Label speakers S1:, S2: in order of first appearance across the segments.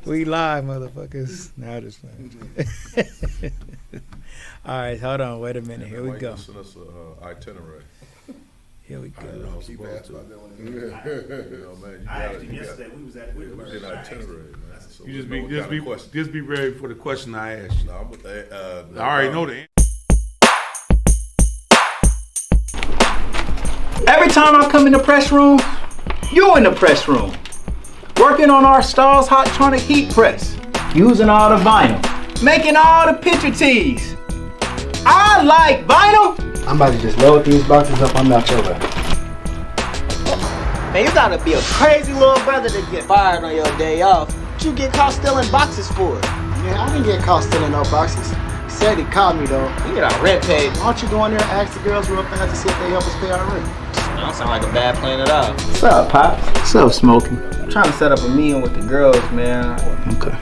S1: We live, motherfuckers. Now this playing. All right, hold on. Wait a minute. Here we go.
S2: Send us an itinerary.
S1: Here we go.
S2: Keep asking about that one. You know, man,
S3: I asked him yesterday. We was at
S2: we did itinerary, man. So
S4: You
S2: we know what kind of question.
S4: just be ready for the question I asked you.
S2: No, I'm with that.
S4: I already know the answer.
S1: Every time I come in the press room, you in the press room. Working on our Stars Hot Tronic heat press. Using all the vinyl. Making all the picture tees. I like vinyl.
S5: I'm about to just load these boxes up. I'm out your way.
S6: Man, you gotta be a crazy little brother to get fired on your day off. What you get caught stealing boxes for?
S5: Man, I didn't get caught stealing no boxes. He said he caught me though.
S6: You get our rent paid.
S5: Why don't you go in there and ask the girls real fast to see if they help us pay our rent?
S6: That don't sound like a bad plan at all.
S5: What's up, Pops? What's up, Smokey?
S6: I'm trying to set up a meeting with the girls, man.
S5: Okay.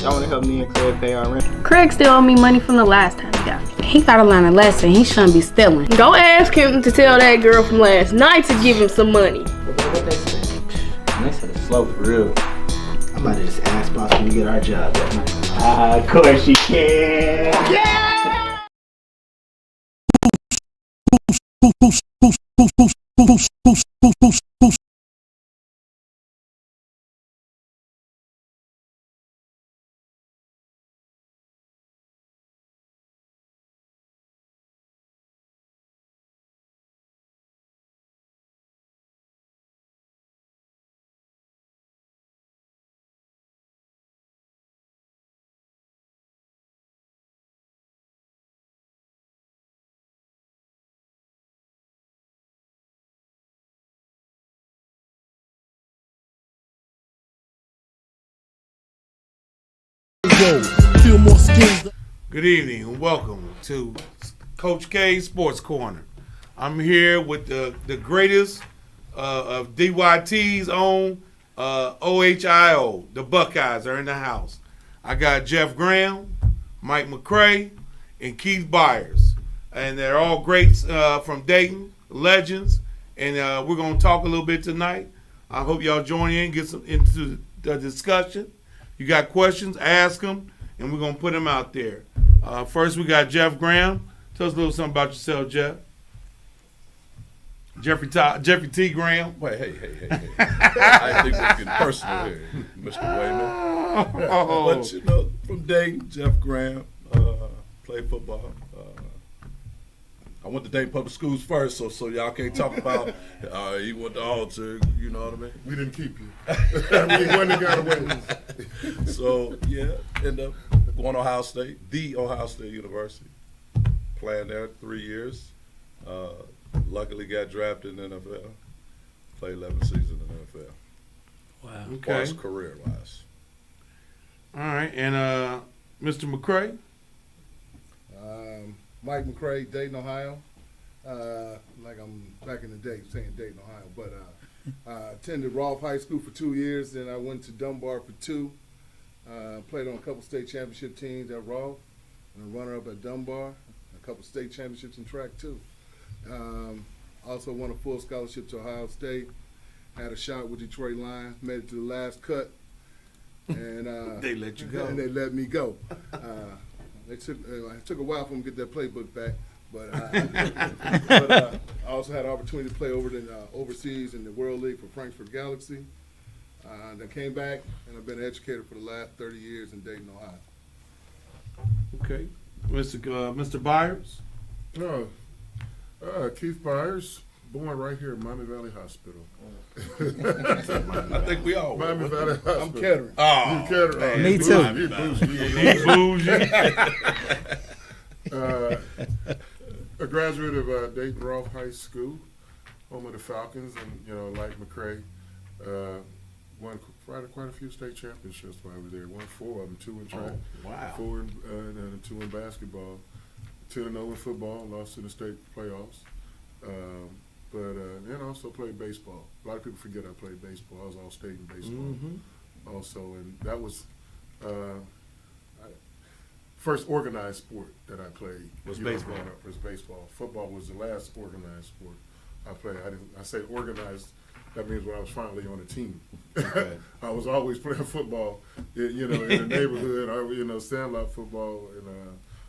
S6: Y'all wanna help me and Craig pay our rent?
S7: Craig still owe me money from the last time he got me. He gotta learn a lesson. He shouldn't be stealing. Go ask him to tell that girl from last night to give him some money.
S6: What they say? They said it's slow for real.
S5: I'm about to just ask Pops when we get our job that night. Of course you can. Yeah!
S4: Good evening and welcome to Coach K's Sports Corner. I'm here with the greatest of DYT's own OHIO. The Buckeyes are in the house. I got Jeff Graham, Mike Mccray, and Keith Byars. And they're all greats from Dayton, legends. And we're going to talk a little bit tonight. I hope y'all join in, get some into the discussion. You got questions, ask them, and we're going to put them out there. First, we got Jeff Graham. Tell us a little something about yourself, Jeff. Jeffrey T. Graham.
S2: Wait, hey. I think we're getting personal here, Mr. Wayman. But you know, from Dayton, Jeff Graham, played football. I went to Dayton Public Schools first, so y'all can't talk about he went to Alter, you know what I mean?
S8: We didn't keep you. We won and got away.
S2: So, yeah, ended up going to Ohio State, the Ohio State University. Playing there 3 years. Luckily got drafted in the NFL. Played 11 seasons in the NFL.
S1: Wow.
S4: Okay.
S2: As far as career-wise.
S4: All right, and Mr. McCray.
S8: Mike Mccray, Dayton, Ohio. Like I'm back in the day saying Dayton, Ohio, but attended Rolfe High School for 2 years. Then I went to Dunbar for 2. Played on a couple state championship teams at Rolfe, and a runner-up at Dunbar. A couple state championships in track too. Also won a full scholarship to Ohio State. Had a shot with Detroit Lions. Made it to the last cut, and
S4: They let you go.
S8: And they let me go. It took a while for them to get their playbook back, but I also had an opportunity to play overseas in the World League for Frankfurt Galaxy. Then came back, and I've been an educator for the last 30 years in Dayton, Ohio.
S4: Okay. Mr. Byars.
S8: Keith Byars, born right here at Miami Valley Hospital.
S2: I think we all were.
S8: Miami Valley Hospital.
S2: I'm Kettering.
S8: Oh, you Kettering.
S2: Man,
S1: Me too.
S4: You bougie.
S8: A graduate of Dayton Rolfe High School, home of the Falcons, and like Mccray, won quite a few state championships while I was there. Won 4 of them, 2 in track,
S4: Wow.
S8: 4 and 2 in basketball, 2-0 in football, lost in the state playoffs. And also played baseball. A lot of people forget I played baseball. I was all state in baseball also, and that was first organized sport that I played.
S4: Was baseball.
S8: Growing up was baseball. Football was the last organized sport I played. I say organized that means when I was finally on a team.
S4: Okay.
S8: I was always playing football, in the neighborhood, sandlot football,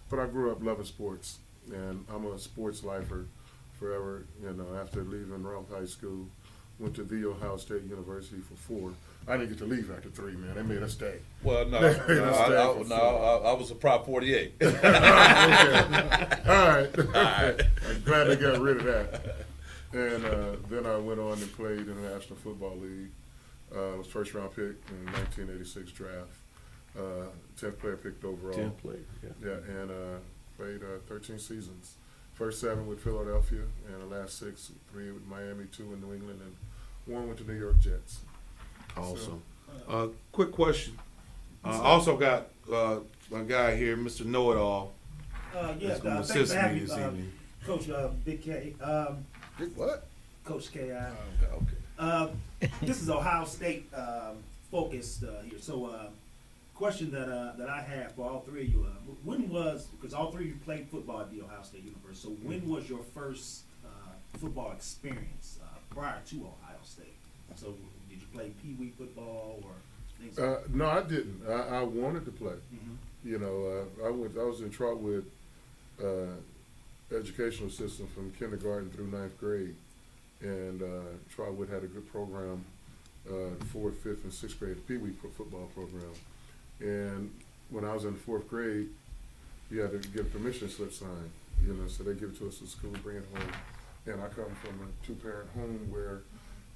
S8: but I grew up loving sports, and I'm a sports lifer forever. After leaving Ralph High School, went to The Ohio State University for 4. I didn't get to leave after 3, man. They made us stay.
S2: Well, no, I was a Prop 48.
S8: Okay. All right. I'm glad they got rid of that. And then I went on and played in the National Football League. I was first round pick in the 1986 draft. 10th player picked overall.
S4: 10th player,
S8: Yeah, and played 13 seasons. First 7 with Philadelphia, and the last 6, 3 with Miami, 2 in New England, and 1 with the New York Jets.
S4: Awesome. Quick question. Also got a guy here, Mr. Know-It-All.
S3: Yes,
S4: That's gonna
S3: thanks
S4: assist
S3: for having
S4: me
S3: me,
S4: this evening.
S3: Coach Big K.
S8: What?
S3: Coach K.
S2: Okay.
S3: This is Ohio State focused here. So, question that I have for all 3 of you: when was, because all 3 of you played football at the Ohio State University? So, when was your first football experience prior to Ohio State? So, did you play Pee Wee football or things?
S8: No, I didn't. I wanted to play.
S3: Mm-hmm.
S8: I was in Trotwood educational system from kindergarten through 9th grade, and Trotwood had a good program, 4th, 5th, and 6th grade Pee Wee football program. And when I was in the 4th grade, you had to get a permission slip signed. So they give it to us at school, bring it home. And I come from a 2-parent home where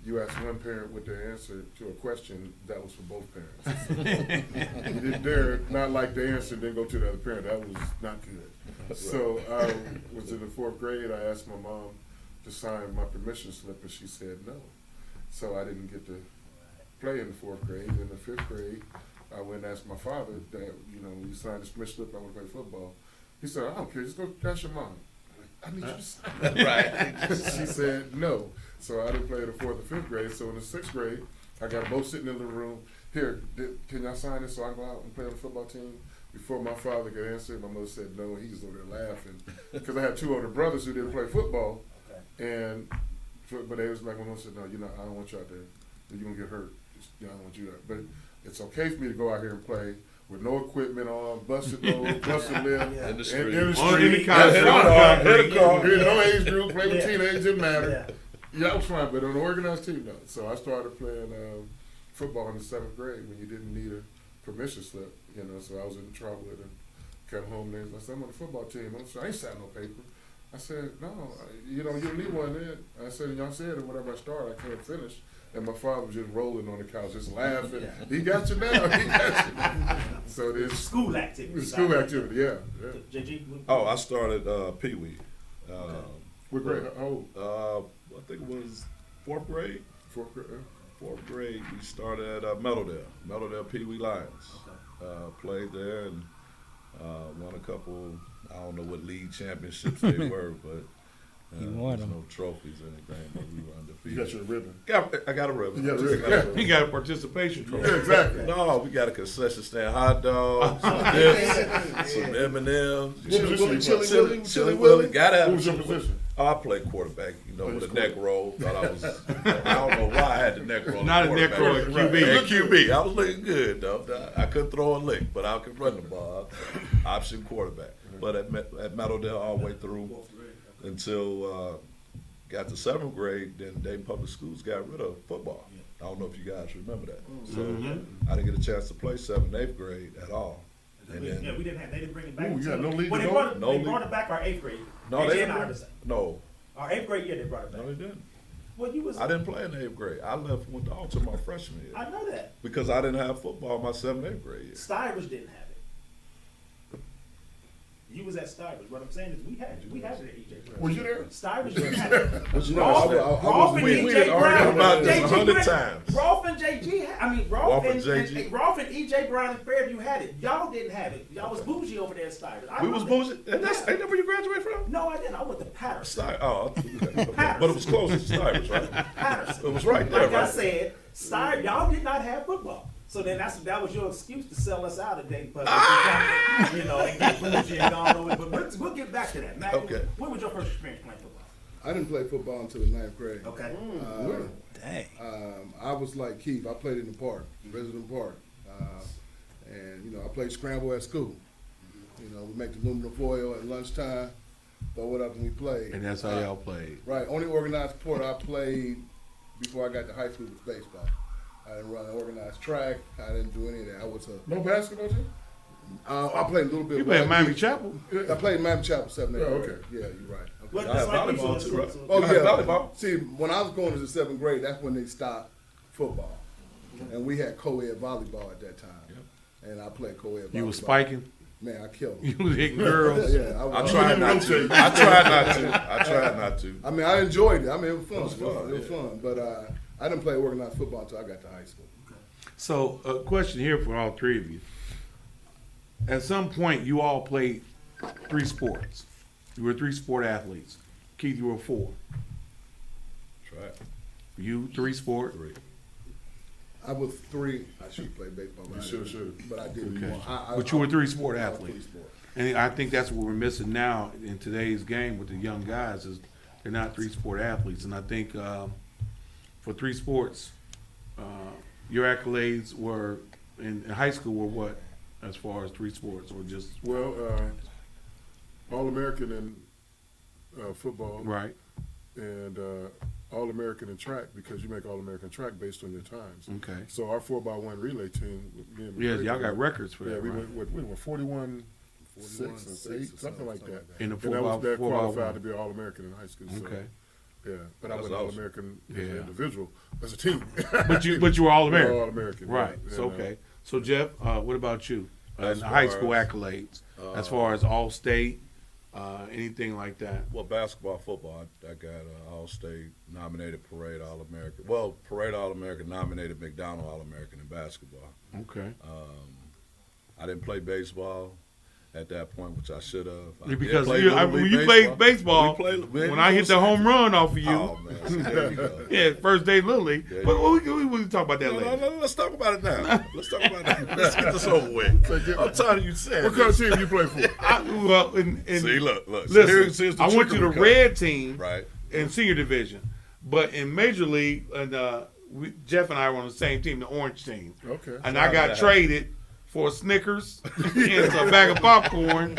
S8: you ask one parent what their answer to a question, that was for both parents. You didn't dare not like the answer, then go to the other parent. That was not good. So I was in the 4th grade. I asked my mom to sign my permission slip, and she said no. So I didn't get to play in the 4th grade. In the 5th grade, I went and asked my father that, when you sign this permission slip, I want to play football. He said, I don't care, just go ask your mom. I need you to sign it.
S2: Right.
S8: She said no. So I didn't play in the 4th and 5th grade. So in the 6th grade, I got both sitting in the room. Here, can y'all sign this so I can go out and play on the football team? Before my father could answer, my mother said no. He was over there laughing because I had 2 older brothers who didn't play football, but they was like, my mother said no. I don't want you out there. You're gonna get hurt. I don't want you out. But it's okay for me to go out here and play with no equipment on, busted nose, busted lip,
S2: In the street.
S8: in the
S4: On any
S8: street.
S4: kind of
S8: No age group, play with teenagers, didn't matter. Yeah, that was fine, but on an organized team, no. So I started playing football in the 7th grade when you didn't need a permission slip, So I was in Trotwood and came home and I said, I'm on the football team. I ain't signed no paper. I said, no, you don't need one then. I said, y'all said that whenever I start, I can't finish. And my father was just rolling on the couch, just laughing.
S3: Yeah.
S8: He got you now. He got you. So this
S3: School activity.
S8: school activity, yeah.
S3: JG?
S2: Oh, I started Pee Wee.
S8: What grade? How old?
S2: I think it was 4th grade.
S8: 4th grade.
S2: 4th grade, we started at Meadowdale Pee Wee Lions. Played there and won a couple, I don't know what league championships they were, but
S9: won
S2: there's
S9: them.
S2: no trophies or anything, but we were undefeated.
S8: You got your ribbon.
S2: I got a ribbon.
S8: You got a ribbon.
S4: He got a participation trophy.
S8: Yeah, exactly.
S2: No, we got a concession stand, hot dogs, some dips, some M&M's. Chili Willy. Gotta have
S8: What was your
S2: Chili Willy.
S8: position?
S2: Oh, I played quarterback, with a neck roll. Thought I was, I don't know why I had the neck roll.
S4: Not a neck roll, a QB.
S2: At QB. I was looking good, though. I couldn't throw a lick, but I could run the ball. Option quarterback. But at Meadowdale all the way through until got to 7th grade, then Dayton Public Schools got rid of football. I don't know if you guys remember that. So I didn't get a chance to play 7th and 8th grade at all. And then,
S3: We didn't have. They didn't bring it back.
S8: Ooh, you got no league
S3: Well,
S8: to
S3: they
S8: go?
S3: brought it back our 8th grade.
S2: no, they
S3: and I
S2: didn't. No,
S3: Our 8th grade year, they brought it back.
S2: no, they didn't.
S3: Well, you was.
S2: I didn't play in the 8th grade. I went all to my freshman year
S3: I know that.
S2: because I didn't have football my 7th, 8th grade year.
S3: Stivers didn't have it. You was at Stivers. What I'm saying is we had it at EJ Brown.
S8: Were you there?
S3: Stivers didn't have it.
S2: But you know,
S3: Rolf and
S2: we
S3: EJ
S2: had argued
S3: Brown.
S2: about this
S3: JG
S2: 100
S3: Brown-
S2: times.
S3: Rolf and JG.
S2: Rolf and JG.
S3: Rolf and EJ Brown and Fairview had it. Y'all didn't have it. Y'all was bougie over there at Stivers.
S2: We was bougie. And that's ain't that where you graduated from?
S3: No, I didn't. I went to Patterson.
S2: But it was close to Stivers, right?
S3: Patterson.
S2: It was right there,
S3: Like I
S2: right?
S3: said, Stivers, y'all did not have football. So then that was your excuse to sell us out today, but and get bougie and all over. But we'll get back to that. Matt,
S2: Okay.
S3: when was your first experience playing football?
S8: I didn't play football until the 9th grade.
S3: Okay.
S1: Dang.
S8: I was like Keith. I played in the park, resident park, and I played scramble at school. We make the aluminum foil at lunchtime, throw it up, and we played.
S4: And that's how y'all played.
S8: Right. Only organized sport I played before I got to high school was baseball. I didn't run an organized track. I didn't do any of that. I was a
S2: No basketball team?
S8: I played a little bit.
S4: You played at Miami Chapel?
S8: I played in Miami Chapel 7th grade.
S2: Oh, okay.
S8: Yeah, you're right. Okay.
S3: Well,
S2: I have
S3: it's like
S2: volleyball
S3: we-
S2: too, right?
S8: Oh
S2: You had
S8: yeah,
S2: volleyball?
S8: See, when I was going to the 7th grade, that's when they stopped football, and we had co-ed volleyball at that time. And I played co-ed volleyball.
S4: You was spiking?
S8: Man, I killed
S4: You
S8: them.
S4: was hitting girls?
S8: Yeah,
S2: I tried not to. I tried not to.
S8: I mean, I enjoyed it. I mean, it was fun.
S2: It was fun,
S8: It was fun. But I didn't play organized football until I got to high school.
S4: So, a question here for all three of you. At some point, you all played 3 sports. You were 3 sport athletes. Keith, you were 4.
S2: Try it.
S4: You, 3 sport.
S2: 3.
S8: I was 3. I should have played baseball. But
S2: You
S8: I didn't.
S2: should.
S8: But I didn't.
S4: Okay.
S8: I-
S4: But you were 3 sport
S8: I was
S4: athletes.
S8: 3 sport.
S4: And I think that's what we're missing now in today's game with the young guys is they're not 3 sport athletes. And I think for 3 sports, your accolades were in high school were what as far as 3 sports or just
S2: Well, All-American in football.
S4: right?
S2: And All-American in track because you make All-American track based on your times.
S4: Okay.
S2: So our 4x1 relay team. me and
S4: Yeah,
S2: Mccray
S4: y'all got
S2: played.
S4: records for
S2: Yeah,
S4: that,
S2: we
S4: right?
S2: went 41, 6 and 8,
S8: 6 or
S2: something like that.
S4: In the
S2: And that was that
S4: 4x1.
S2: qualified to be All-American in high school. So,
S4: Okay.
S2: yeah, but I
S9: That's
S2: was
S9: awesome.
S2: All-American as
S4: Yeah.
S2: an individual, as a team.
S4: But you were all
S2: We were
S4: American.
S2: All-American.
S4: Right.
S2: yeah.
S4: So
S2: And,
S4: okay. So Jeff, what about you?
S9: As
S4: High
S9: far
S4: school
S9: as,
S4: accolades, as far as all state, anything like that.
S9: Well, basketball, football, I got All-State, nominated Parade All-American. Well, Parade All-American, nominated McDonald All-American in basketball.
S4: Okay.
S9: I didn't play baseball at that point, which I should have.
S4: Because when you played baseball, when I hit the home run off of you,
S9: Oh, man, so there you go.
S4: yeah, first day Little League.
S9: Yeah,
S4: But we can talk about that
S9: No,
S4: later.
S9: let's talk about it now. Let's talk about it. Let's get this over with. I'm tired of you saying
S2: What kind of
S9: this.
S2: team you play for?
S4: Well,
S9: See, look.
S4: listen,
S9: Here's the
S4: I went to the
S9: trickery come.
S4: red team
S9: Right.
S4: in senior division, but in major league, and Jeff and I were on the same team, the orange team.
S2: Okay.
S4: And I got traded for Snickers and a bag of popcorn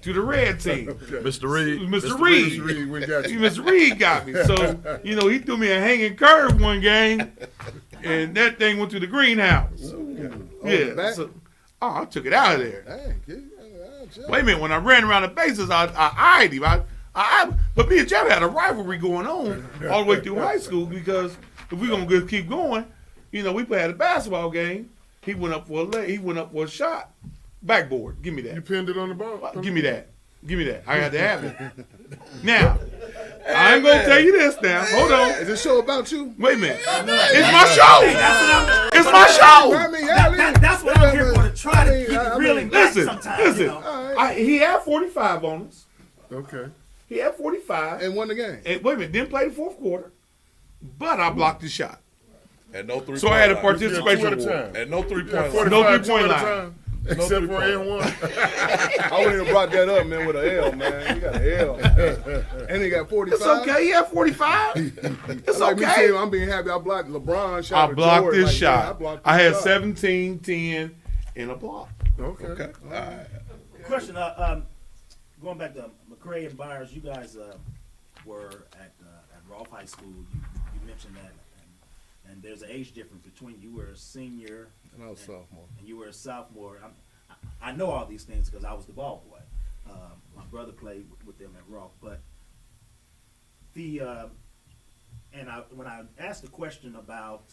S4: to the red team.
S9: Mr. Reed.
S4: Mr. Reed.
S2: Reed, we got you.
S4: Mr. Reed got me. So, he threw me a hanging curve one game, and that thing went to the greenhouse.
S8: the
S4: Yeah.
S8: back?
S4: So, I took it out of there.
S8: Dang, kid.
S4: Wait a minute. When I ran around the bases, I eyed him. But me and Jeff had a rivalry going on all the way through high school because if we're going to keep going, we had a basketball game. He went up for a shot. Backboard. Give me that.
S2: You pinned it on the ball.
S4: Give me that. I got to have it. Now, I ain't going to tell you this now. Hold on.
S8: Is this show about you?
S4: Wait a minute. It's my show. It's my show.
S8: I mean, yeah,
S3: That's what I'm here for, to try to keep it really back
S4: Listen,
S3: sometimes.
S4: listen. He had 45 on us.
S2: Okay.
S4: He had 45.
S8: and won the game.
S4: And wait a minute, didn't play the fourth quarter. But I blocked his shot.
S9: And no 3-point
S4: So I had a
S9: line.
S4: participation
S2: Two at a
S4: award.
S2: time.
S9: And no 3-point
S2: Yeah,
S9: line.
S4: No
S2: 45,
S4: 3-point
S2: two at a
S4: line.
S2: time. Except for N1.
S8: I wouldn't even brought that up, man, with an L, man. You got an L. And he got 45.
S4: It's okay. He had 45. It's
S8: Like me
S4: okay.
S8: saying, I'm being happy. I blocked LeBron shot.
S4: I
S8: at
S4: blocked
S8: Jordan.
S4: his
S8: Like,
S4: shot.
S8: man, blocked
S4: I
S8: his
S4: had
S8: shot.
S4: 17, 10, and a block.
S2: Okay.
S3: Question, going back to Mccray and Byars, you guys were at Rolfe High School. You mentioned that, and there's an age difference between you were a senior
S8: And I was sophomore.
S3: and you were a sophomore. I know all these things because I was the ball boy. My brother played with them at Rolfe, but when I asked the question about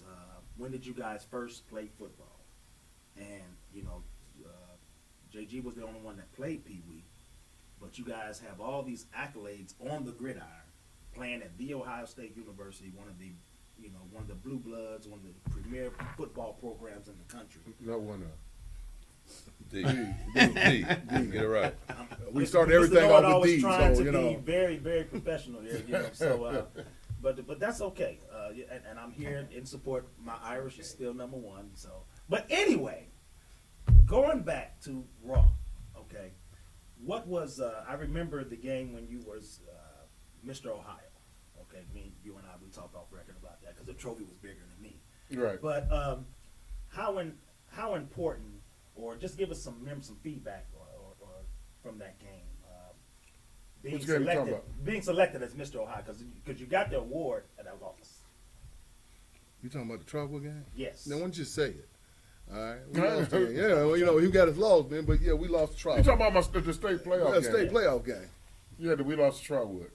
S3: when did you guys first play football, and JG was the only one that played Pee Wee, but you guys have all these accolades on the gridiron, playing at The Ohio State University, one of the blue bloods, one of the premier football programs in the country.
S2: Not one of.
S9: D. Get it right.
S8: We started
S3: Mr.
S8: everything
S3: Lord
S8: off with
S3: always
S8: D,
S3: trying
S8: so,
S3: to
S8: you
S3: be
S8: know.
S3: very, very professional here, So, but that's okay. And I'm here in support. My Irish is still number one. So, but anyway, going back to Raw, okay. What was I remember the game when you was Mr. Ohio, Okay, you and I, we talked off record about that because the trophy was bigger than me.
S8: Right.
S3: But how important, or just give us some feedback or from that game.
S8: Which game you talking about?
S3: Being selected as Mr. Ohio, because you got the award at that office.
S8: You talking about the Trotwood game?
S3: Yes.
S8: Now, why don't you say it? All right. We lost the game. Yeah, well, you know, he got his loss, man, but yeah, we lost the Trotwood.
S4: You talking about the state playoff game?
S8: State playoff game.
S4: Yeah, we lost to Trotwood.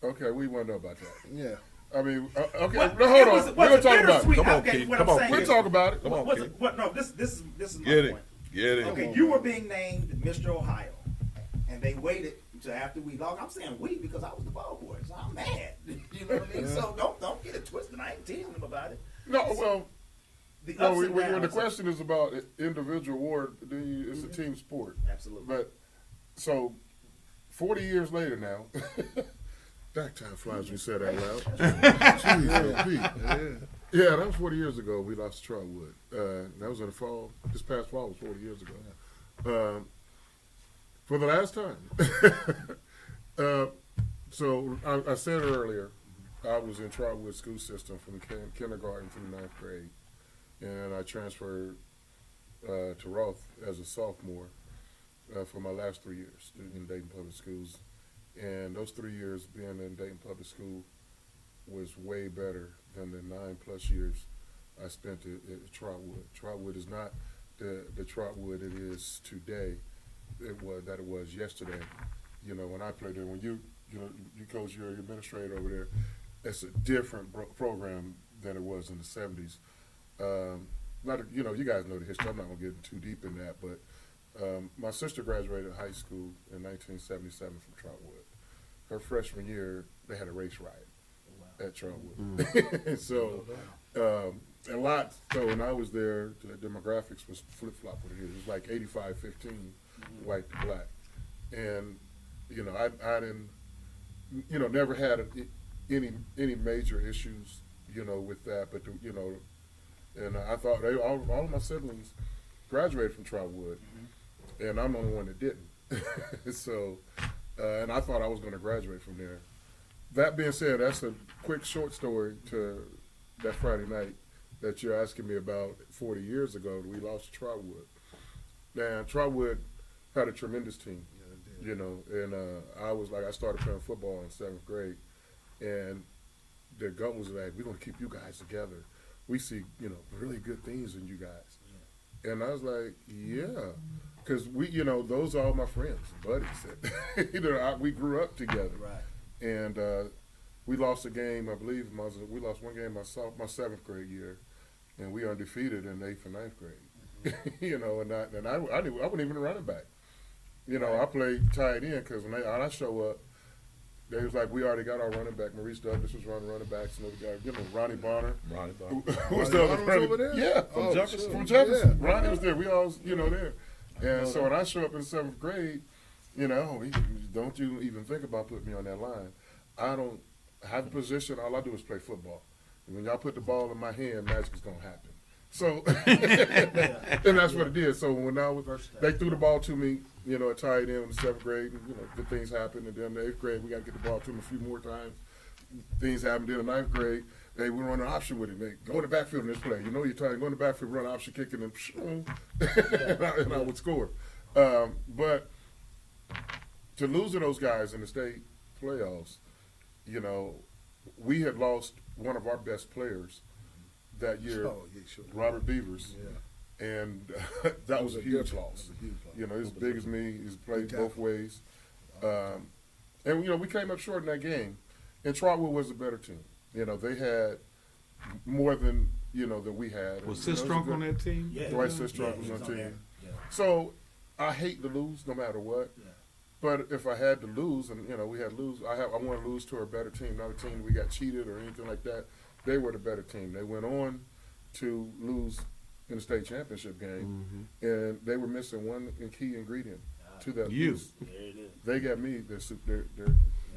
S4: Okay, we want to know about that.
S8: Yeah.
S4: I mean, okay,
S3: Well,
S4: no, hold on. We're going to talk about it.
S2: Come on,
S3: okay,
S2: Keith.
S3: what
S2: Come
S3: I'm
S2: on,
S3: saying
S4: We'll
S3: is-
S4: talk about it.
S2: Come on,
S3: Was
S2: Keith.
S3: it, what, no, this is my
S2: Get it.
S3: point.
S2: Get it.
S3: Okay, you were being named Mr. Ohio, and they waited until after we lost. I'm saying we because I was the ball boy, so I'm mad. You know what I mean? So don't get it twisted. I ain't teasing them about it.
S4: No, well,
S3: The
S4: no,
S3: ups and
S4: when the
S3: downs.
S4: question is about individual award, then it's a team sport.
S3: Absolutely.
S4: But, so, 40 years later now,
S8: Back time flies when you said that loud.
S4: Jeez, Pete.
S8: Yeah.
S4: Yeah, that was 40 years ago. We lost to Trotwood. That was in the fall. This past fall was 40 years ago. For the last time. So I said earlier, I was in Trotwood school system from kindergarten through 9th grade, and I transferred to Roth as a sophomore for my last 3 years in Dayton Public Schools. And those 3 years being in Dayton Public School was way better than the 9+ years I spent at Trotwood. Trotwood is not the Trotwood it is today. It was yesterday. You know, when I played there, when you coach, you're administrator over there. It's a different program than it was in the 70s. You guys know the history. I'm not gonna get too deep in that, but my sister graduated high school in 1977 from Trotwood. Her freshman year, they had a race riot at Trotwood. So, a lot. So when I was there, the demographics was flip-flop what it is. It was like 85-15, white to black. And, you know, I didn't, you know, never had any major issues, you know, with that. But, you know, and I thought all of my siblings graduated from Trotwood, and I'm the only one that didn't. So, and I thought I was going to graduate from there. That being said, that's a quick short story to that Friday night that you're asking me about 40 years ago. We lost to Trotwood. Now, Trotwood had a tremendous team, you know, and I started playing football in 7th grade, and the gut was like, we're going to keep you guys together. We see, you know, really good things in you guys. And I was like, yeah, because we, you know, those are all my friends, buddies. You know, we grew up together.
S3: Right.
S4: And we lost a game, I believe, we lost one game my 7th grade year, and we undefeated in 8th and 9th grade. You know, and I wasn't even a running back. You know, I played tight end because when I show up, they was like, we already got our running back. Maurice Douglas was running backs, and we got, you know, Ronnie Bonner. Who was the other running
S8: over there?
S4: Yeah,
S8: Oh,
S2: Jefferson.
S8: sure.
S4: from Jefferson.
S8: Yeah.
S4: Ronnie was there. We all, you know, there. And so when I show up in 7th grade, you know, don't you even think about putting me on that line. I don't have a position. All I do is play football. And when y'all put the ball in my hand, magic is going to happen. So, and that's what it did. So when they threw the ball to me, you know, at tight end in the 7th grade, and, you know, good things happened. And then in the 8th grade, we got to get the ball to him a few more times. Things happened. Then in the 9th grade, we run an option with him. They go to the backfield in this play. You know, you're trying to go in the backfield, run an option kick, and and I would score. But to lose to those guys in the state playoffs, you know, we had lost one of our best players that year,
S8: Oh, yeah, sure.
S4: Robert Beavers.
S8: Yeah.
S4: And that was a huge loss. You know, he's as big as me. He's played both ways. And, you know, we came up short in that game. And Trotwood was a better team. You know, they had more than, you know, than we had.
S10: Was
S4: And, you know,
S10: Sistrunk on that team?
S3: Yeah.
S4: Dwight Sistrunk was
S3: he
S4: on the team.
S3: there. Yeah.
S4: So I hate to lose no matter what.
S3: Yeah.
S4: But if I had to lose, and, you know, we had to lose, I want to lose to a better team, not a team we got cheated or anything like that. They were the better team. They went on to lose in the state championship game, and they were missing one key ingredient to that.
S10: You.
S4: lose.
S3: There it is.
S4: They got me. They're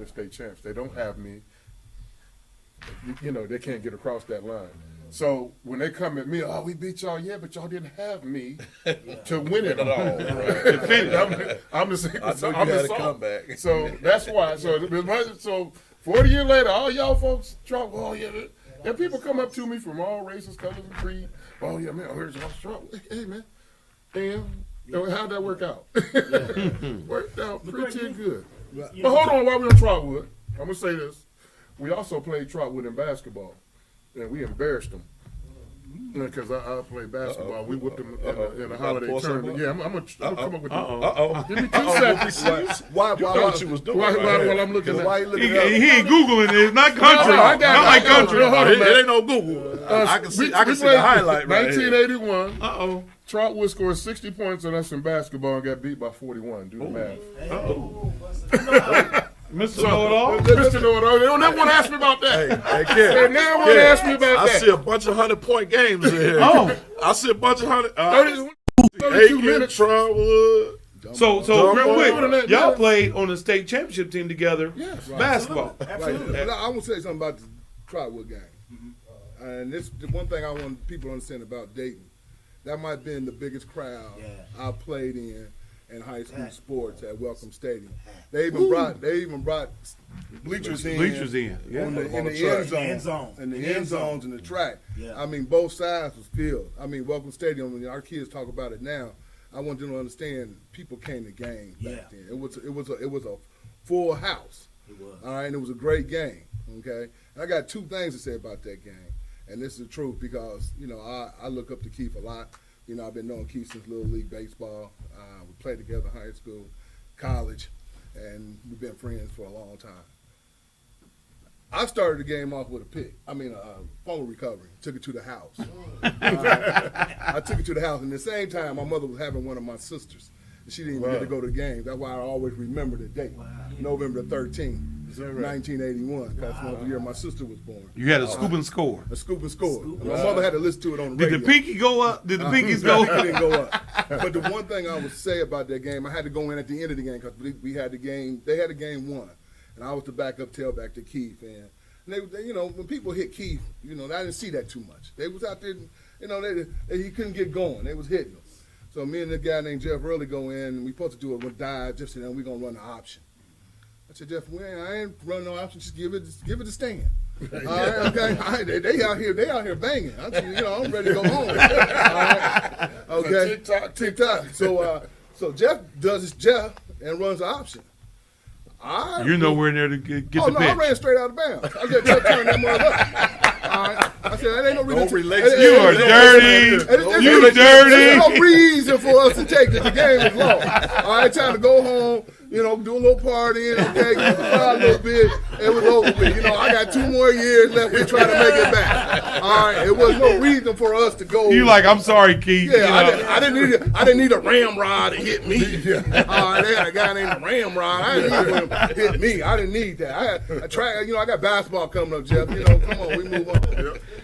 S4: state champs. They don't have me. You know, they can't get across that line. So when they come at me, oh, we beat y'all, yeah, but y'all didn't have me to win it all. I'm the
S2: I know you had a comeback.
S4: So that's why. So
S8: 40 years later, all y'all folks Trump. Oh yeah, and people come up to me from all races, colors, and creed. Oh yeah, man, I heard y'all Trump. Hey man, damn, how'd that work out? Worked out pretty good. But hold on, while we're on Trotwood, I'm gonna say this. We also played Trotwood in basketball, and we embarrassed them. Because I played basketball. We whipped them in a holiday tournament. Yeah, I'm gonna come up with you. Give me 2 seconds.
S2: Why what you was doing?
S8: While I'm looking at it.
S4: He ain't Googling it. It's not country. Not like country.
S2: It ain't no Google. I can see the highlight right here.
S8: 1981. Trotwood scored 60 points on us in basketball and got beat by 41. Do the math.
S4: Mr. Know-it-all?
S8: Mr. Know-it-all. They don't ever want to ask me about that.
S2: Hey, Ken.
S8: They never want to ask me about that.
S2: I see a bunch of 100-point games in here. I see a bunch of
S8: 32
S2: Aiken,
S8: minutes.
S2: Trotwood.
S4: So real quick, y'all played on the state championship team together.
S8: Yes,
S4: basketball.
S8: Absolutely. I want to say something about the Trotwood game. And this the one thing I want people to understand about Dayton. That might have been the biggest crowd I played in high school sports at Welcome Stadium. They even brought bleachers in.
S4: Yeah.
S8: In the end zone. In the end zones in the track. Yeah. I mean, both sides was filled. I mean, Welcome Stadium, when our kids talk about it now, I want them to understand people came to games back then. It was a full house.
S3: It was.
S8: All right, and it was a great game. Okay? And I got 2 things to say about that game. And this is the truth because, I look up to Keith a lot. I've been knowing Keith since Little League Baseball. We played together in high school, college, and we've been friends for a long time. I started the game off with a fumble recovery. Took it to the house. I took it to the house. And at the same time, my mother was having one of my sisters. And she didn't even get to go to the game. That's why I always remember the date, November 13th. 1981. That's the year my sister was born.
S4: You had a scoop and score.
S8: A scoop and score. My mother had to listen to it on the radio.
S4: Did the pinky go up? Did the pinkies go up?
S8: It didn't go up. But the one thing I would say about that game, I had to go in at the end of the game because we had the game. They had the game won, and I was the backup tailback to Keith. And they when people hit Keith, I didn't see that too much. They was out there, he couldn't get going. They was hitting him. So me and the guy named Jeff Early go in, and we supposed to do a dive, just and then we gonna run the option. I said, Jeff, I ain't running no option. Just give it a stand. All right, okay. They out here banging. I'm ready to go home. All right, okay. Tick tock. So Jeff does his Jeff and runs the option.
S4: You're nowhere near to get the pitch.
S8: I ran straight out of bounds. I just turned that mother up. All right. I said, that ain't no reason.
S4: You are dirty. You dirty.
S8: There's no reason for us to take it. The game is long. All right, time to go home. Do a little partying, okay, cry a little bit. It was over with. I got 2 more years left to try to make it back. All right, it was no reason for us to go.
S4: You like, I'm sorry, Keith.
S8: Yeah, I didn't need a ramrod to hit me. All right, they had a guy named Ramrod. I didn't need him to hit me. I didn't need that. I got basketball coming up, Jeff. Come on, we move on.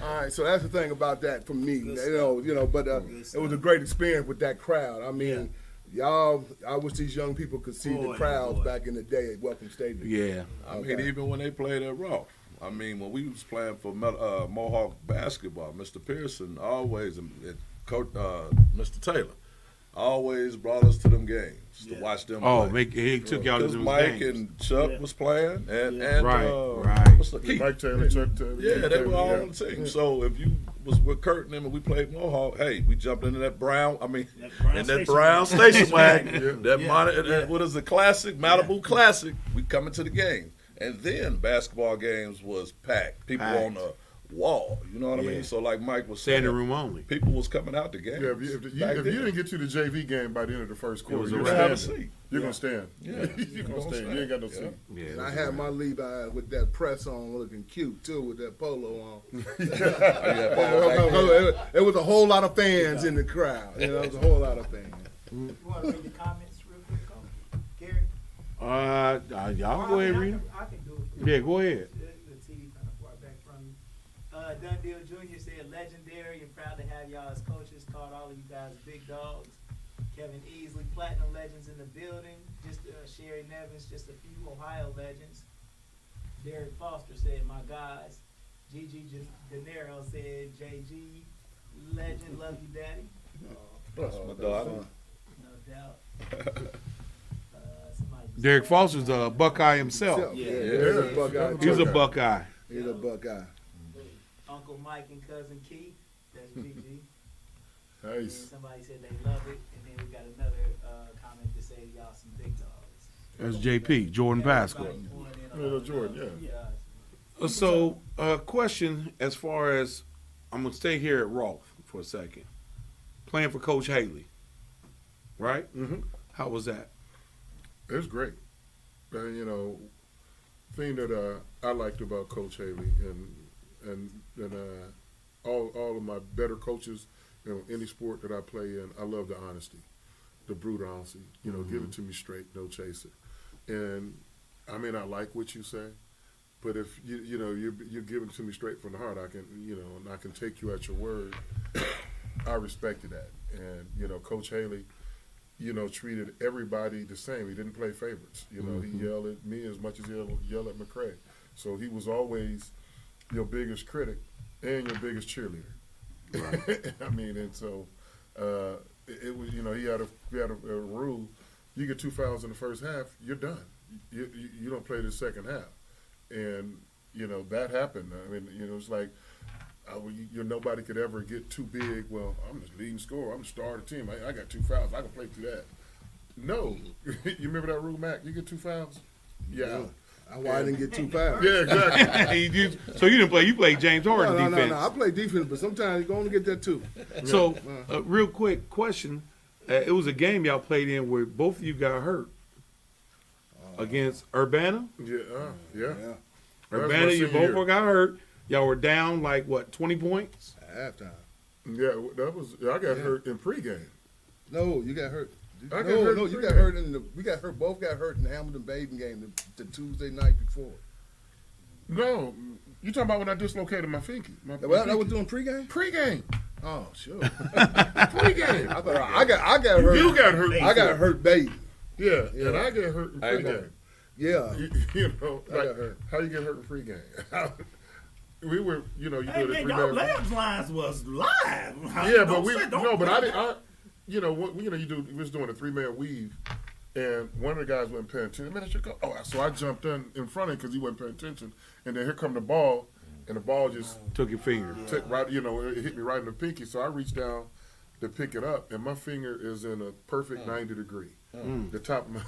S8: All right, so that's the thing about that for me. But it was a great experience with that crowd. I mean. Y'all, I wish these young people could see the crowds back in the day at Welcome Stadium.
S4: Yeah.
S2: I mean, even when they played at Rolfe. I mean, when we was playing for Mohawk basketball, Mr. Pearson always, and Coach Mr. Taylor, always brought us to them games to watch them play.
S4: He took y'all to them
S2: Mike
S4: games.
S2: And Chuck was playing, and
S4: right.
S2: What's the Keith?
S8: Mike Taylor, Chuck Taylor.
S2: Yeah, they were all on the team. So if you was with Kurt and them and we played Mohawk, hey, we jumped into that Brown station wagon. What is the classic, Malibu Classic. We coming to the game. And then basketball games was packed. People on the wall. You know what I mean? So like Mike was saying,
S4: standing room only.
S2: People was coming out the game.
S8: Yeah, if you didn't get to the JV game by the end of the first quarter,
S2: you're gonna have a seat.
S8: You're gonna stand.
S2: Yeah,
S8: you're gonna stand. You ain't got no seat.
S4: Yeah,
S8: and I had my Levi with that press on, looking cute too, with that polo on. It was a whole lot of fans in the crowd. It was a whole lot of fans.
S6: You want to read the comments real quick, Gary?
S4: Y'all go ahead, read them.
S6: I can do it.
S4: Yeah, go ahead.
S6: The TV kind of far back from you. Dundee Jr. said, legendary and proud to have y'all as coaches. Called all of you guys big dogs. Kevin Easley, platinum legends in the building. Just Sherry Nevins, just a few Ohio legends. Derek Foster said, my guys. Gigi Gennaro said, JG, legend, love you, daddy.
S2: That's my daughter.
S6: No doubt. Somebody
S4: Derek Foster's a Buckeye himself.
S8: Yeah, he's a Buckeye.
S4: He's a Buckeye.
S8: He's a Buckeye.
S6: Uncle Mike and cousin Keith. That's GG. And
S2: Nice.
S6: somebody said they love it, and then we got another comment to say y'all some big dogs.
S4: That's JP, Jordan Pascal.
S6: Everybody pouring in
S2: Yeah, Jordan, yeah.
S4: So, question as far as, I'm going to stay here at Rolfe for a second. Playing for Coach Haley, right?
S2: Mm-hmm.
S4: How was that?
S2: It was great. And, you know, thing that I liked about Coach Haley and all of my better coaches, you know, any sport that I play in, I love the honesty, the brutal honesty. You know, give it to me straight, no chaser. And I may not like what you say, but if you know you're giving it to me straight from the heart, I can, you know, and I can take you at your word. I respected that. And you know, Coach Haley, you know, treated everybody the same. He didn't play favorites. You know, he yelled at me as much as he'll yell at Mccray. So he was always your biggest critic and your biggest cheerleader. Right. I mean, and so it was, you know, he had a rule. You get 2 fouls in the first half, you're done. You don't play the second half. And, you know, that happened. I mean, you know, it's like, nobody could ever get too big. Well, I'm the leading scorer. I'm the star of the team. I got 2 fouls. I can play through that. No. You remember that rule, Mac? You get 2 fouls? Yeah.
S8: Why I didn't get 2 fouls?
S2: Yeah, exactly.
S4: So you didn't play. You played James Harden defense.
S8: No. I play defense, but sometimes you're going to get that too.
S4: So, real quick question. It was a game y'all played in where both of you got hurt against Urbana.
S2: Yeah.
S4: Urbana, you both got hurt. Y'all were down like what, 20 points?
S8: At halftime.
S2: Yeah, I got hurt in pregame.
S8: No, you got hurt.
S2: You got hurt
S8: Both got hurt in the Hamilton-Baden game the Tuesday night before.
S2: No, you talking about when I dislocated my finky?
S8: Well, I was doing pregame.
S2: Pregame.
S8: Oh, sure.
S2: Pregame.
S8: I got hurt.
S2: You got hurt.
S8: I got hurt bathing.
S2: Yeah, and I get hurt in pregame.
S8: Yeah.
S2: You know,
S8: I
S2: like,
S8: got hurt.
S2: how you get hurt in pregame? We were, you know, you
S3: Hey
S2: do the
S3: man,
S2: 3
S3: y'all
S2: man.
S3: labs lines was live.
S2: Yeah, but you know, we was doing a 3-man weave, and one of the guys wasn't paying attention. Man, I should go. Oh, so I jumped in front of him because he wasn't paying attention, and then here come the ball, and the ball just
S4: Took your finger.
S2: took right, you know, it hit me right in the pinky. So I reached down to pick it up, and my finger is in a perfect 90 degree. The top of my,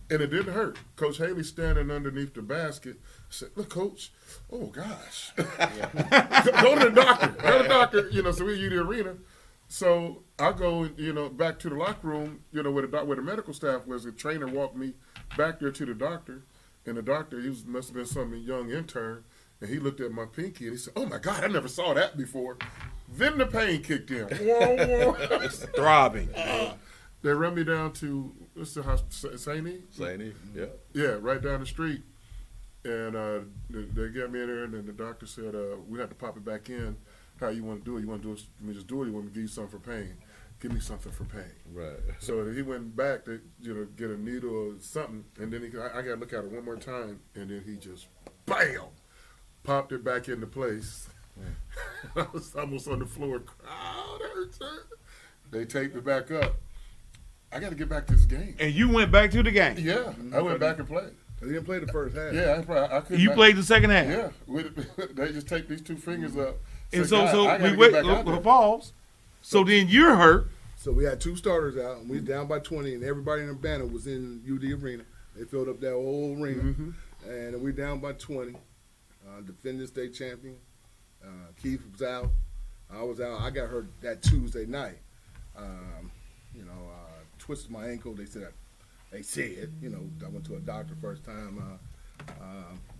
S2: and it didn't hurt. Coach Haley standing underneath the basket said, "Look, Coach, oh gosh, go to the doctor. Go to the doctor." You know, so we use the arena. So I go, you know, back to the locker room, you know, where the medical staff was. The trainer walked me back there to the doctor, and the doctor, must have been some young intern, and he looked at my pinky and he said, "Oh my God, I never saw that before." Then the pain kicked in. Whoa.
S4: It's throbbing.
S2: They ran me down to, what's the hospital, St. E?
S9: St. E, yeah.
S2: Yeah, right down the street. And they got me in there, and then the doctor said, we have to pop it back in. How you want to do it? You want to do it, me just do it? You want me to give you something for pain? Give me something for pain.
S9: Right.
S2: So he went back to, you know, get a needle or something, and then I got to look at it one more time, and then he just, bam, popped it back into place. I was almost on the floor. Oh, that hurts. They taped it back up. I got to get back to this game.
S4: And you went back to the game.
S2: Yeah, I went back and played.
S8: He didn't play the first half.
S2: Yeah, I couldn't.
S4: You played the second half.
S2: Yeah, they just take these 2 fingers up.
S4: And
S2: Say,
S4: so
S2: "God, I
S4: we
S2: gotta
S4: went
S2: get back out there."
S4: falls. So then you're hurt.
S8: So we had 2 starters out, and we was down by 20, and everybody in the banner was in UD Arena. They filled up that whole arena, and we down by 20. Defending state champion. Keith was out. I was out. I got hurt that Tuesday night. Twisted my ankle. They said, you know, I went to a doctor first time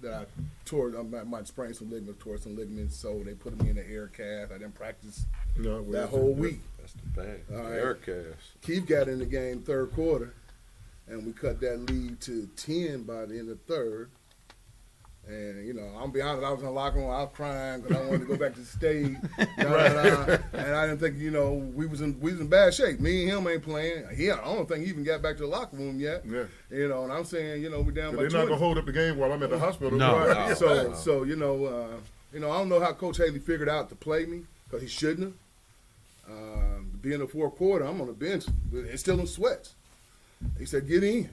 S8: that I tore. I might sprain some ligaments, tore some ligaments. So they put me in the air cast. I didn't practice that whole week.
S9: That's the bad.
S8: All right.
S9: Air cast.
S8: Keith got in the game third quarter, and we cut that lead to 10 by the end of the third. And, you know, I'm be honest, I was in the locker room, I was crying because I wanted to go back to the stage. And I didn't think, you know, we was in bad shape. Me and him ain't playing. I don't think he even got back to the locker room yet.
S2: Yeah.
S8: You know, and I'm saying, you know, we're down by 20.
S2: They're not going to hold up the game while I'm at the hospital.
S4: No.
S2: Right?
S8: So you know, I don't know how Coach Haley figured out to play me because he shouldn't have. Being the fourth quarter, I'm on the bench. It's still in sweats. He said, "Get in."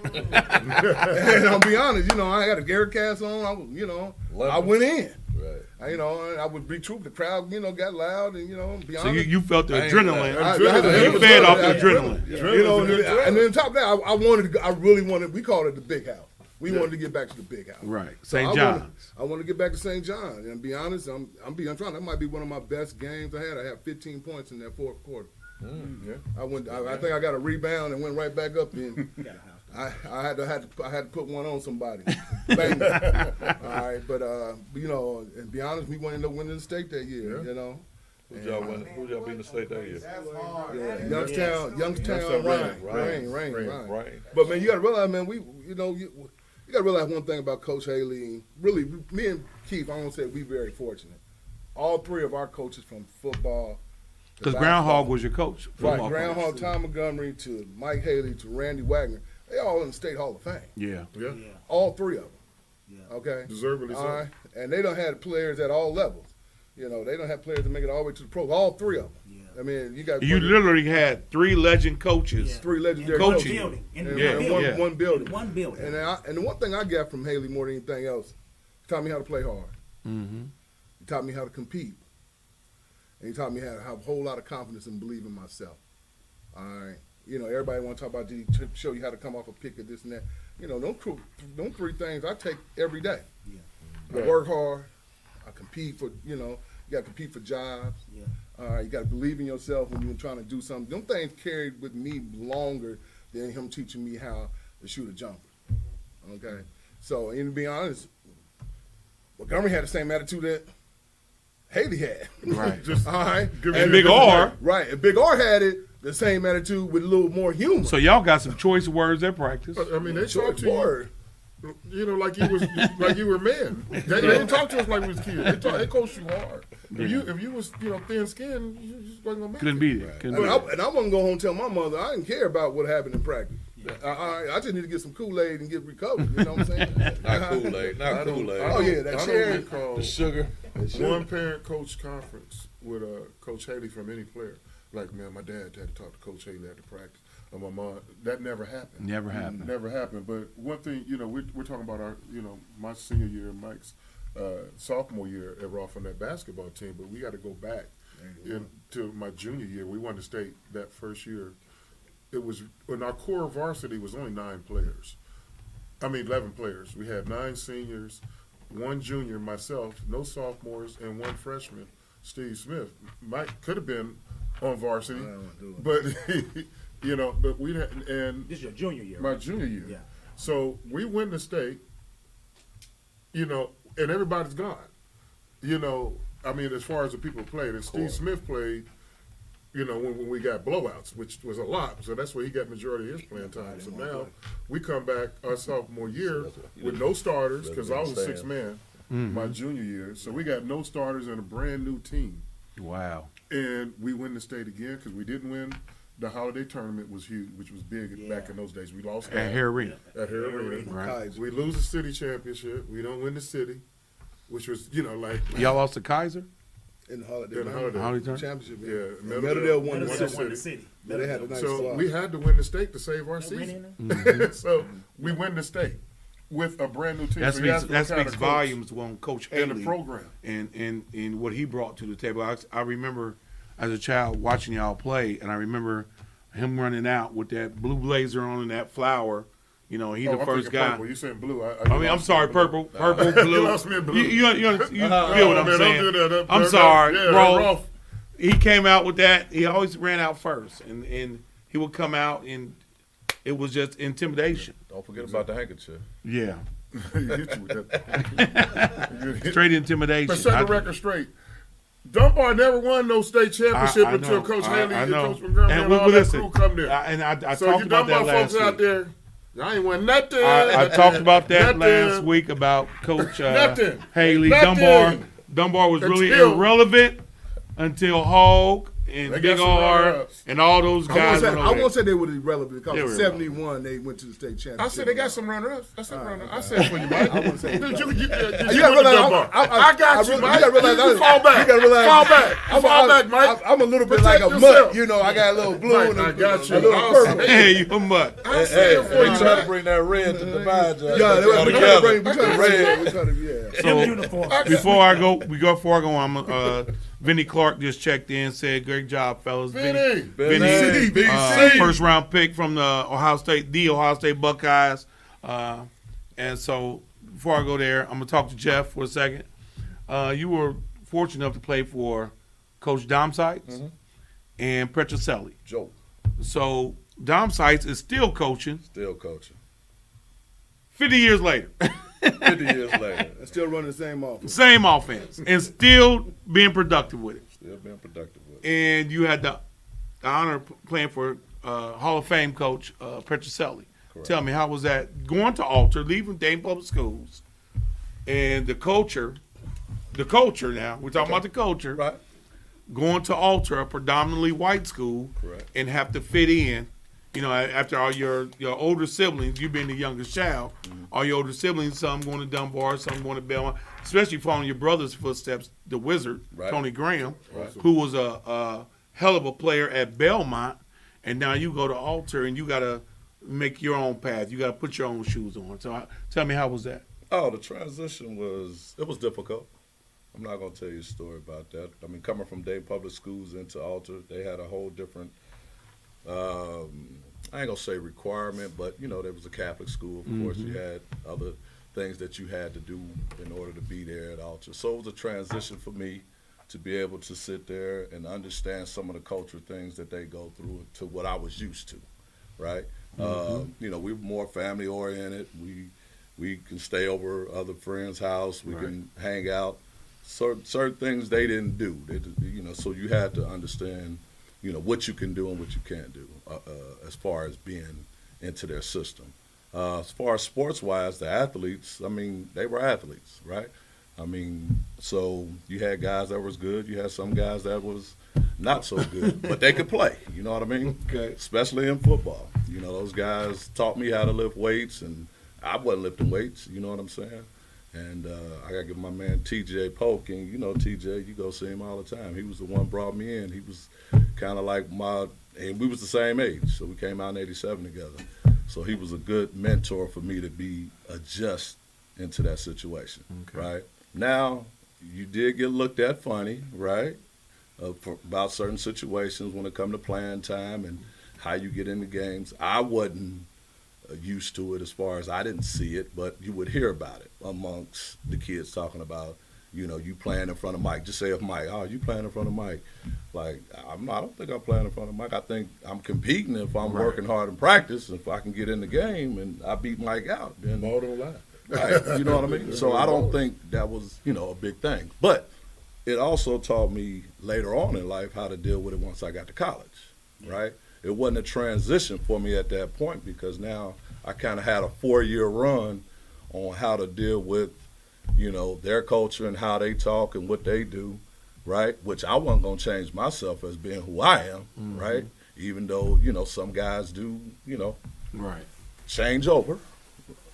S8: And I'll be honest, I had a Garrett cast on. I was, I went in.
S9: Right.
S8: I would be true. The crowd, got loud, and be
S4: So
S8: honest.
S4: you felt the adrenaline.
S8: I
S4: You fed off the adrenaline.
S8: And then on top of that, I really wanted. We called it the big house. We wanted to get back to the big house.
S4: Right.
S8: So
S4: St. John's.
S8: I want to get back to St. John. And be honest, I'm trying. That might be one of my best games I had. I had 15 points in that fourth quarter.
S9: Yeah.
S8: I think I got a rebound and went right back up in. I had to put one on somebody. Bang. All right, but and be honest, we ended up winning the state that year.
S9: Who'd y'all beat the state that year?
S8: Youngstown, Rain. But man, you gotta realize, man, you gotta realize one thing about Coach Haley. Really, me and Keith, I want to say we very fortunate. All three of our coaches from football.
S4: Because Groundhog was your coach.
S8: Right, Groundhog, Tom Montgomery to Mike Haley to Randy Wagner. They all in the State Hall of Fame.
S4: Yeah.
S8: All three of them.
S3: Yeah.
S8: Okay.
S2: Deservedly so.
S8: All right. And they don't have players at all levels. They don't have players that make it all the way to the pros. All three of them.
S3: Yeah.
S8: I mean, you got.
S4: You literally had 3 legend coaches.
S8: 3 legendary
S4: Coaching.
S8: coaches.
S3: In
S8: One building.
S3: In one building.
S8: And the one thing I got from Haley more than anything else, he taught me how to play hard.
S4: Mm-hmm.
S8: He taught me how to compete. And he taught me how to have a whole lot of confidence and believe in myself. All right. Everybody want to talk about, did he show you how to come off a pick or this and that? Them 3 things I take every day.
S3: Yeah.
S8: I work hard. I compete for, you got to compete for jobs.
S3: Yeah.
S8: You got to believe in yourself when you're trying to do something. Them things carried with me longer than him teaching me how to shoot a jumper. Okay? So, and to be honest, Montgomery had the same attitude that Haley had.
S4: Right.
S8: All right.
S4: And Big R.
S8: Right. And Big R had it, the same attitude with a little more humor.
S4: So y'all got some choice words at practice.
S2: I mean, they talked to
S8: Word.
S2: you, like you were men. They didn't talk to us like we was kids. They coached you hard. If you was thin skinned, you just wasn't gonna make
S4: Couldn't
S2: it.
S4: beat it.
S8: And I wasn't go home and tell my mother I didn't care about what happened in practice. I just need to get some Kool-Aid and get recovered. You know what I'm saying?
S9: Not Kool-Aid. Not Kool-Aid.
S8: Oh yeah, that cherry.
S9: The sugar.
S2: One parent coach conference with Coach Haley from any player. Like, man, my dad had to talk to Coach Haley after practice. And my mom, that never happened.
S4: Never happened.
S2: Never happened. But one thing, we're talking about our, my senior year, Mike's sophomore year at Rolf on that basketball team. But we got to go back to my junior year. We won the state that first year. It was, in our core varsity was only 11 players. We had 9 seniors, 1 junior, myself, no sophomores, and 1 freshman, Steve Smith. Mike could have been on varsity, but but we didn't. And
S3: This is your junior year.
S2: my
S3: right?
S2: junior year.
S3: Yeah.
S2: So we win the state, and everybody's gone. As far as the people who played, and Steve Smith played, when we got blowouts, which was a lot. So that's where he got majority of his playing time. So now we come back our sophomore year with no starters because I was a 6th man my junior year. So we got no starters and a brand new team.
S4: Wow.
S2: And we win the state again because we didn't win. The holiday tournament was huge, which was big back in those days. We lost
S4: At Hare Arena.
S2: At Hare Arena.
S4: Right.
S2: We lose the city championship. We don't win the city, which was,
S4: Y'all lost to Kaiser?
S8: In the holiday.
S2: In the holiday.
S4: Holiday tournament?
S8: Championship.
S2: Yeah.
S8: Meadowdale won the
S3: Middledale
S8: city.
S3: won the city.
S8: They had a nice
S2: So
S8: squad.
S2: we had to win the state to save our season. So we win the state with a brand new team.
S4: That
S2: So you ask
S4: speaks,
S2: what
S4: that
S2: kind
S4: speaks
S2: of coach
S4: volumes on Coach
S2: and
S4: Haley
S2: the program.
S4: and what he brought to the table. I remember as a child watching y'all play, and I remember him running out with that blue blazer on and that flower. He the
S2: I'm
S4: first
S2: thinking
S4: guy.
S2: Purple. You saying blue?
S4: I'm sorry, purple, blue.
S2: You lost me in blue.
S4: You feel what I'm
S2: man,
S4: saying?
S2: don't do that.
S4: I'm sorry,
S2: Yeah,
S4: bro.
S2: Rolf.
S4: He came out with that. He always ran out first, and he would come out, and it was just intimidation.
S9: Don't forget about the handkerchief.
S4: Yeah,
S2: He hit you with that.
S4: straight intimidation.
S2: But set the record straight. Dunbar never won no state championship
S4: I
S2: until
S4: know.
S2: Coach Haley
S4: I
S2: and
S4: know.
S2: Coach Montgomery and all that
S4: listen,
S2: crew come there.
S4: I
S2: So
S4: talked
S2: you
S4: about that
S2: Dunbar
S4: last
S2: folks out
S4: week.
S2: there, y'all ain't won nothing.
S4: I talked about that
S2: Nothing.
S4: last week about Coach
S2: Nothing.
S4: Haley.
S2: Nothing.
S4: Dunbar was really
S2: Until-
S4: irrelevant until Hogg and
S8: They
S4: Big
S8: got some
S4: R
S8: runner-ups.
S4: and all those guys.
S8: I won't say they were irrelevant because
S4: They
S8: in
S4: were
S8: '71 they went to the state championship.
S2: I said they got some runner-ups. I said runner. I said for you, Mike.
S8: I wouldn't say.
S2: Dude, you
S8: You
S2: gotta
S8: gotta realize,
S2: I got you, Mike.
S8: You gotta realize,
S2: You fall back.
S8: You gotta realize,
S2: Fall back. Fall back, Mike.
S8: I'm a little bit
S2: Protect
S8: like a
S2: yourself.
S8: mutt, you know. I got a little blue
S2: Mike,
S8: and
S2: I got you.
S8: a little
S2: I'll
S8: purple.
S2: say-
S4: Hey, you a mutt.
S2: I said for
S9: They
S2: you,
S9: try to
S2: Mike.
S9: bring that red to divide you.
S8: Yeah, we trying to bring
S9: Red.
S8: red. We trying to, yeah.
S4: So
S3: uniform.
S4: before I go, I'm Vinny Clark just checked in, said, "Great job, fellas."
S2: Vinny.
S4: Vinny,
S2: BC.
S4: first round pick from the Ohio State Buckeyes. And so before I go there, I'm gonna talk to Jeff for a second. You were fortunate enough to play for Coach Dom Seitz and Petrocelli.
S9: Joe.
S4: So Dom Seitz is still coaching
S9: Still coaching.
S4: 50 years later.
S9: 50 years later.
S8: Still running the same offense.
S4: Same offense and still being productive with it.
S9: Still being productive with it.
S4: And you had the honor of playing for Hall of Fame coach Petrocelli.
S9: Correct.
S4: Tell me, how was that going to Alter, leaving Dayton Public Schools, and the culture now, we're talking about the culture,
S9: Right.
S4: going to Alter, a predominantly white school,
S9: Correct.
S4: and have to fit in. You know, after all your older siblings, you being the youngest child, all your older siblings, some going to Dunbar, some going to Belmont, especially following your brother's footsteps, the Wizard,
S9: Right.
S4: Tony Graham,
S9: Right.
S4: who was a hell of a player at Belmont, and now you go to Alter and you got to make your own path. You got to put your own shoes on. So tell me, how was that?
S9: Oh, the transition was difficult. I'm not going to tell you a story about that. I mean, coming from Dayton Public Schools into Alter, they had a whole different, I ain't going to say requirement, but, you know, there was a Catholic school. Of course, you had other things that you had to do in order to be there at Alter. So it was a transition for me to be able to sit there and understand some of the cultural things that they go through to what I was used to, right? You know, we were more family oriented. We can stay over other friends' house. We can hang out. Certain things they didn't do. You know, so you had to understand, you know, what you can do and what you can't do as far as being into their system. As far as sports-wise, the athletes, I mean, they were athletes, right? I mean, so you had guys that was good. You had some guys that was not so good, but they could play. You know what I mean?
S4: Okay.
S9: Especially in football. You know, those guys taught me how to lift weights, and I wasn't lifting weights. You know what I'm saying? And I got to give my man TJ Polk, and you know TJ, you go see him all the time. He was the one brought me in. He was kind of like and we was the same age, so we came out in '87 together. So he was a good mentor for me to adjust into that situation, right? Now, you did get looked at funny, right, about certain situations when it come to playing time and how you get into games. I wasn't used to it as far as I didn't see it, but you would hear about it amongst the kids talking about, you know, you playing in front of Mike. Just say if Mike, oh, you playing in front of Mike. Like, I don't think I'm playing in front of Mike. I think I'm competing if I'm working hard in practice. If I can get in the game and I beat Mike out, then
S2: More than lie.
S9: right, you know what I mean? So I don't think that was, you know, a big thing. But it also taught me later on in life how to deal with it once I got to college, right? It wasn't a transition for me at that point because now I kind of had a 4-year run on how to deal with, you know, their culture and how they talk and what they do, right? Which I wasn't going to change myself as being who I am, right? Even though, you know, some guys do, you know, change over.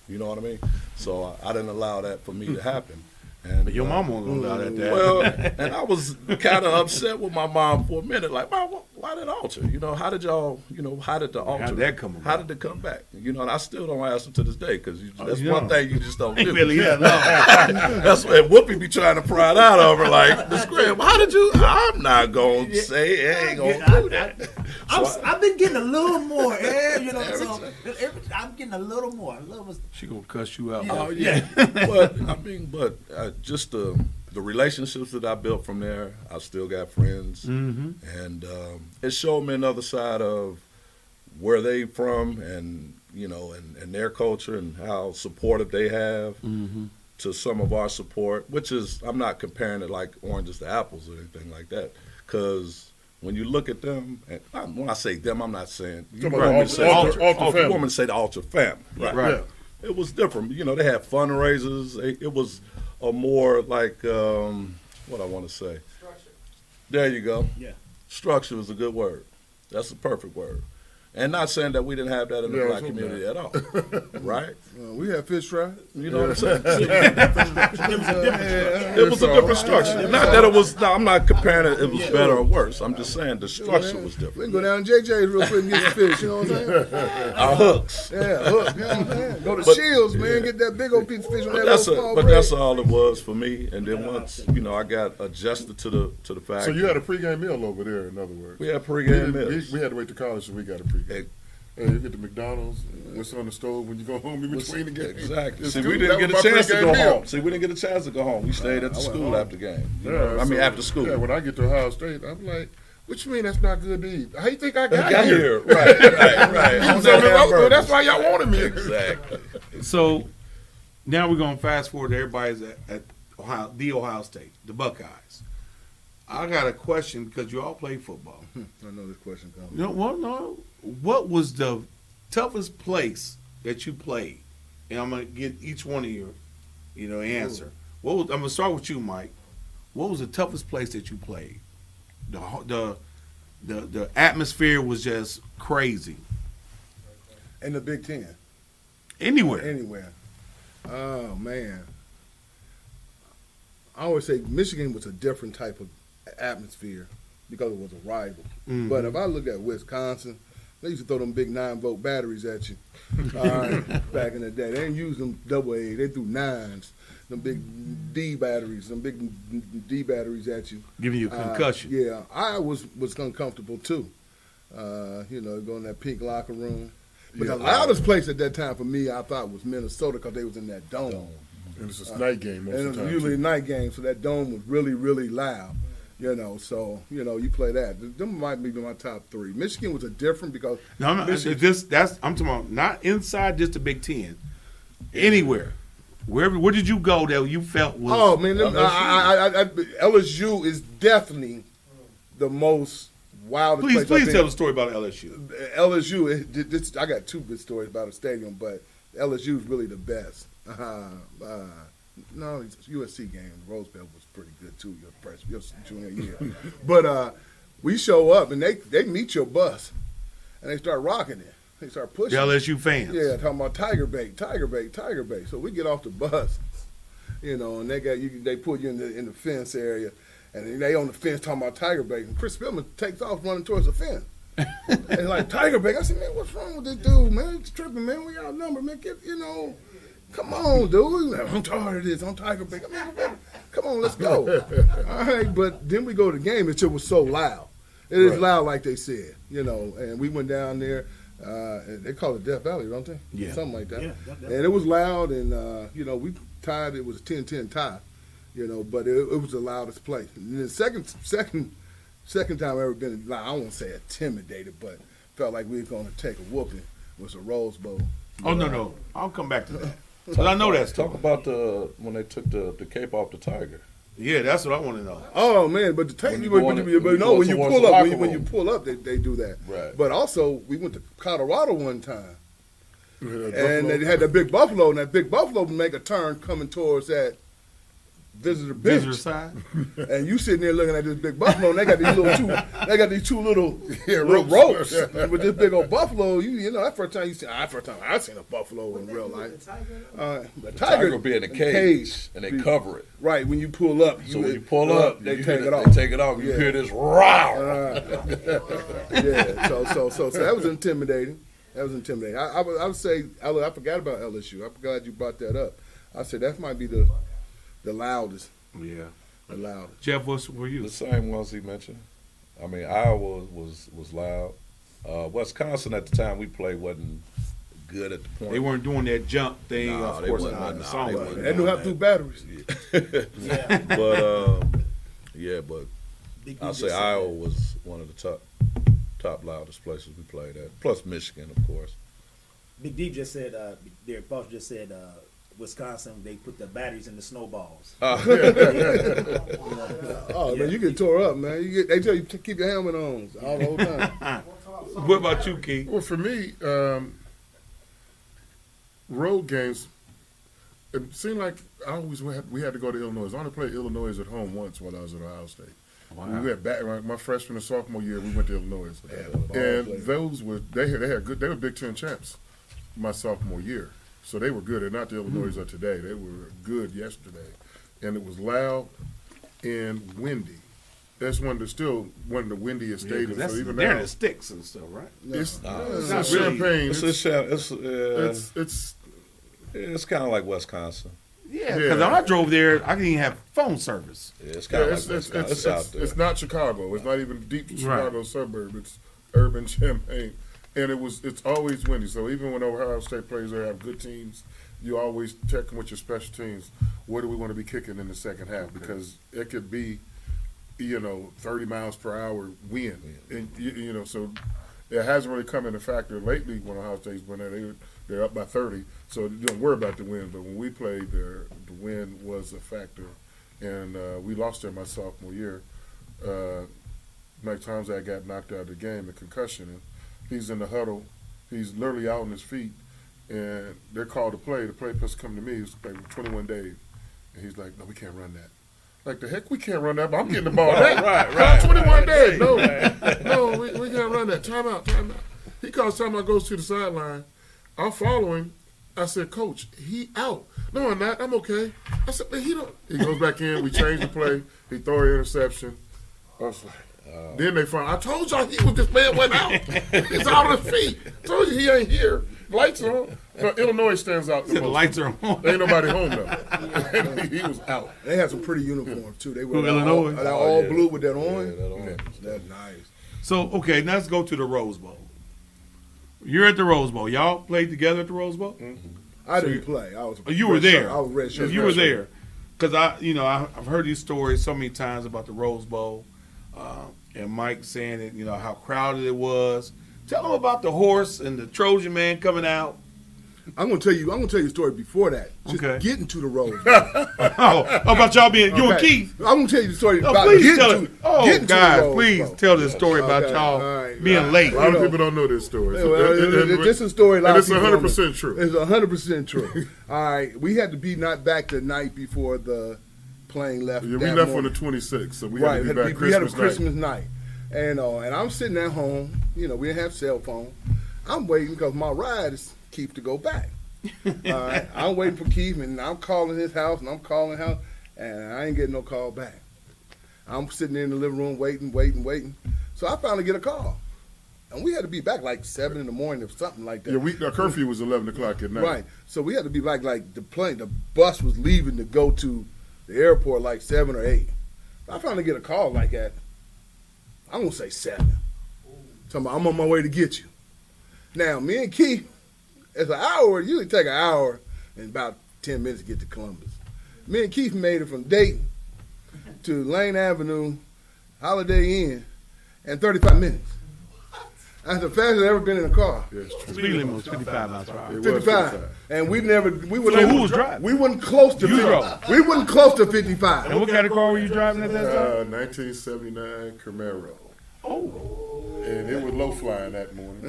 S9: You know what I mean? So I didn't allow that for me to happen. And
S4: But your mom won't allow that.
S9: well, and I was kind of upset with my mom for a minute. Like, Mom, why did Alter? You know, how did y'all? You know, how did the Alter?
S4: How'd that come about?
S9: How did it come back? You know, and I still don't answer to this day because that's one thing you just don't do.
S4: Really? Yeah.
S9: That's what Whoopi be trying to pry it out of her. Like, Miss Graham, how did you? I'm not gonna say it. Ain't gonna do that.
S3: I've been getting a little more, you know. So I'm getting a little more.
S4: She gonna cuss you out.
S9: Oh yeah, but I mean, just the relationships that I built from there, I still got friends, and it showed me another side of where they from, and you know, and their culture and how supportive they have to some of our support. Which is, I'm not comparing it like oranges to apples or anything like that, because when you look at them, and when I say them, I'm not saying you want me to say the Alter family, right? Yeah. It was different. You know, they had fundraisers. It was a more like, what I want to say.
S6: Structure.
S9: There you go.
S3: Yeah.
S9: Structure is a good word. That's a perfect word. And not saying that we didn't have that in the black community at all, right?
S8: We had fish fry.
S9: You know what I'm saying? It
S8: It
S9: was a different structure. Not that it was. No, I'm not comparing it was better or worse. I'm just saying the structure was
S8: We
S9: different.
S8: can go down to JJ's real quick and get some fish. You know what I'm saying?
S9: Our hooks.
S8: Yeah, hook. You know what I'm saying? Go to
S9: But-
S8: Shields, man. Get that big old piece of fish on that
S9: That's
S8: little small
S9: but
S8: bread.
S9: that's all it was for me. And then once I got adjusted to the fact.
S2: So you had a pregame meal over there, in other words.
S9: We had pregame meals.
S2: We had to wait to college so we got a pregame. Hey, you get the McDonald's, what's on the stove when you go home in between the games.
S9: Exactly.
S2: It's
S9: See,
S2: good.
S9: we didn't
S2: That
S9: get
S2: was
S9: a
S2: my
S9: chance to
S2: pregame
S9: go
S2: meal.
S9: home. See, we didn't get a chance to go home. We stayed at the
S8: I went
S9: school
S8: home.
S9: after game.
S2: Yeah,
S9: I mean,
S2: so-
S9: after school.
S2: Yeah, when I get to Ohio State, I'm like, what you mean that's not good to eat? How you think I got,
S9: Got
S2: here?
S9: here. Right. On
S2: So,
S9: that hamburger.
S2: that's why y'all wanted me.
S9: Exactly.
S4: So now we're gonna fast forward to everybody's at Ohio State, the Buckeyes. I got a question because you all play football.
S8: I know this question coming.
S4: No. What was the toughest place that you played? And I'm gonna get each one of your, answer. I'm gonna start with you, Mike. What was the toughest place that you played? The atmosphere was just crazy.
S8: In the Big Ten.
S4: Anywhere.
S8: Anywhere. Oh, man. I always say Michigan was a different type of atmosphere because it was a rival.
S4: Mhm.
S8: But if I look at Wisconsin, they used to throw them big 9-volt batteries at you back in the day. They didn't use them AA. They threw 9s, them big D batteries at you.
S4: Giving you a concussion.
S8: Yeah, I was uncomfortable too. Going in that pink locker room. But the loudest place at that time for me, I thought, was Minnesota because they was in that dome.
S2: And it's a night game most
S8: And
S2: of
S8: it
S2: the
S8: was
S2: time.
S8: usually a
S2: too.
S8: night game, so that dome was really, really loud. So you play that. Them might be my top 3. Michigan was a different because
S4: No, I'm talking about not inside just the Big Ten. Anywhere. Where did you go that you felt was
S8: oh man, LSU is definitely the most wildest place.
S4: Please tell the story about LSU.
S8: LSU. I got 2 good stories about the stadium, but LSU is really the best. No, it's USC game. Rose Bowl was pretty good too. Your junior year, but we show up and they meet your bus, and they start rocking it. They start pushing.
S4: The LSU fans.
S8: Yeah, talking about Tiger Bait. So we get off the bus, and they got you. They put you in the fence area, and they on the fence talking about Tiger Bait. And Chris Spillman takes off running towards the fence. And like Tiger Bait, I said, man, what's wrong with this dude, man? He's tripping, man. We outnumbered, man. Come on, dude. I'm tired of this. I'm Tiger Bait. Come on, let's go. All right, but then we go to the game. It just was so loud. It is loud, like they said, And we went down there. They call it Death Valley, don't they?
S4: Yeah.
S8: Something like that.
S3: Yeah, definitely.
S8: And it was loud, and we tied. It was a 10-10 tie, but it was the loudest place. And the second time I've ever been, I won't say intimidated, but felt like we were going to take a whooping was the Rose Bowl.
S4: Oh no. I'll come back to that. Because I know that story.
S9: Talk about when they took the cape off the tiger.
S4: Yeah, that's what I want to know.
S8: Oh man, but the tape,
S9: When you
S8: but
S9: go in the-
S8: when
S9: go
S8: you
S9: towards
S8: pull
S9: the
S8: up,
S9: locker
S8: when you
S9: room.
S8: pull up, they do that.
S9: Right.
S8: But also, we went to Colorado one time,
S2: We had that
S8: and
S2: Buffalo.
S8: they had that big buffalo, and that big buffalo would make a turn coming towards that visitor bench.
S4: Visitor side.
S8: And you sitting there looking at this big buffalo, and they got these two little
S2: ropes.
S8: ropes with this big old buffalo. That first time I seen a buffalo in real life. The
S9: Tiger will be in the cage, and they cover it.
S8: Right, when you pull up.
S9: So when you pull up,
S8: they
S9: you
S8: take
S9: hear
S8: it off.
S9: They take it off. You
S8: Yeah.
S9: hear this roar.
S8: Yeah, so that was intimidating. I would say I forgot about LSU. I'm glad you brought that up. I said that might be the loudest.
S4: Yeah.
S8: The loudest.
S4: Jeff, what's for you?
S9: The same ones he mentioned. I mean, Iowa was loud. Wisconsin at the time we played wasn't good at the point.
S4: They weren't doing that jump thing,
S9: No,
S4: of
S9: they
S4: course.
S9: wasn't.
S4: Not
S9: No,
S4: the song
S9: they
S4: wasn't.
S9: wasn't.
S8: They knew how to do batteries.
S9: But
S3: Big
S9: I'll
S3: D
S9: say
S3: just said
S9: Iowa
S3: that.
S9: was one of the top loudest places we played at. Plus Michigan, of course.
S3: Big D just said, Derek Foster just said, Wisconsin, they put the batteries in the snowballs.
S8: Oh man, you get tore up, man. They tell you to keep your helmet on all the whole time.
S4: What about you, Keith?
S2: Well, for me, road games, it seemed like we had to go to Illinois. I only played Illinois at home once while I was at Ohio State.
S4: Wow.
S8: We went back my freshman and sophomore year. We went to Illinois, and
S2: players.
S8: those were they had good. They were Big Ten champs my sophomore year, so they were good. They're not the Illinois of today. They were good yesterday, and it was loud and windy. That's one of the windiest stadiums.
S4: That's
S8: So even
S4: they're in
S8: now,
S4: the sticks and stuff, right?
S8: it's
S4: not
S8: not
S4: really.
S8: Champagne.
S9: It's kind of like Wisconsin.
S4: Yeah, because when I drove there, I didn't even have phone service.
S9: Yeah, it's kind of
S8: it's,
S9: like
S8: it's,
S9: Wisconsin.
S8: it's,
S9: It's out
S8: it's,
S9: there.
S8: it's not Chicago. It's not even deep Chicago suburb. It's urban Champaign, and it's always windy. So even when Ohio State plays, they have good teams. You always check with your special teams. What do we want to be kicking in the second half? Because it could be, 30 miles per hour wind, and so it hasn't really come into factor lately when Ohio State's been there. They're up by 30, so you don't worry about the wind. But when we played there, the wind was a factor, and we lost there my sophomore year. Mike Tomczak got knocked out of the game, a concussion, and he's in the huddle. He's literally out on his feet, and they're called to play. The play plus come to me. It's like 21 days, and he's like, "No, we can't run that." Like, the heck, we can't run that, but I'm getting the ball back.
S9: Right.
S8: 21 days. No, we can't run that. Time out. He calls time out, goes to the sideline. I follow him. I said, Coach, he out. No, I'm not. I'm okay. I said, but he don't. He goes back in. We change the play. He throw an interception. I was like, then they find, I told y'all this man went out. He's out on his feet. Told you he ain't here. Lights are on. But Illinois stands out the
S4: The
S8: most.
S4: lights are on.
S8: Ain't nobody home, though. He was out.
S10: They had some pretty uniforms too. They were
S4: Who, Illinois?
S10: all blue with that orange.
S9: Yeah, that orange.
S10: That's nice.
S4: So, okay, now let's go to the Rose Bowl. You're at the Rose Bowl. Y'all played together at the Rose Bowl?
S10: I didn't play. I was.
S4: You were there.
S10: I was red shirt.
S4: You were there. Because I've heard these stories so many times about the Rose Bowl, and Mike saying that, how crowded it was. Tell them about the horse and the Trojan man coming out.
S10: I'm gonna tell you a story before that. Just
S4: Okay.
S10: getting to the Rose Bowl.
S4: About y'all being, you and
S10: Okay.
S4: Keith.
S10: I'm gonna tell you the story
S4: Oh,
S10: about
S4: please
S10: getting
S4: tell
S10: to,
S4: it. Oh,
S10: getting to the
S4: guys,
S10: Rose
S4: please
S10: Bowl.
S4: tell this story about
S10: Okay,
S4: y'all
S10: all right.
S4: being late.
S8: A lot of people don't know this story.
S10: This is a story.
S8: And it's 100% true.
S10: It's 100% true. All right, we had to be not back the night before the plane left.
S8: Yeah, we
S10: that
S8: left
S10: morning.
S8: on the 26th, so we
S10: Right,
S8: had to be back
S10: we had a
S8: Christmas night.
S10: Christmas night, and I'm sitting at home. We didn't have cell phone. I'm waiting because my ride is Keith to go back. All right, I'm waiting for Keith, and I'm calling his house, and I'm calling house, and I ain't getting no call back. I'm sitting there in the living room waiting. So I finally get a call, and we had to be back like 7 in the morning or something like that.
S8: Yeah, our curfew was 11 o'clock at night.
S10: Right. So we had to be back like the bus was leaving to go to the airport like 7 or 8. I finally get a call like at, I'm going to say 7. Talking about, I'm on my way to get you. Now, me and Keith, it's an hour, it usually take an hour and about 10 minutes to get to Columbus. Me and Keith made it from Dayton to Lane Avenue, Holiday Inn, in 35 minutes. That's the fastest I've ever been in a car.
S8: Yeah, it's true.
S4: Speed limit was 55 miles per hour.
S8: It was
S10: 55. And we were
S4: So who was driving?
S10: We wasn't close to
S4: You
S10: 50.
S4: drove.
S10: We wasn't close to 55.
S4: And what kind of car were you driving at that time?
S8: 1979 Camaro. And it was low flying that morning.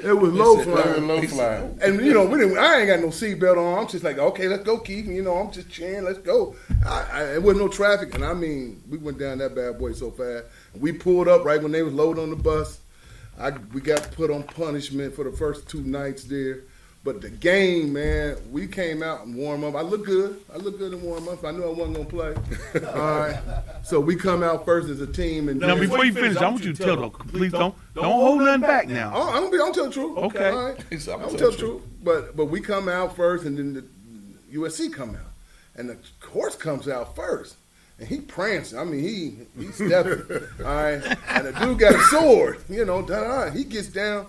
S10: It was low
S8: It was
S10: flying.
S8: low flying.
S10: And I ain't got no seatbelt on. I'm just like, okay, let's go, Keith. And, I'm just cheering, let's go. It wasn't no traffic, and I mean, we went down that bad boy so fast. We pulled up right when they was loading on the bus. We got put on punishment for the first 2 nights there. But the game, man, we came out and warm up. I looked good in warm up. I knew I wasn't gonna play. All right. So we come out first as a team, and
S4: Now, before you finish, I want you to tell them, please don't hold nothing back now.
S10: I'm gonna tell the truth.
S4: Okay.
S10: All right.
S9: He said,
S10: I'm gonna tell the truth. But we come out first, and then the USC come out, and the horse comes out first, and he prancing. I mean, he stepping. All right. And the dude got a sword. He gets down.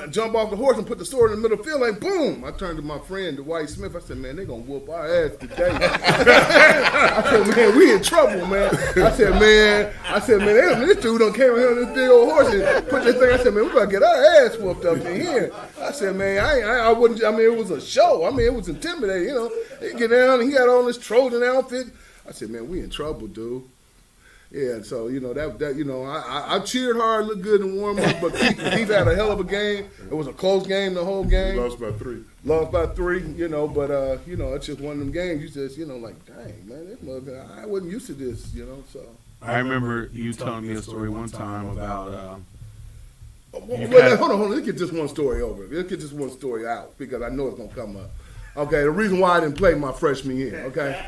S10: Jump off the horse and put the sword in the middle of the field, like boom. I turned to my friend, Dwight Smith. I said, man, they're going to whoop our ass today. I said, man, we in trouble, man. I said, man, this dude done came here on this big old horse and put this thing. I said, man, we got to get our ass whooped up in here. I said, man, I wouldn't, it was a show. It was intimidating, He get down and he got on this Trojan outfit. I said, man, we in trouble, dude. Yeah, so I cheered hard, looked good in warm up, but Keith had a hell of a game. It was a close game the whole game.
S2: Lost by 3.
S10: Lost by 3, but it's just one of them games. You just like, dang man, this motherfucker, I wasn't used to this, So
S4: I remember you telling me a story one time about.
S10: Hold on. Let's get this one story over. Let's get this one story out because I know it's gonna come up. Okay, the reason why I didn't play my freshman year. Okay,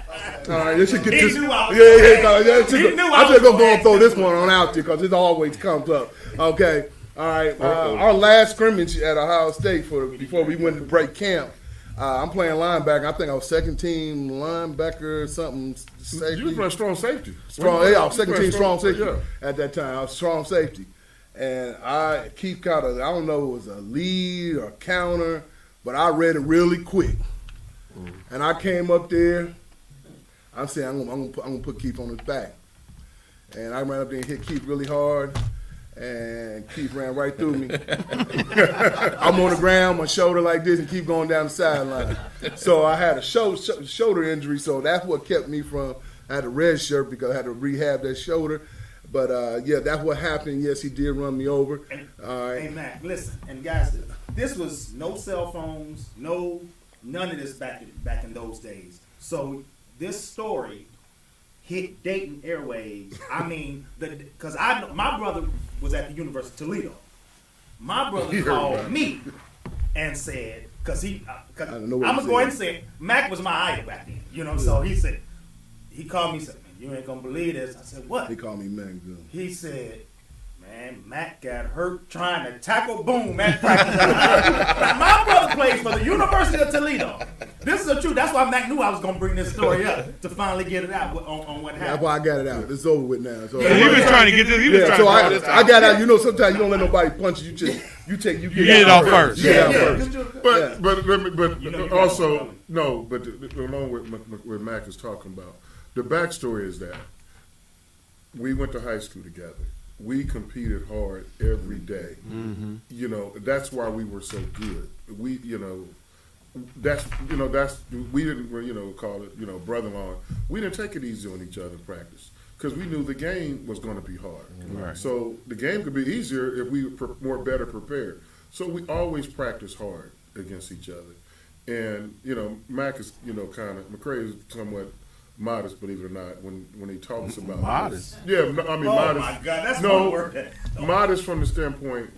S10: all right. Let's just get this. I'm just gonna go and throw this one on out there because it always comes up. Okay, all right. Our last scrimmage at Ohio State before we went to break camp. I'm playing linebacker. I think I was second team linebacker, something. Safety.
S2: You were playing strong safety.
S10: I was second team strong safety at that time. I was strong safety. And Keith caught I don't know if it was a lead or counter, but I read it really quick. And I came up there. I'm saying I'm gonna put Keith on his back. And I ran up there and hit Keith really hard. And Keith ran right through me. I'm on the ground, my shoulder like this, and keep going down the sideline. So I had a shoulder injury, so that's what kept me from. I had a red shirt because I had to rehab that shoulder. But that's what happened. Yes, he did run me over.
S3: Hey, Mac, listen, and guys, this was no cell phones, none of this back in those days. So this story hit Dayton airwaves. I mean, because my brother was at the University of Toledo. My brother called me and said, I'm gonna go ahead and say, Mac was my idol back then. So he called me and said, "You ain't gonna believe this." I said, "What?"
S10: He called me Mac.
S3: He said, "Man, Mac got hurt trying to tackle Boom at practice." My brother plays for the University of Toledo. This is the truth. That's why Mac knew I was gonna bring this story up to finally get it out on what happened.
S10: That's why I got it out. It's over with now. So
S4: he was trying to get this. He was trying to get this.
S10: I got out. Sometimes you don't let nobody punch you. You get
S4: it out first.
S2: But also along with what Mac is talking about. The backstory is that we went to high school together. We competed hard every day. Mm-hmm. That's why we were so good. We didn't call it brother-in-law. We didn't take it easy on each other in practice because we knew the game was going to be hard.
S4: Right.
S2: So the game could be easier if we were better prepared. So we always practice hard against each other. And Mac is Mccray is somewhat modest, believe it or not, when he talks about
S4: modest.
S2: Yeah, I mean
S3: modest.
S2: Oh my God, that's one word. Modest from the standpoint,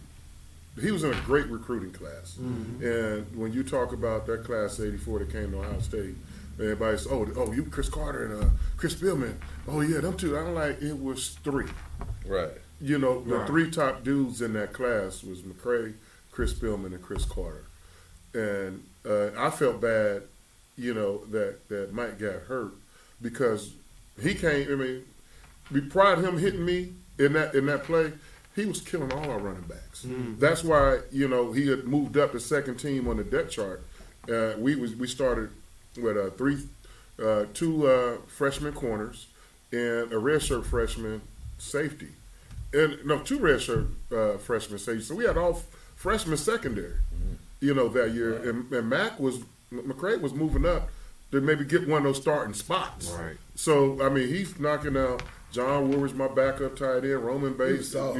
S2: he was in a great recruiting class, and when you talk about that class '84 that came to Ohio State, everybody's you Chris Carter and Chris Billman. Oh yeah, them two. I'm like, it was 3.
S9: Right.
S2: The 3 top dudes in that class was Mccray, Chris Billman, and Chris Carter, and I felt bad, that Mike got hurt. Because he came, prior to him hitting me in that play, he was killing all our running backs. Mm-hmm. That's why he had moved up to second team on the depth chart. We started with 2 freshman corners and a redshirt freshman safety, and 2 redshirt freshman safety. So we had all freshman secondary, that year. Right. And Mccray was moving up to maybe get one of those starting spots.
S4: Right.
S2: So, he's knocking out John Woolridge, my backup tight end, Roman Bates, but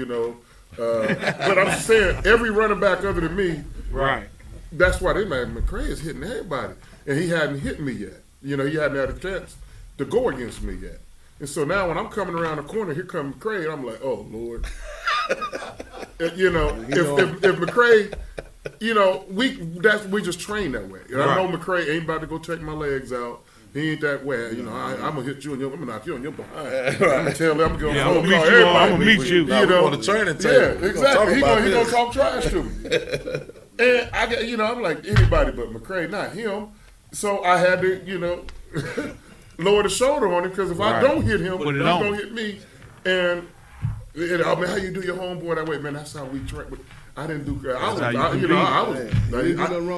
S2: I'm just saying, every running back other than me,
S4: right.
S2: That's why Mccray is hitting everybody. And he hadn't hit me yet. He hadn't had a chance to go against me yet. And so now when I'm coming around the corner, here comes Mccray, and I'm like, oh, Lord. If Mccray... we just train that way. And I know Mccray ain't about to go take my legs out. He ain't that way. I'm gonna hit you and I'm gonna knock you on your behind. I'm gonna tell him I'm gonna meet you.
S9: On the training table.
S2: Yeah, exactly. He gonna talk trash to me. And I get, I'm like anybody but Mccray, not him. So I had to, lower the shoulder on him because if I don't hit him, he's gonna hit me. And how you do your homeboy that way, man? That's how we train. I didn't do.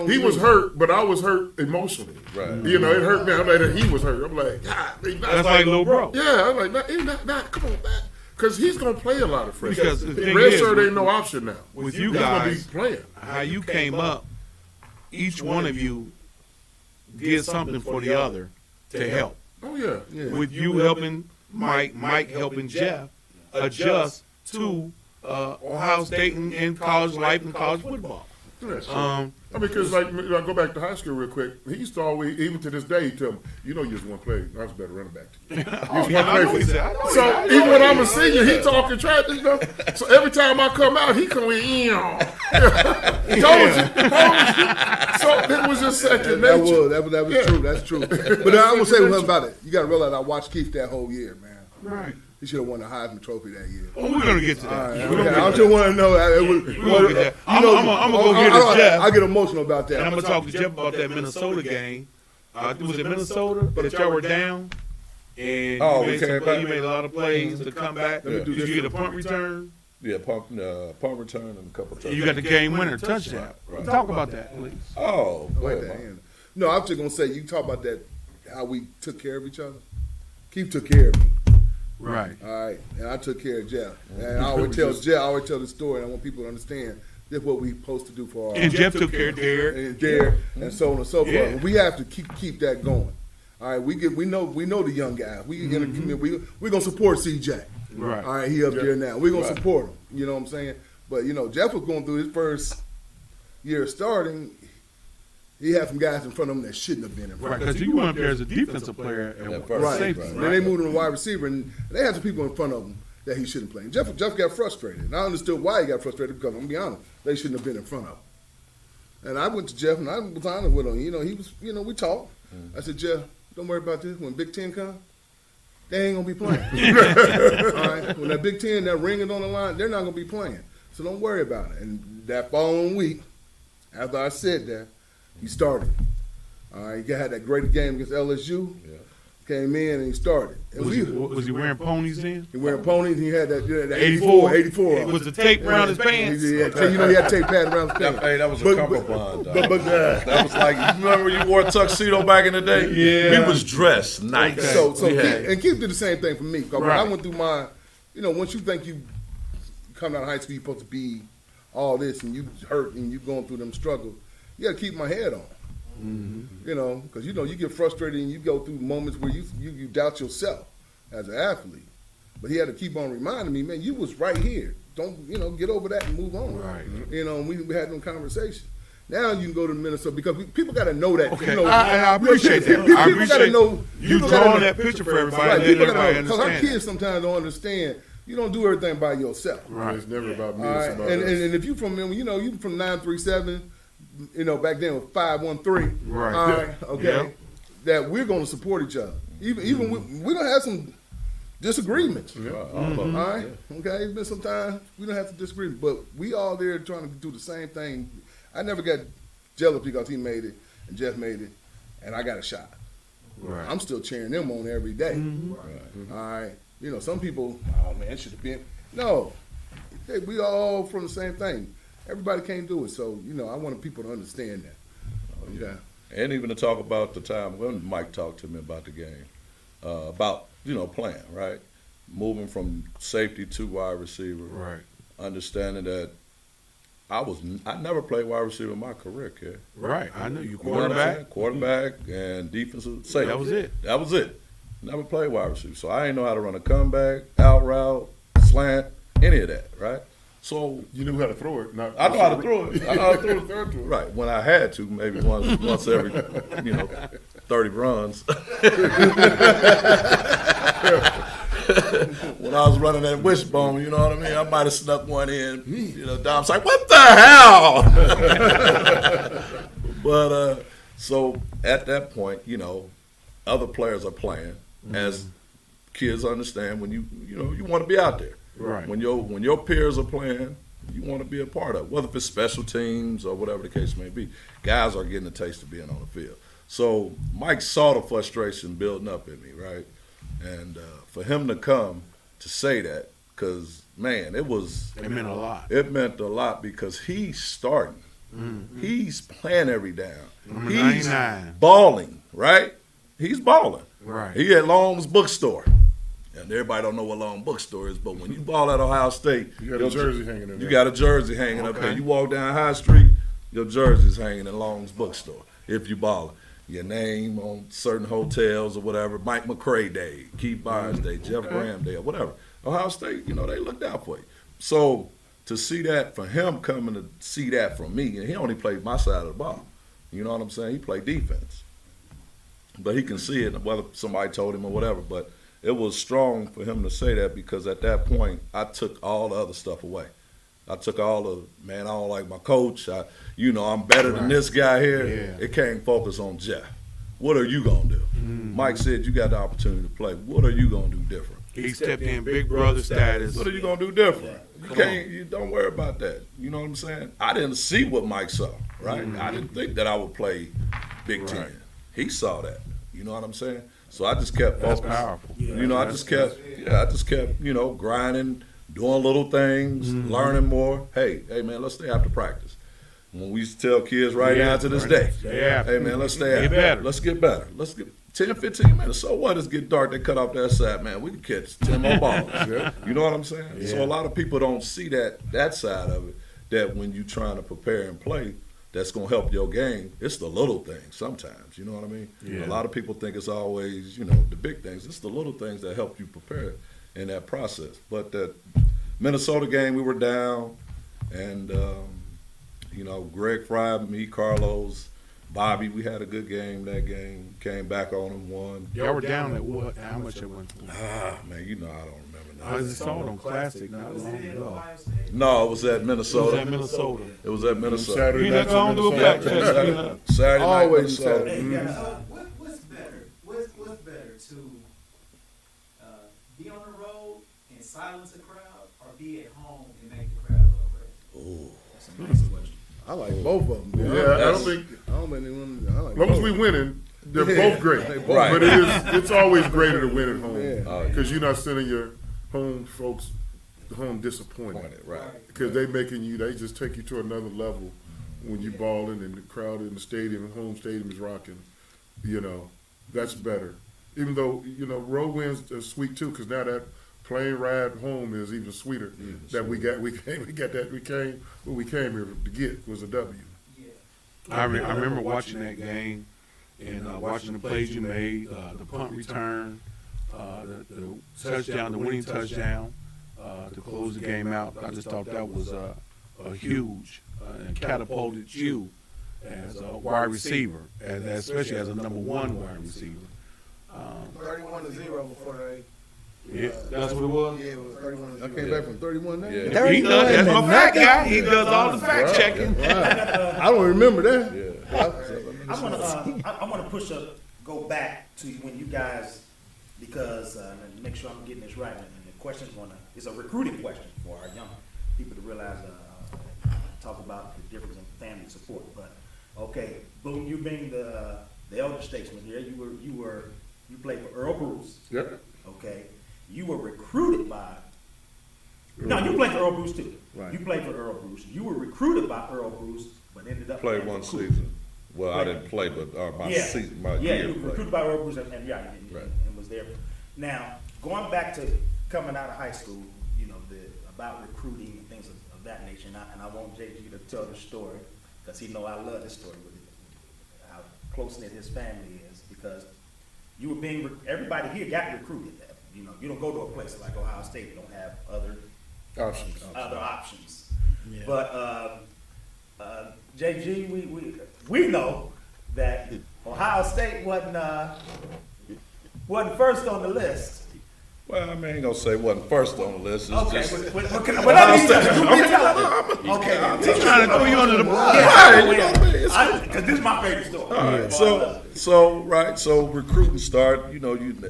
S2: He was hurt, but I was hurt emotionally.
S9: Right.
S2: It hurt me. I'm like, he was hurt. I'm like, God,
S4: that's like little bro.
S2: Yeah, I'm like, come on, man, because he's gonna play a lot of freshmen. Because red shirt ain't no option now.
S4: With you guys, he's playing. How you came up, each one of you did something for the other to help.
S2: Oh yeah.
S4: With you helping Mike helping Jeff adjust to Ohio State and college life and college football.
S11: Yes. Because I go back to high school real quick. He used to always, even to this day, he tell me, "You know, you just want to play. I was a better running back." So even when I'm a senior, he talking trash. You know? So every time I come out, he come in. Told you. So it was just second nature.
S10: That was true. That's true. But I will say one about it. You got to realize I watched Keith that whole year, man.
S4: Right.
S10: He should have won the Heisman Trophy that year.
S4: Oh, we're gonna get to that.
S10: I just want to know.
S4: I'm gonna go get to Jeff.
S10: I get emotional about that.
S4: And I'm gonna talk to Jeff about that Minnesota game. Was it Minnesota that y'all were down? And you made a lot of plays to come back. Did you get a punt return?
S9: Yeah, punt return and a couple touchdowns.
S4: You got the game winner touchdown.
S9: Right.
S4: Talk about that, please.
S9: Oh, go
S10: Like
S9: ahead,
S10: that.
S9: Mike.
S10: No, I'm just gonna say you talk about that, how we took care of each other. Keith took care of me.
S4: Right.
S10: All right, and I took care of Jeff. And I always tell the story, and I want people to understand this is what we're supposed to do for our.
S4: And Jeff took care of Derek.
S10: And so on and so forth.
S4: Yeah.
S10: And we have to keep that going. All right, we know the young guys. We in the community. We're gonna support CJ.
S4: Right.
S10: All right, he up there now. We're gonna support him. You know what I'm saying? But Jeff was going through his first year starting. He had some guys in front of him that shouldn't have been in front
S4: Right,
S10: of him.
S4: because you went up there as a defensive player and
S10: Right.
S4: safety.
S10: Then they moved him to wide receiver, and they had some people in front of him that he shouldn't play. And Jeff got frustrated. And I understood why he got frustrated because, I'm going to be honest, they shouldn't have been in front of him. And I went to Jeff, and I was honest with him. He was, we talked. I said, Jeff, don't worry about this. When Big Ten comes, they ain't going to be playing. All right? When that Big Ten, that ring is on the line, they're not going to be playing. So don't worry about it. And that following week, after I said that, he started. All right, he had that great game against LSU.
S9: Yeah.
S10: Came in and he started. And
S4: Was he wearing ponies then?
S10: He wearing ponies. He had that 84.
S4: It was the tape around his pants.
S10: He had tape padded around his pants.
S9: Hey, that was a cummerbund. That was like, you remember you wore a tuxedo back in the day?
S4: Yeah.
S9: We was dressed nice.
S10: So Keith did the same thing for me. Because when I went through my, once you think you come out of high school, you're supposed to be all this, and you hurt and you going through them struggles, you got to keep my head on. Mm-hmm. Because you get frustrated and you go through moments where you doubt yourself as an athlete. But he had to keep on reminding me, man, you was right here. Don't get over that and move on.
S4: Right.
S10: And we had them conversations. Now you can go to Minnesota because people got to know that.
S4: Okay, I appreciate that.
S10: People got to know.
S4: You drawing that picture for everybody.
S10: Right. People got to know because our
S4: understand
S10: kids sometimes don't understand. You don't do everything by yourself.
S11: Right. It's never about me.
S10: All
S11: It's
S10: right.
S11: about
S10: And
S11: us.
S10: if you from you from 937. Back then it was 513.
S4: Right.
S10: All right. Okay.
S4: Yeah.
S10: That we're going to support each other. Even we don't have some disagreements.
S11: Yeah.
S10: All right. Okay. It's been some time we don't have to disagree, but we all there trying to do the same thing. I never got jealous because he made it and Jeff made it, and I got a shot.
S4: Right.
S10: I'm still cheering them on every day.
S11: Right.
S10: All right. Some people, oh man, it should have been. No, we all from the same thing. Everybody can't do it, so I want people to understand that. Okay.
S9: And even to talk about the time when Mike talked to me about the game, about playing, right, moving from safety to wide receiver,
S4: Right.
S9: understanding that I never played wide receiver in my career, kid.
S4: Right. I know you
S9: You know what I'm saying?
S4: quarterback.
S9: Quarterback and defensive safety.
S4: That was it.
S9: Never played wide receiver, so I didn't know how to run a comeback, out route, slant, any of that, right? So
S11: You knew how to throw it.
S9: I know how to throw it. I know how to throw it. Right. When I had to, maybe once every 30 runs. When I was running that wishbone, you know what I mean? I might have snuck one in. Dom's like, what the hell? But so at that point, other players are playing. As kids understand, when you want to be out there.
S4: Right.
S9: When your peers are playing, you want to be a part of it, whether it's special teams or whatever the case may be. Guys are getting a taste of being on the field. So Mike saw the frustration building up in me, right? And for him to come to say that, because, man, it
S4: meant a lot.
S9: It meant a lot because he's starting. Mm-hmm. He's playing every down.
S4: Number
S9: He's
S4: 99.
S9: balling, right? He's balling.
S4: Right.
S9: He at Long's Bookstore. And everybody don't know what Long Bookstore is, but when you ball at Ohio State,
S11: You got a jersey hanging in there.
S9: you got a jersey hanging up there. You walk down High Street, your jersey's hanging in Long's Bookstore if you balling. your name on certain hotels or whatever. Mike Mccray Day, Keith Byars Day, Jeff Graham Day, or whatever. Ohio State, they looked out for you. So to see that, for him coming to see that from me, and he only played my side of the ball. You know what I'm saying? He played defense. But he can see it, whether somebody told him or whatever. But it was strong for him to say that because at that point, I took all the other stuff away. I took all the, man, I don't like my coach. I'm better than this guy here.
S4: Yeah.
S9: It can't focus on Jeff. What are you going to do? Mike said, you got the opportunity to play. What are you going to do different?
S4: He stepped in big brother status.
S9: What are you going to do different? You don't worry about that. You know what I'm saying? I didn't see what Mike saw, right? I didn't think that I would play Big Ten. He saw that. You know what I'm saying? So I just kept focused.
S4: That's powerful.
S9: I just kept, grinding, doing little things, learning more. Hey, man, let's stay after practice. When we used to tell kids right now to this day, hey, man, let's stay after.
S4: Better.
S9: Let's get better. Let's get 10, 15 minutes. So what? It's getting dark. They cut off that side, man. We can catch 10 more balls. You know what I'm saying?
S4: Yeah.
S9: So a lot of people don't see that side of it, that when you're trying to prepare and play, that's going to help your game. It's the little things sometimes, you know what I mean?
S4: Yeah.
S9: A lot of people think it's always, the big things. It's the little things that help you prepare in that process. But that Minnesota game, we were down, and, Greg Fry, me, Carlos, Bobby, we had a good game that game. Came back on them, won.
S4: Y'all were down at what? How much it went?
S9: Man, I don't remember now.
S4: I just saw it on Classic not long ago.
S9: No, it was at Minnesota. It was at Minnesota.
S11: Saturday
S4: You
S11: night
S4: not gonna do a back check.
S9: Saturday night,
S10: Always
S9: Minnesota.
S6: Hey, guys, what's better? What's better to be on the road and silence a crowd, or be at home and make the crowd go crazy?
S3: That's a nice question.
S10: I like both of them.
S11: Yeah, I don't think.
S10: I don't think anyone. I like
S11: As long as
S10: both.
S11: we winning, they're both great.
S10: They both
S9: Right.
S11: But it's always greater to win at home
S10: Yeah.
S11: because you're not sending your home folks home disappointed.
S9: Right.
S11: Because they just take you to another level when you balling and the crowd in the stadium, home stadium is rocking. That's better. Even though road wins are sweet too, because now that plane ride home is even sweeter. We came here to get was a W.
S4: I remember watching that game and watching the plays you made, the punt return, the touchdown, the winning touchdown to close the game out. I just thought that was a huge and catapulted you as a wide receiver, especially as a number one wide receiver.
S10: 31-0 before they.
S4: Yeah, that's what it was.
S10: Yeah, it was 31. I came back from 31 now.
S9: Yeah.
S4: He does. That's my fact guy. He does all the fact checking.
S10: Right. I don't remember that.
S3: I want to go back to when you guys, because and make sure I'm getting this right. And the question's it's a recruiting question for our young people to realize. Talk about the difference in family support, but okay, Boone, you being the elder statesman here, you played for Earl Bruce.
S11: Yep.
S3: Okay, you were recruited by. No, you played for Earl Bruce too.
S10: Right.
S3: You played for Earl Bruce. You were recruited by Earl Bruce, but ended up
S9: Played
S3: being
S9: one
S3: recruited.
S9: season. Well, I didn't play, but my season, my
S3: Yeah,
S9: year
S3: you were
S9: played.
S3: recruited by Earl Bruce, and
S9: Right.
S3: and was there. Now, going back to coming out of high school, about recruiting and things of that nature, and I want JG to tell the story, because he know I love this story, with how close-knit his family is, because you were everybody here got recruited. You don't go to a place like Ohio State, you don't have other options. Yeah. But JG, we know that Ohio State wasn't first on the list.
S9: Well, I ain't gonna say wasn't first on the list. It's
S3: Okay,
S9: just,
S3: okay.
S4: He's trying to throw you under the bus.
S3: Because this is my favorite story.
S9: all right. So recruiting start.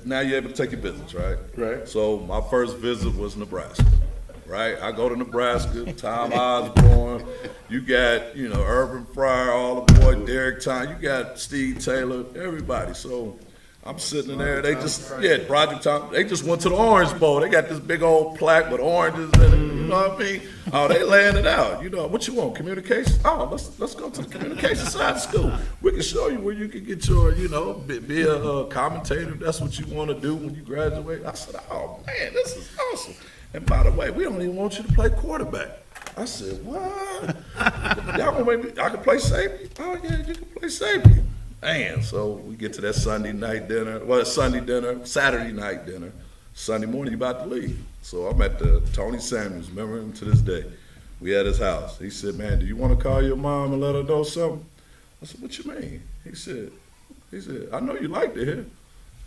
S9: Now you're able to take your visits, right?
S11: Right.
S9: So my first visit was Nebraska. Right. I go to Nebraska. Tom Osborne. You got Urban Fryer, all the boy, Derek Time. You got Steve Taylor. Everybody. So I'm sitting in there. They just Project Tom. They just went to the Orange Bowl. They got this big old plaque with oranges in it. You know what I mean? Oh, they laying it out. What you want? Communications? Oh, let's go to the communication side of school. We can show you where you can get your be a commentator. If that's what you want to do when you graduate. I said, oh man, this is awesome. And by the way, we don't even want you to play quarterback. I said, what? Y'all gonna make me? I can play safety? Oh yeah, you can play safety. Man, so we get to that Saturday night dinner, Sunday morning, you about to leave. So I'm at the Tony Samuels, remember him to this day. We at his house. He said, man, do you want to call your mom and let her know something? I said, what you mean? He said, I know you like to hear.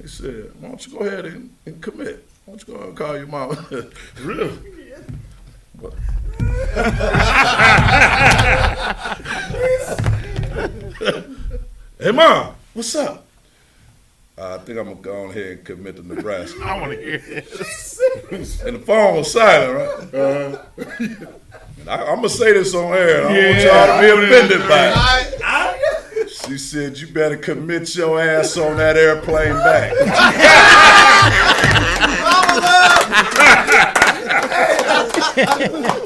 S9: He said, why don't you go ahead and commit? Why don't you go ahead and call your mom?
S11: Really?
S9: But- Hey, Mom, what's up? I think I'm going to go ahead and commit to Nebraska.
S4: I want to hear it.
S9: And the phone was silent, right? I'm going to say this on air. I don't want y'all to be offended by it. She said, you better commit your ass on that airplane back.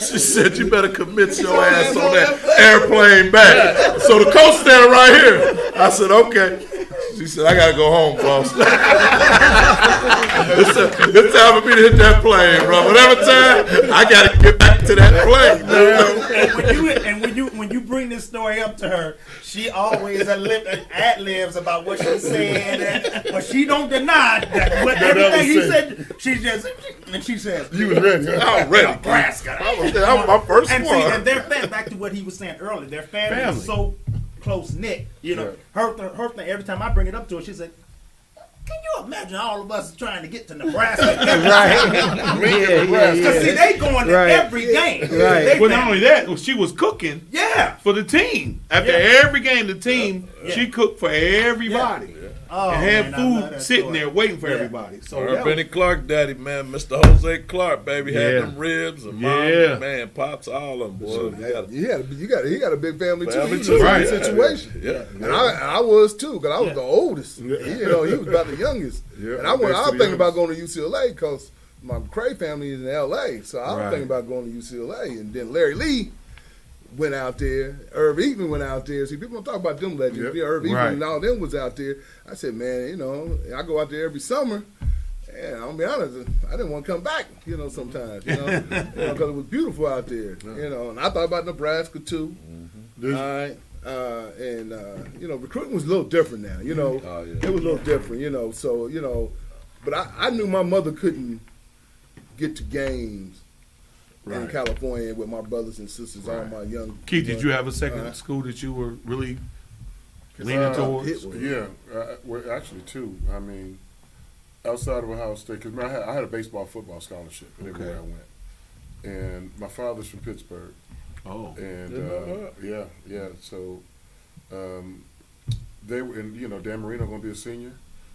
S9: She said, you better commit your ass on that airplane back. So the coach standing right here. I said, okay. She said, I got to go home, boss. It's time for me to hit that plane, bro. Whatever time, I got to get back to that plane.
S3: And when you bring this story up to her, she always ad-libs about what she said, but she don't deny that what everything he said. She says,
S11: You was ready. Huh?
S9: I was ready.
S3: Nebraska.
S9: I was my first
S3: and
S9: one.
S3: See, and their family, back to what he was saying earlier, their family is so close knit. You know, her thing. Every time I bring it up to her, she said, "Can you imagine all of us trying to get to Nebraska?" Because see, they going to every game.
S4: Well, not only that, she was cooking.
S3: Yeah.
S4: For the team. After every game, the team she cooked for everybody.
S3: Oh,
S4: and had
S3: man, I love
S4: food
S3: that
S4: sitting
S3: story.
S4: there waiting for everybody. So
S9: Her Benny Clark daddy, man, Mr. Jose Clark, baby, had them ribs and mom, man, pops, all of them, boy.
S10: He got a big family too.
S9: Family
S10: He
S9: too.
S10: was in
S9: Right.
S10: a situation.
S9: Yeah.
S10: And I was too, because I was the oldest. You know, he was about the youngest.
S11: Yeah,
S10: And I was
S11: next to the
S10: thinking about
S11: youngest.
S10: going to UCLA because my Mccray family is in LA. So I was thinking about going to UCLA. And then Larry Lee went out there. Irv Eatman went out there. See, people don't talk about them legends.
S11: Yep.
S10: Yeah, Irv Eatman and all them was out there. I said, man, you know, I go out there every summer. And I'll be honest, I didn't want to come back, you know, sometimes, because it was beautiful out there, you know. And I thought about Nebraska, too.
S11: Mm-hmm.
S10: All right. You know, recruiting was a little different now, you know. It was a little different, you know. So, you know, but I knew my mother couldn't get to games in California with my brothers and sisters, all my young.
S4: Keith, did you have a second school that you were really leaning towards?
S11: Yeah, well, actually two. I mean, outside of Ohio State, because I had a baseball, football scholarship everywhere I went, and my father's from Pittsburgh.
S4: Oh,
S11: and yeah. So they were, and you know, Dan Marino going to be a senior.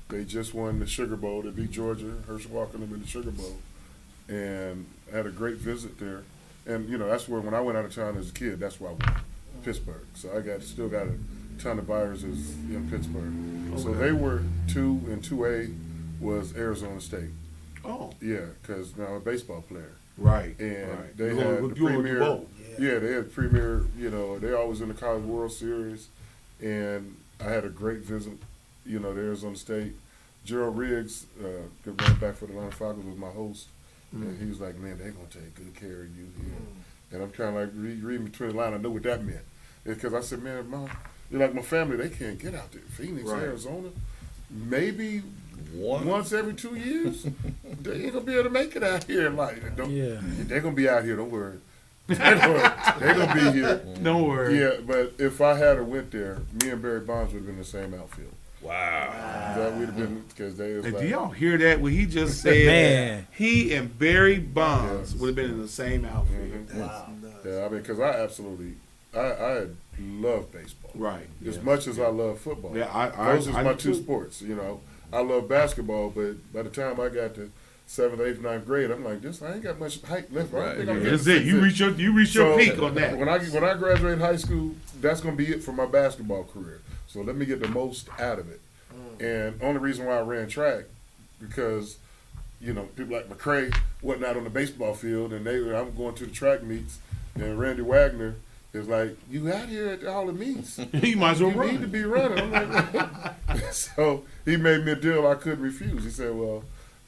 S11: They just won the Sugar Bowl. They beat Georgia. Herschel Walker them in the Sugar Bowl, and I had a great visit there. And you know, that's where when I went out of town as a kid, that's where I went, Pittsburgh. So I still got a ton of Byars in Pittsburgh. Okay. So they were 2, and 2A was Arizona State.
S4: Oh,
S11: yeah, because I'm a baseball player.
S4: Right.
S11: And they had the premier. Yeah, they had premier. You know, they always in the College World Series, and I had a great visit. You know, to Arizona State. Gerald Riggs, the running back for the Atlanta Falcons, was my host, and he was like, "Man, they're gonna take good care of you here." And I'm kind of like reading between the lines. I know what that meant, because I said, "Man, you're like my family. They can't get out there. Phoenix, Arizona, maybe once every 2 years. They ain't gonna be able to make it out here. Like, they're gonna be out here. Don't worry." They're gonna be here.
S4: Don't worry.
S11: Yeah, but if I had went there, me and Barry Bonds would have been in the same outfield.
S9: Wow.
S11: That would have been because they was like,
S4: do y'all hear that? What he just said? Man, he and Barry Bonds would have been in the same outfit.
S11: Wow. Yeah, I mean, because I love baseball.
S4: Right.
S11: As much as I love football.
S4: Yeah,
S11: those are my two sports. You know, I love basketball, but by the time I got to 7th, 8th, 9th grade, I'm like, I ain't got much height left.
S9: Right.
S4: That's it. You reach your peak on that.
S11: When I graduate high school, that's gonna be it for my basketball career. So let me get the most out of it. And only reason why I ran track, because, you know, people like Mccray wasn't out on the baseball field, and I'm going to the track meets, and Randy Wagner is like, "You out here at all the meets?
S4: You might as well
S11: you
S4: run.
S11: need to be running." I'm like, so he made me a deal I couldn't refuse. He said, "Well,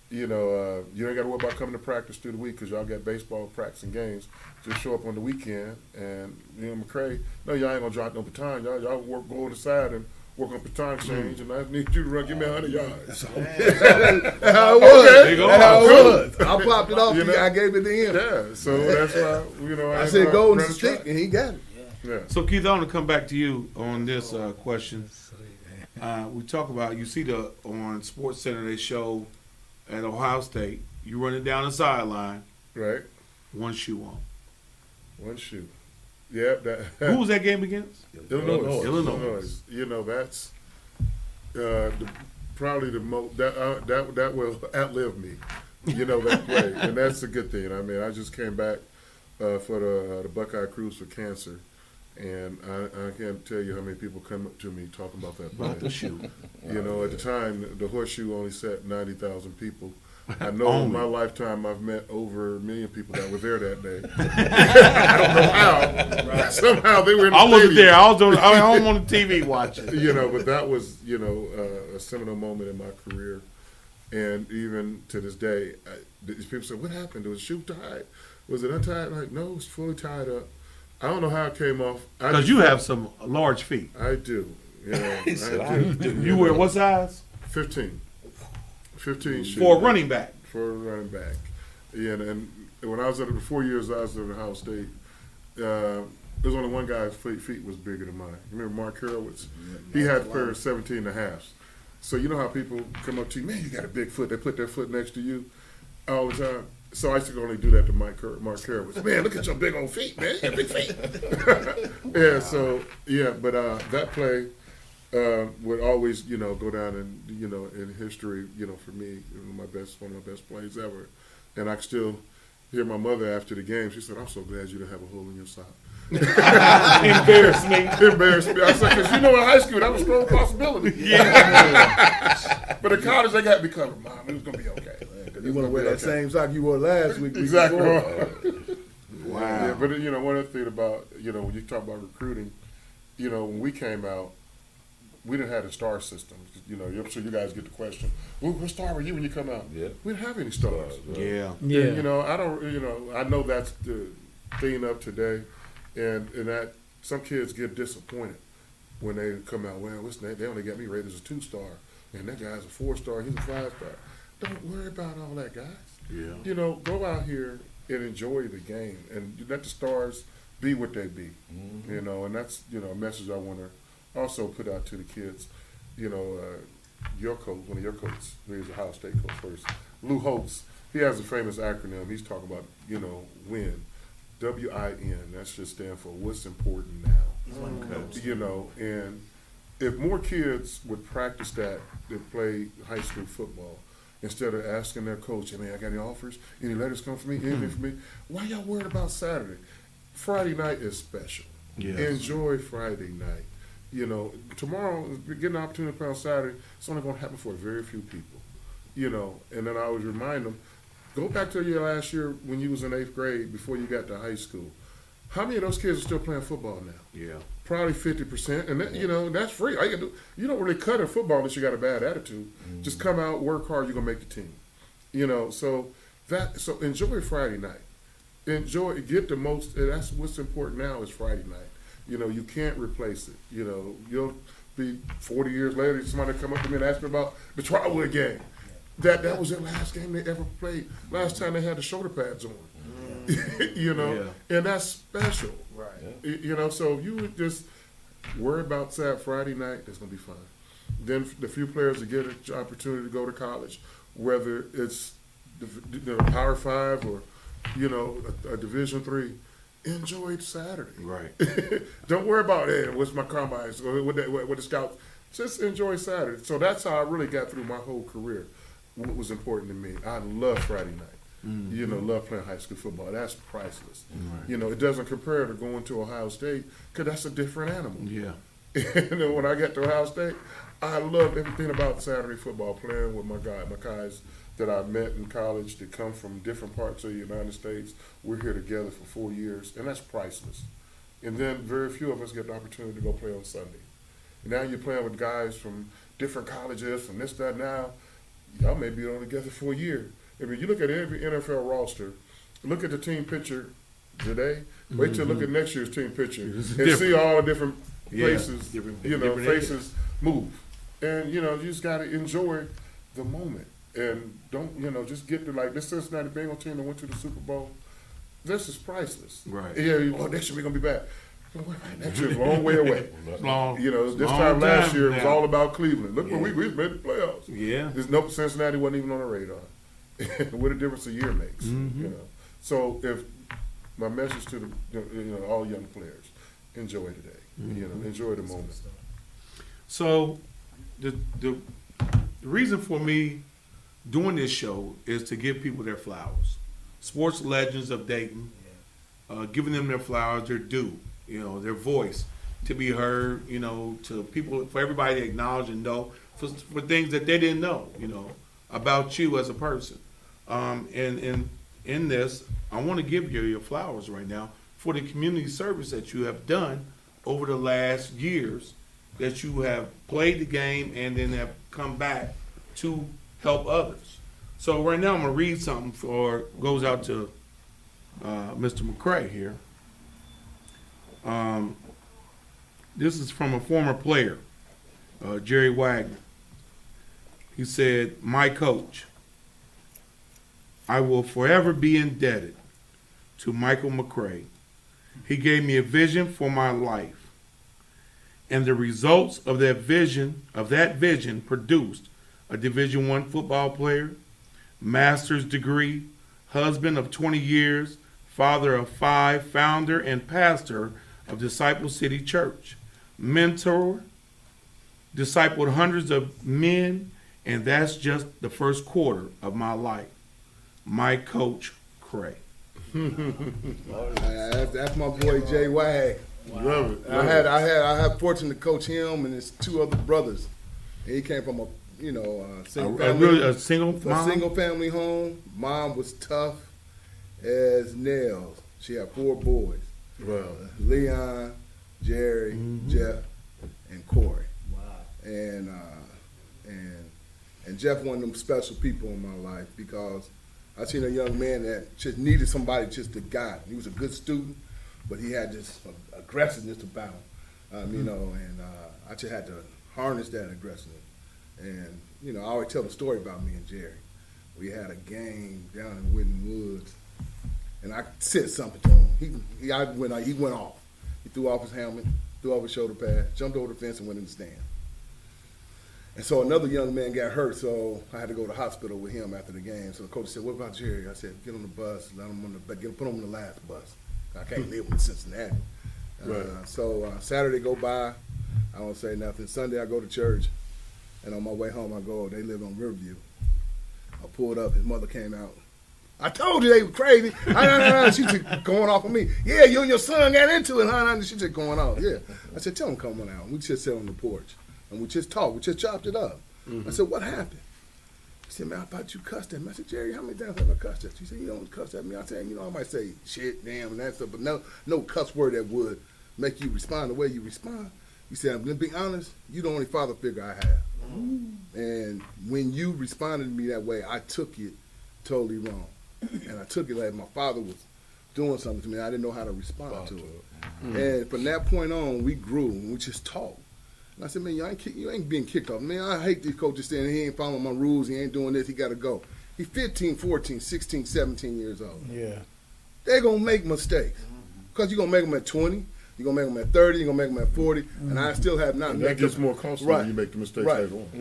S11: you know, you ain't got to worry about coming to practice through the week because y'all got baseball practice and games. Just show up on the weekend." And you know, Mccray, no, y'all ain't gonna drop no baton. Y'all go on the side and work on baton change, and I need you to give me 100 yards.
S10: That's how it was.
S11: Okay.
S10: That's how it was. I popped it off.
S11: You know?
S10: I gave it to him.
S11: Yeah, so that's why,
S10: I said go on the stick, and he got it.
S11: Yeah.
S4: So Keith, I want to come back to you on this question. We talk about, you see on Sports Center they show at Ohio State, you running down the sideline,
S11: Right.
S4: one shoe on.
S11: One shoe. Yep.
S4: Who was that game against?
S11: Illinois. You know, that's probably the most that will outlive me. You know, that play, and that's a good thing. I mean, I just came back for the Buckeye Cruise for Cancer, and I can't tell you how many people come up to me talking about that play.
S4: About the shoe.
S11: You know, at the time, the horseshoe only sat 90,000 people. I know in my lifetime I've met over 1 million people that were there that day. I don't know how. Right. Somehow they were in the
S4: I wasn't
S11: stadium.
S4: there. I was home on the TV watching.
S11: You know, but that was, you know, a seminal moment in my career. And even to this day, people say, what happened? Was the shoe tied? Was it untied? Like, no, it's fully tied up. I don't know how it came off.
S4: Because you have some large feet.
S11: I do. You know, I do.
S4: You wear what size?
S11: 15 shoes.
S4: For a running back.
S11: For a running back. Yeah, and when I was the 4 years I was at Ohio State, there's only one guy's feet was bigger than mine. Remember Mark Harowitz? He had a pair of 17 and a halves. So you know how people come up to you, man, you got a big foot. They put their foot next to you all the time. So I used to only do that to Mark Harowitz. Man, look at your big old feet, man. You got big feet. Yeah, so, yeah, but that play would always, you know, go down in history, you know, for me, one of my best plays ever. And I can still hear my mother after the game. She said, "I'm so glad you didn't have a hole in your sock."
S4: Embarrassed me.
S11: I said, because you know, in high school that was a strong possibility. Yeah. But in college they got me covered, Mom. It was gonna be okay.
S10: You want to wear that same sock you wore last week?
S11: Exactly.
S4: Wow.
S11: Yeah, but you know, one other thing about, you know, when you talk about recruiting, you know, when we came out, we didn't have the star system. You know, I'm sure you guys get the question, what star were you when you come out?
S9: Yeah.
S11: We didn't have any stars.
S4: Yeah.
S11: And, you know, I know that's the thing of today, and that some kids get disappointed when they come out, well, they only got me rated as a 2-star, and that guy's a 4-star, he's a 5-star. Don't worry about all that, guys.
S4: Yeah.
S11: You know, go out here and enjoy the game and let the stars be what they be. Mm-hmm. You know, and that's, you know, a message I want to also put out to the kids. You know, your coach, one of your coaches, he's a Ohio State coach first, Lou Holtz, he has a famous acronym. He's talking about, you know, WIN, W-I-N. That should stand for what's important now. Okay. You know, and if more kids would practice that play high school football, instead of asking their coach, hey, man, I got any offers? Any letters come for me? Anything for me? Why y'all worried about Saturday? Friday night is special. Yes. Enjoy Friday night. You know, tomorrow, getting an opportunity to play on Saturday, it's only going to happen for very few people. You know, and then I always remind them, go back to your last year when you was in 8th grade before you got to high school. How many of those kids are still playing football now? Yeah. Probably 50%. And, that, you know, that's free. All you can do, you don't really cut in football unless you got a bad attitude. Mm-hmm. Just come out, work hard, you're going to make the team. You know, so enjoy Friday night. Get the most, that's what's important now is Friday night. You know, you can't replace it. You know, you'll be 40 years later, somebody come up to me and ask me about the Trotwood game. That was their last game they ever played. Last time they had the shoulder pads on. You know, and that's special. Right. You know, so if you would just worry about Friday night, it's going to be fun. Then the few players that get an opportunity to go to college, whether it's the Power 5 or, you know, a Division 3, enjoy Saturday. Right. Don't worry about, hey, what's my combines, what the scouts. Just enjoy Saturday. So that's how I really got through my whole career. What was important to me. I love Friday night. Mm-hmm. You know, love playing high school football. That's priceless. Right. You know, it doesn't compare to going to Ohio State because that's a different animal. Yeah. And then when I got to Ohio State, I loved everything about Saturday football, playing with my guys that I met in college that come from different parts of the United States. We're here together for 4 years, and that's priceless. And then very few of us get the opportunity to go play on Sunday. And now you're playing with guys from different colleges, from this, that, now. Y'all may be on together for a year. I mean, you look at every NFL roster, look at the team picture today, wait till look at next year's team picture and see all the different places, faces move. And, you just got to enjoy the moment. And don't, just get to, like, this Cincinnati Bengals team that went to the Super Bowl. This is priceless.
S4: Right.
S11: Yeah, next year we're going to be back. Next year's a long way away.
S4: Long,
S11: This time last year it was
S4: now.
S11: all about Cleveland. Look where we made the playoffs.
S4: Yeah.
S11: Cincinnati wasn't even on the radar. What a difference a year makes. So if my message to the all young players, enjoy today. Enjoy the moment.
S4: So the reason for me doing this show is to give people their flowers. Sports legends of Dayton, giving them their flowers, their due, their voice to be heard, to people, for everybody to acknowledge and know for things that they didn't know, about you as a person. And in this, I want to give you your flowers right now for the community service that you have done over the last years, that you have played the game and then have come back to help others. So right now I'm gonna read something goes out to Mr. Mccray here. This is from a former player, Jerry Wagner. He said, "My coach, I will forever be indebted to Michael Mccray. He gave me a vision for my life, and the results of that vision produced a Division I football player, master's degree, husband of 20 years, father of 5, founder and pastor of Disciple City Church, mentor, discipled hundreds of men, and that's just the first quarter of my life. My coach, Cray."
S10: That's my boy Jay Wag.
S11: Love it.
S10: I had fortune to coach him and his 2 other brothers. And he came from a single family home. Mom was tough as nails. She had 4 boys.
S11: Wow.
S10: Leon, Jerry, Jeff, and Corey.
S3: Wow.
S10: And Jeff one of them special people in my life because I seen a young man that just needed somebody just to guide him. He was a good student, but he had this aggressiveness about him, and I just had to harness that aggressiveness. And, I always tell the story about me and Jerry. We had a game down in Whitten Woods, and I said something to him. He went off. He threw off his helmet, threw off his shoulder pad, jumped over the fence, and went in the stand. And so another young man got hurt, so I had to go to the hospital with him after the game. So the coach said, "What about Jerry?" I said, "Get on the bus, let him put him on the last bus. I can't live in Cincinnati."
S11: Right.
S10: So Saturday go by, I don't say nothing. Sunday I go to church, and on my way home they live on Riverview. I pulled up, his mother came out. "I told you they were crazy." She just going off on me. "Yeah, you and your son got into it, She just going off. Yeah. I said, "Tell him come on out." We just sat on the porch. And we just talked. We just chopped it up. I said, "What happened?" He said, "Man, I thought you cussed at me." I said, "Jerry, how many times have I cussed at you?" He said, "You don't cuss at me." I said, I might say shit, damn, and that stuff, but no cuss word that would make you respond the way you respond. He said, "I'm going to be honest, you the only father figure I have." And when you responded to me that way, I took it totally wrong. And I took it like my father was doing something to me. I didn't know how to respond to it. And from that point on, we grew and we just talked. And I said, "Man, you ain't being kicked off. Man, I hate these coaches saying he ain't following my rules, he ain't doing this, he got to go." He's 15, 14, 16, 17 years old.
S5: Yeah.
S10: They're going to make mistakes. Because you're going to make them at 20, you're going to make them at 30, you're going to make them at 40, and I still have not
S11: And
S10: met
S11: that gets more costly when you make the mistakes later on.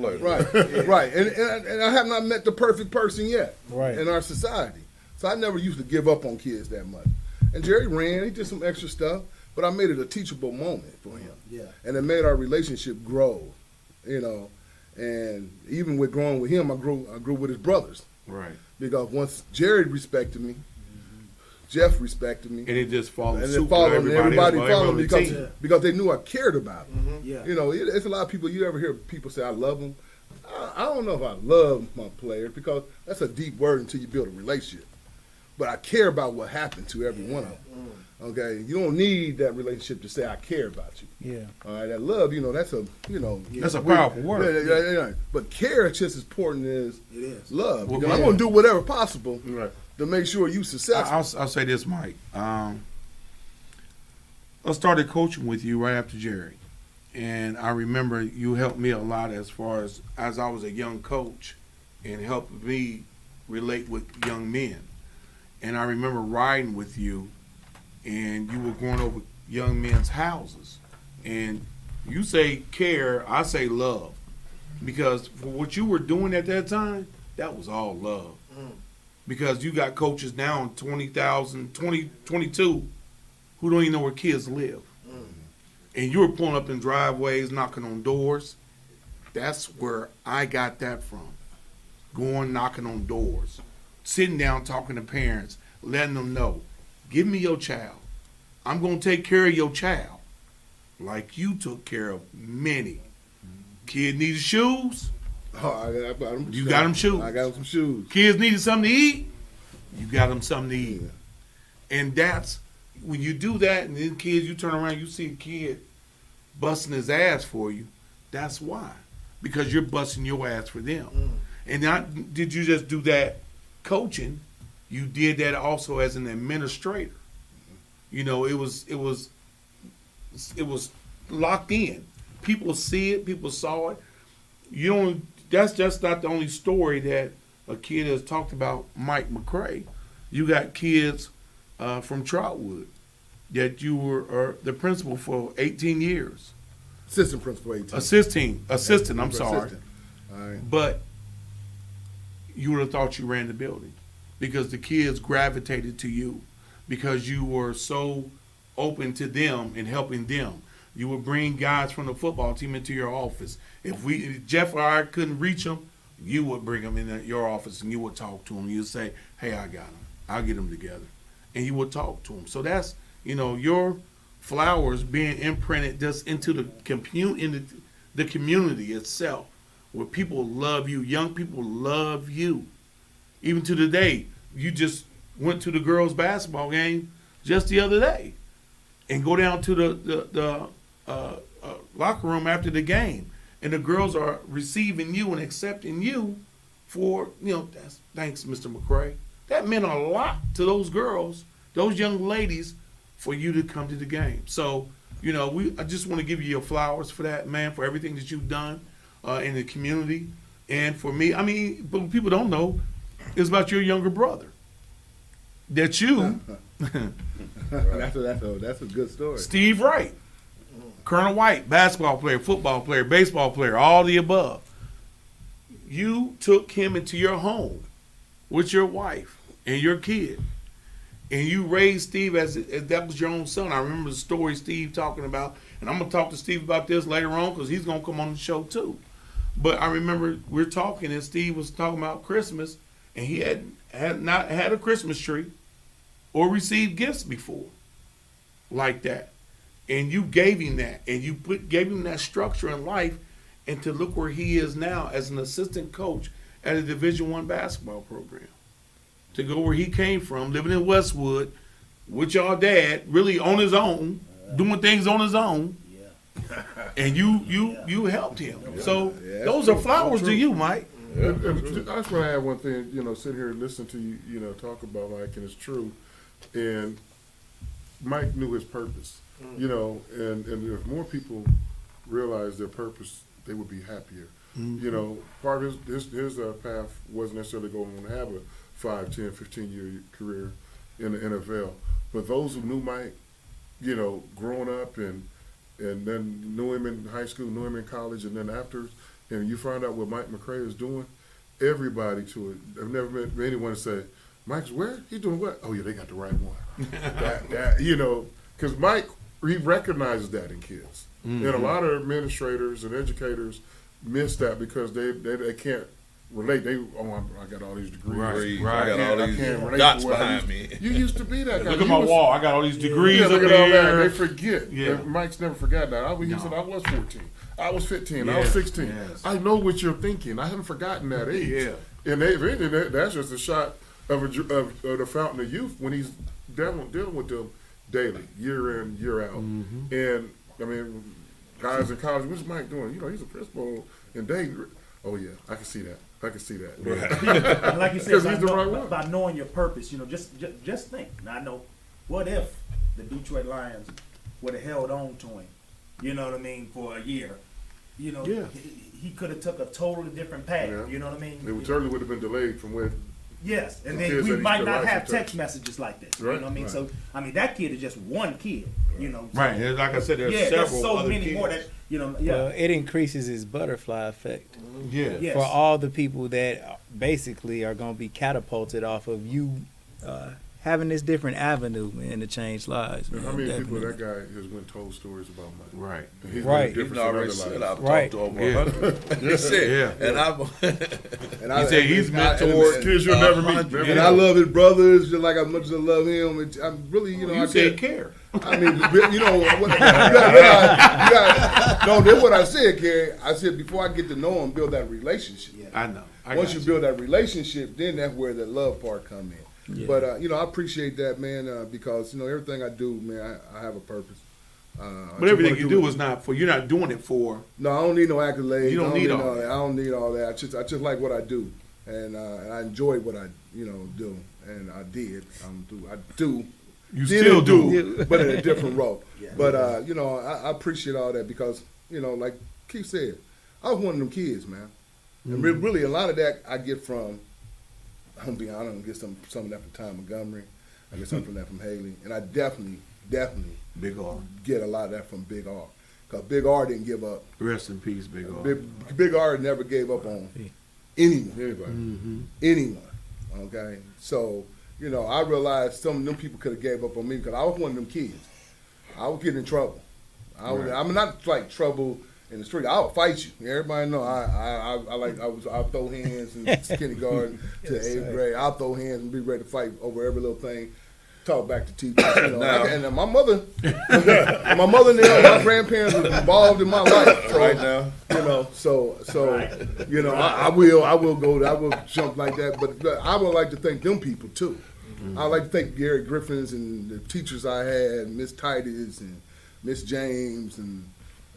S10: Right. And I have not met the perfect person yet in our society. So I never used to give up on kids that much. And Jerry ran, he did some extra stuff, but I made it a teachable moment for him.
S3: Yeah.
S10: And it made our relationship grow, And even with growing with him, I grew with his brothers.
S4: Right.
S10: Because once Jerry respected me, Jeff respected me.
S4: And it just followed
S10: and
S4: suit.
S10: Everybody followed me because they knew I cared about them.
S3: Yeah.
S10: It's a lot of people, you ever hear people say, "I love them." I don't know if I love my players because that's a deep word until you build a relationship. But I care about what happened to every one of them. Okay, you don't need that relationship to say I care about you.
S5: Yeah.
S10: All right, that love, that's a,
S4: That's a powerful word.
S10: Yeah. But care is just as important as
S3: It is.
S10: love.
S4: Well,
S10: Because I'm going to do whatever possible
S11: Right.
S10: to make sure you successful.
S4: I'll say this, Mike. I started coaching with you right after Jerry. And I remember you helped me a lot as far as I was a young coach and helped me relate with young men. And I remember riding with you, and you were going over young men's houses. And you say care, I say love. Because for what you were doing at that time, that was all love. Because you got coaches now in 22 who don't even know where kids live. And you were pulling up in driveways, knocking on doors. That's where I got that from. Going, knocking on doors. Sitting down, talking to parents, letting them know, give me your child. I'm going to take care of your child like you took care of many. Kid needed shoes.
S10: Oh, I got them.
S4: You got them shoes.
S10: I got them some shoes.
S4: Kids needed something to eat. You got them something to eat. And that's, when you do that, and then kids, you turn around, you see a kid busting his ass for you, that's why. Because you're busting your ass for them. And not did you just do that coaching, you did that also as an administrator. You know, it was locked in. People see it, people saw it. You don't, that's just not the only story that a kid has talked about Mike Mccray. You got kids from Troutwood that you were the principal for 18 years.
S10: Assistant principal 18.
S4: Assistant, I'm sorry.
S10: Assistant. All right.
S4: But you would have thought you ran the building because the kids gravitated to you because you were so open to them and helping them. You would bring guys from the football team into your office. If Jeff or I couldn't reach them, you would bring them in your office and you would talk to them. You'd say, hey, I got them. I'll get them together. And you would talk to them. So that's, your flowers being imprinted just into the community itself, where people love you. Young people love you. Even to the day, you just went to the girls' basketball game just the other day and go down to the locker room after the game, and the girls are receiving you and accepting you for, thanks, Mr. Mccray. That meant a lot to those girls, those young ladies, for you to come to the game. So, I just want to give you your flowers for that, man, for everything that you've done in the community. And for me, but what people don't know is about your younger brother. That you...
S10: That's a good story.
S4: Steve Wright, Colonel White, basketball player, football player, baseball player, all the above. You took him into your home with your wife and your kid, and you raised Steve as that was your own son. I remember the story Steve talking about, and I'm going to talk to Steve about this later on because he's going to come on the show too. But I remember we're talking, and Steve was talking about Christmas, and he had not had a Christmas tree or received gifts before like that. And you gave him that, and you gave him that structure in life, and to look where he is now as an assistant coach at a Division I basketball program. To go where he came from, living in Westwood with your dad, really on his own, doing things on his own, and you helped him. So those are flowers to you, Mike.
S11: And I just want to add one thing, sitting here and listening to you, talk about Mike, and it's true. And Mike knew his purpose, and if more people realized their purpose, they would be happier. Part of his path wasn't necessarily going to have a 5, 10, 15-year career in the NFL. But those who knew Mike, growing up and then knew him in high school, knew him in college, and then after, and you find out what Mike Mccray is doing, everybody to it. I've never met anyone say, Mike's where? He's doing what? Oh, yeah, they got the right one. Because Mike, he recognizes that in kids. And a lot of administrators and educators miss that because they can't relate. I got all these degrees.
S9: Right. I got all these dots behind me.
S11: You used to be that guy.
S4: Look at my wall. I got all these degrees up
S11: look at all that.
S4: there.
S11: They forget. Yeah. Mike's never forgot that. He said, I was 14. I was 15. I was 16. Yes. I know what you're thinking. I haven't forgotten that age.
S4: Yeah.
S11: And that's just a shot of the fountain of youth when he's dealing with them daily, year in, year out. And, guys in college, what's Mike doing? He's a principal in Dayton. Oh, yeah, I can see that.
S3: Right. Like you said,
S11: he's the right one.
S3: By knowing your purpose, just think. Now, I know, what if the Detroit Lions would have held on to him you know what I mean, for a year. You know,
S4: Yeah.
S3: he could have took a totally different path.
S11: Yeah.
S3: You know what I mean?
S11: It certainly would have been delayed from where.
S3: Yes, and
S11: Some
S3: then
S11: kids
S3: we
S11: that he
S3: might
S11: still
S3: not
S11: likes
S3: have
S11: to
S3: text
S11: touch.
S3: messages like this.
S11: Right.
S3: You know what I mean?
S11: Right.
S3: So I mean, that kid is just one kid. You know, so,
S4: Right. And like I said, there's
S3: yeah,
S4: several
S3: there's so
S4: other
S3: many
S4: kids.
S3: more that you know. Yeah,
S12: Well, it increases his butterfly effect
S4: Yeah.
S3: yes.
S12: for all the people that basically are going to be catapulted off of you having this different avenue and to change lives.
S11: How
S12: man,
S11: many people
S12: definitely.
S11: that guy has went told stories about money?
S4: Right.
S11: And he's
S12: Right.
S11: made a
S9: He's
S11: difference in
S9: already
S11: other
S9: said
S11: lives.
S9: I've
S12: Right.
S9: talked to over
S4: Yeah.
S9: 100. He said,
S4: Yeah.
S9: and I've
S4: He said he's mentored
S11: Kids you'll never meet.
S9: hundred.
S11: Never
S10: And
S11: know.
S10: I love his brothers just like as much as I love him. I'm really, you know,
S4: You
S10: I
S4: said
S10: can't.
S4: care.
S10: I mean, you know, what, you gotta realize, no, that's what I said, Gary. I said before I get to know him, build that relationship.
S4: I know.
S10: Once you build that relationship, then that's where the love part come in.
S12: Yeah.
S10: But you know, I appreciate that, man, because you know everything I do, man, I have a purpose. I
S4: But
S10: just
S4: everything
S10: wanna
S4: you do is not for. You're not doing it for.
S10: No, I don't need no accolades.
S4: You don't need all that.
S10: I don't need all that. I just like what I do, and I enjoy what I do, and I did. I do.
S4: You
S10: Did
S4: still
S10: and
S4: do.
S10: but in a different role.
S3: Yeah.
S10: But you know, I appreciate all that because you know, like Keith said, I was one of them kids, man. And really, a lot of that I get from. I'm gonna be honest. I get some of that from Tom Montgomery. I get some from that from Haley, and I definitely
S4: Big R.
S10: get a lot of that from Big R. Because Big R didn't give up.
S4: Rest in peace, Big R.
S10: Big R never gave up on anyone.
S11: Anybody.
S4: Mm-hmm.
S10: Anyone. Okay? So, you know, I realized some of them people could have gave up on me because I was one of them kids. I would get in trouble. I'm not like trouble in the street. I'll fight you. Everybody know I'll throw hands in kindergarten to 8th grade. I'll throw hands and be ready to fight over every little thing. Talk back to teachers, you know.
S9: Now.
S10: And my mother and my grandparents were involved in my life. So,
S9: right now.
S10: you know, so you know, I will jump like that. But I would like to thank them people too. I would like to thank Gary Griffins and the teachers I had, Miss Titus and Miss James and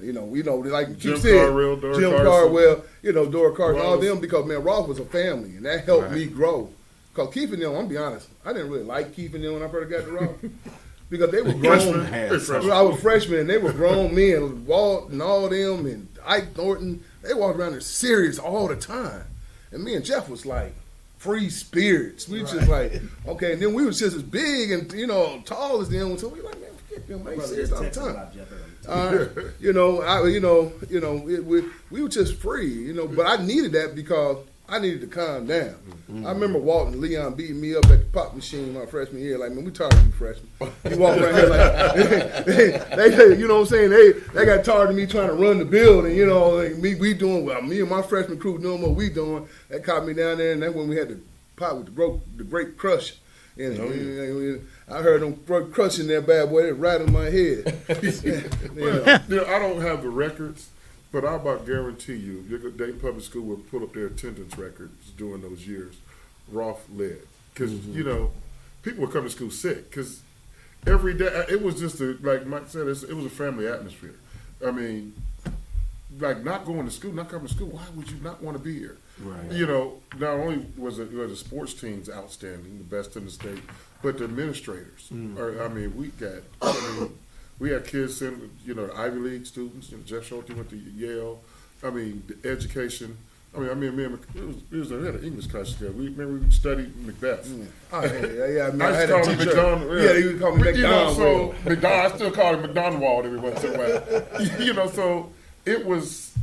S10: you know, like
S11: Jim
S10: you said,
S11: Carwell, Dora
S10: Jim
S11: Carson.
S10: Carwell, you know, Dora Carson, all
S11: Ross.
S10: them because man, Ross was a family and that helped
S4: Right.
S10: me grow. Because Keith and them, I'm gonna be honest, I didn't really like Keith and them when I first got to Ross because they were grown.
S11: Freshman.
S10: I was a freshman and they were grown men. Walt and all them and Ike Thornton, they walked around there serious all the time. And me and Jeff was like free spirits. We was just like, okay, and then we was just as big and, you know, tall as them. So we were like, man, forget them, they
S3: Brother
S10: serious
S3: just
S10: all the
S3: texted
S10: time.
S3: about Jeff earlier.
S10: You know, we were just free, you know, but I needed that because I needed to calm down. I remember Walt and Leon beating me up at the pop machine my freshman year. Like, man, we tired of you freshmen. You walk around here like, they you know what I'm saying? They got tired of me trying to run the building, you know, like me and my freshman crew doing what we doing. That caught me down there, and that's when we had the pot with the great crush. And I heard them crushing that bad boy, it right in my head.
S11: You know, I don't have the records, but I about guarantee you, Dayton Public School will pull up their attendance records during those years. Rolf led. Because, you know, people would come to school sick. Because every day, it was just, like Mike said, it was a family atmosphere. I mean, like not going to school, not coming to school, why would you not want to be here?
S4: Right.
S11: You know, not only was the sports teams outstanding, the best in the state, but the administrators. We had kids in, you know, the Ivy League students. You know, Jeff Schulte went to Yale. I mean, the education. Me and we had an English class together. We studied Macbeth.
S10: Oh, yeah,
S11: I used to call him McDonald.
S10: Yeah, he would call me
S11: You know, so
S10: McDonald.
S11: I still call him McDonald every once in a while. You know, so it was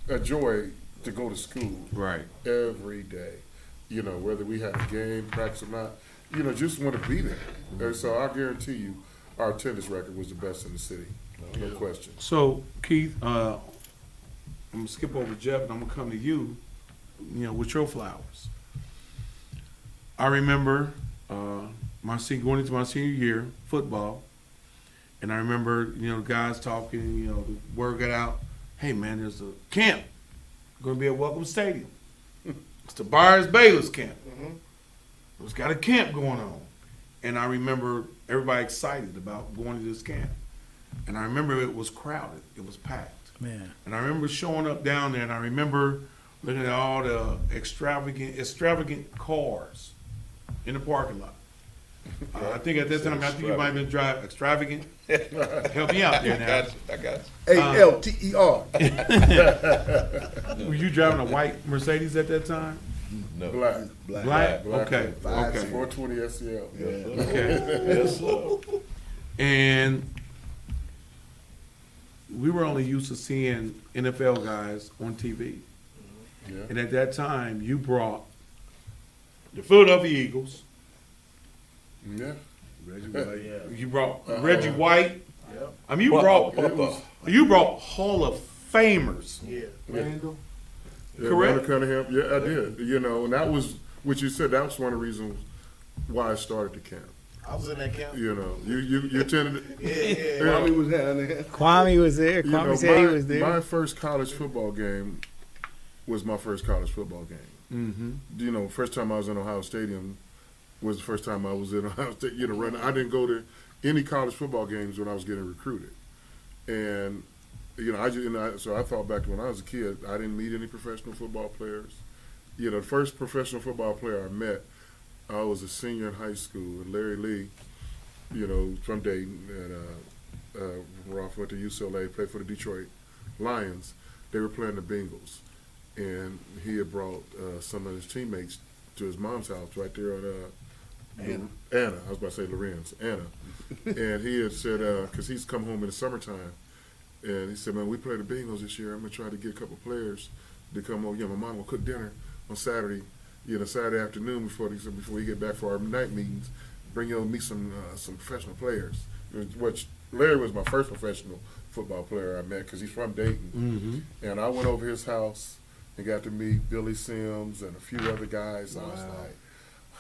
S11: a joy to go to school
S4: Right.
S11: every day. You know, whether we had a game, practice or not, you know, just want to be there. And so I guarantee you, our attendance record was the best in the city, no question.
S4: So, Keith, I'm going to skip over Jeff and I'm going to come to you, you know, with your flowers. I remember going into my senior year, football, and I remember, you know, guys talking, you know, the word got out, hey, man, there's a camp going to be at Welcome Stadium. It's the Byars Bayless camp. It's got a camp going on. And I remember everybody excited about going to this camp. And I remember it was crowded. It was packed.
S12: Man.
S4: And I remember showing up down there, and I remember looking at all the extravagant cars in the parking lot. I think at that time, I think you might have been extravagant. Help me out there now.
S9: I got you.
S10: ALTER.
S4: Were you driving a white Mercedes at that time?
S9: No.
S4: Black? Okay. Okay.
S11: 420 SEL.
S4: Okay.
S9: Yes, sir.
S4: And we were only used to seeing NFL guys on TV.
S11: Yeah.
S4: And at that time, you brought the Philadelphia Eagles.
S11: Yeah.
S4: You brought Reggie White. I mean, you
S9: Well,
S4: brought Hall of Famers.
S11: Randall.
S4: Correct?
S11: Randall Cunningham. Yeah, I did. You know, and that was what you said. That was one of the reasons why I started the camp.
S13: I was in that camp.
S11: You know, you attended it.
S10: Kwame was down there.
S12: Kwame was there.
S11: You know,
S12: Kwame said he was there.
S11: My first college football game was my first college football game.
S4: Mm-hmm.
S11: You know, first time I was in Ohio Stadium was the first time I was in Ohio State. You know, I didn't go to any college football games when I was getting recruited, and you know, so I thought back to when I was a kid. I didn't meet any professional football players. You know, the first professional football player I met, I was a senior in high school, and Larry Lee, you know, from Dayton, and Rolf went to UCLA, played for the Detroit Lions. They were playing the Bengals, and he had brought some of his teammates to his mom's house right there on Anna. I was about to say Lorenz, Anna. And he had said, because he's come home in the summertime, and he said, man, we play the Bengals this year. I'm going to try to get a couple players to come over. You know, my mom will cook dinner on Saturday, you know, Saturday afternoon before we get back for our night meetings. Bring you me some professional players. Which Larry was my first professional football player I met because he's from Dayton.
S4: Mm-hmm.
S11: And I went over his house and got to meet Billy Sims and a few other guys. Wow. I was like,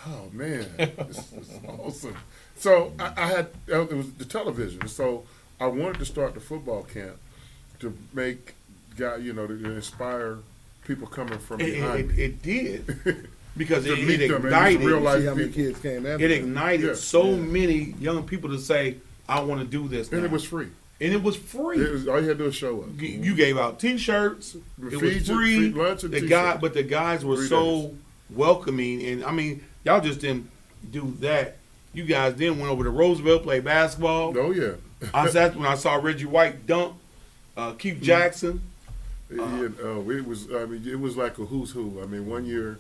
S11: oh man, this is awesome. So I had, it was the television. So I wanted to start the football camp to make, you know, to inspire people coming from behind me.
S4: It did. Because it
S11: them,
S4: ignited,
S11: real life
S10: See how many
S11: people.
S10: kids came after
S4: it
S10: them.
S4: ignited so many young people to say, I want to do this now.
S11: And it was free.
S4: And it was free.
S11: All you had to do was show up.
S4: You gave out T-shirts. It was free.
S11: Lunch and
S4: But the guys were
S11: 3
S4: so
S11: days.
S4: welcoming. And I mean, y'all just didn't do that. You guys then went over to Roosevelt, played basketball.
S11: Oh yeah.
S4: That's when I saw Reggie White dunk, Keith Jackson.
S11: It was. I mean, it was like a who's who. I mean, one year,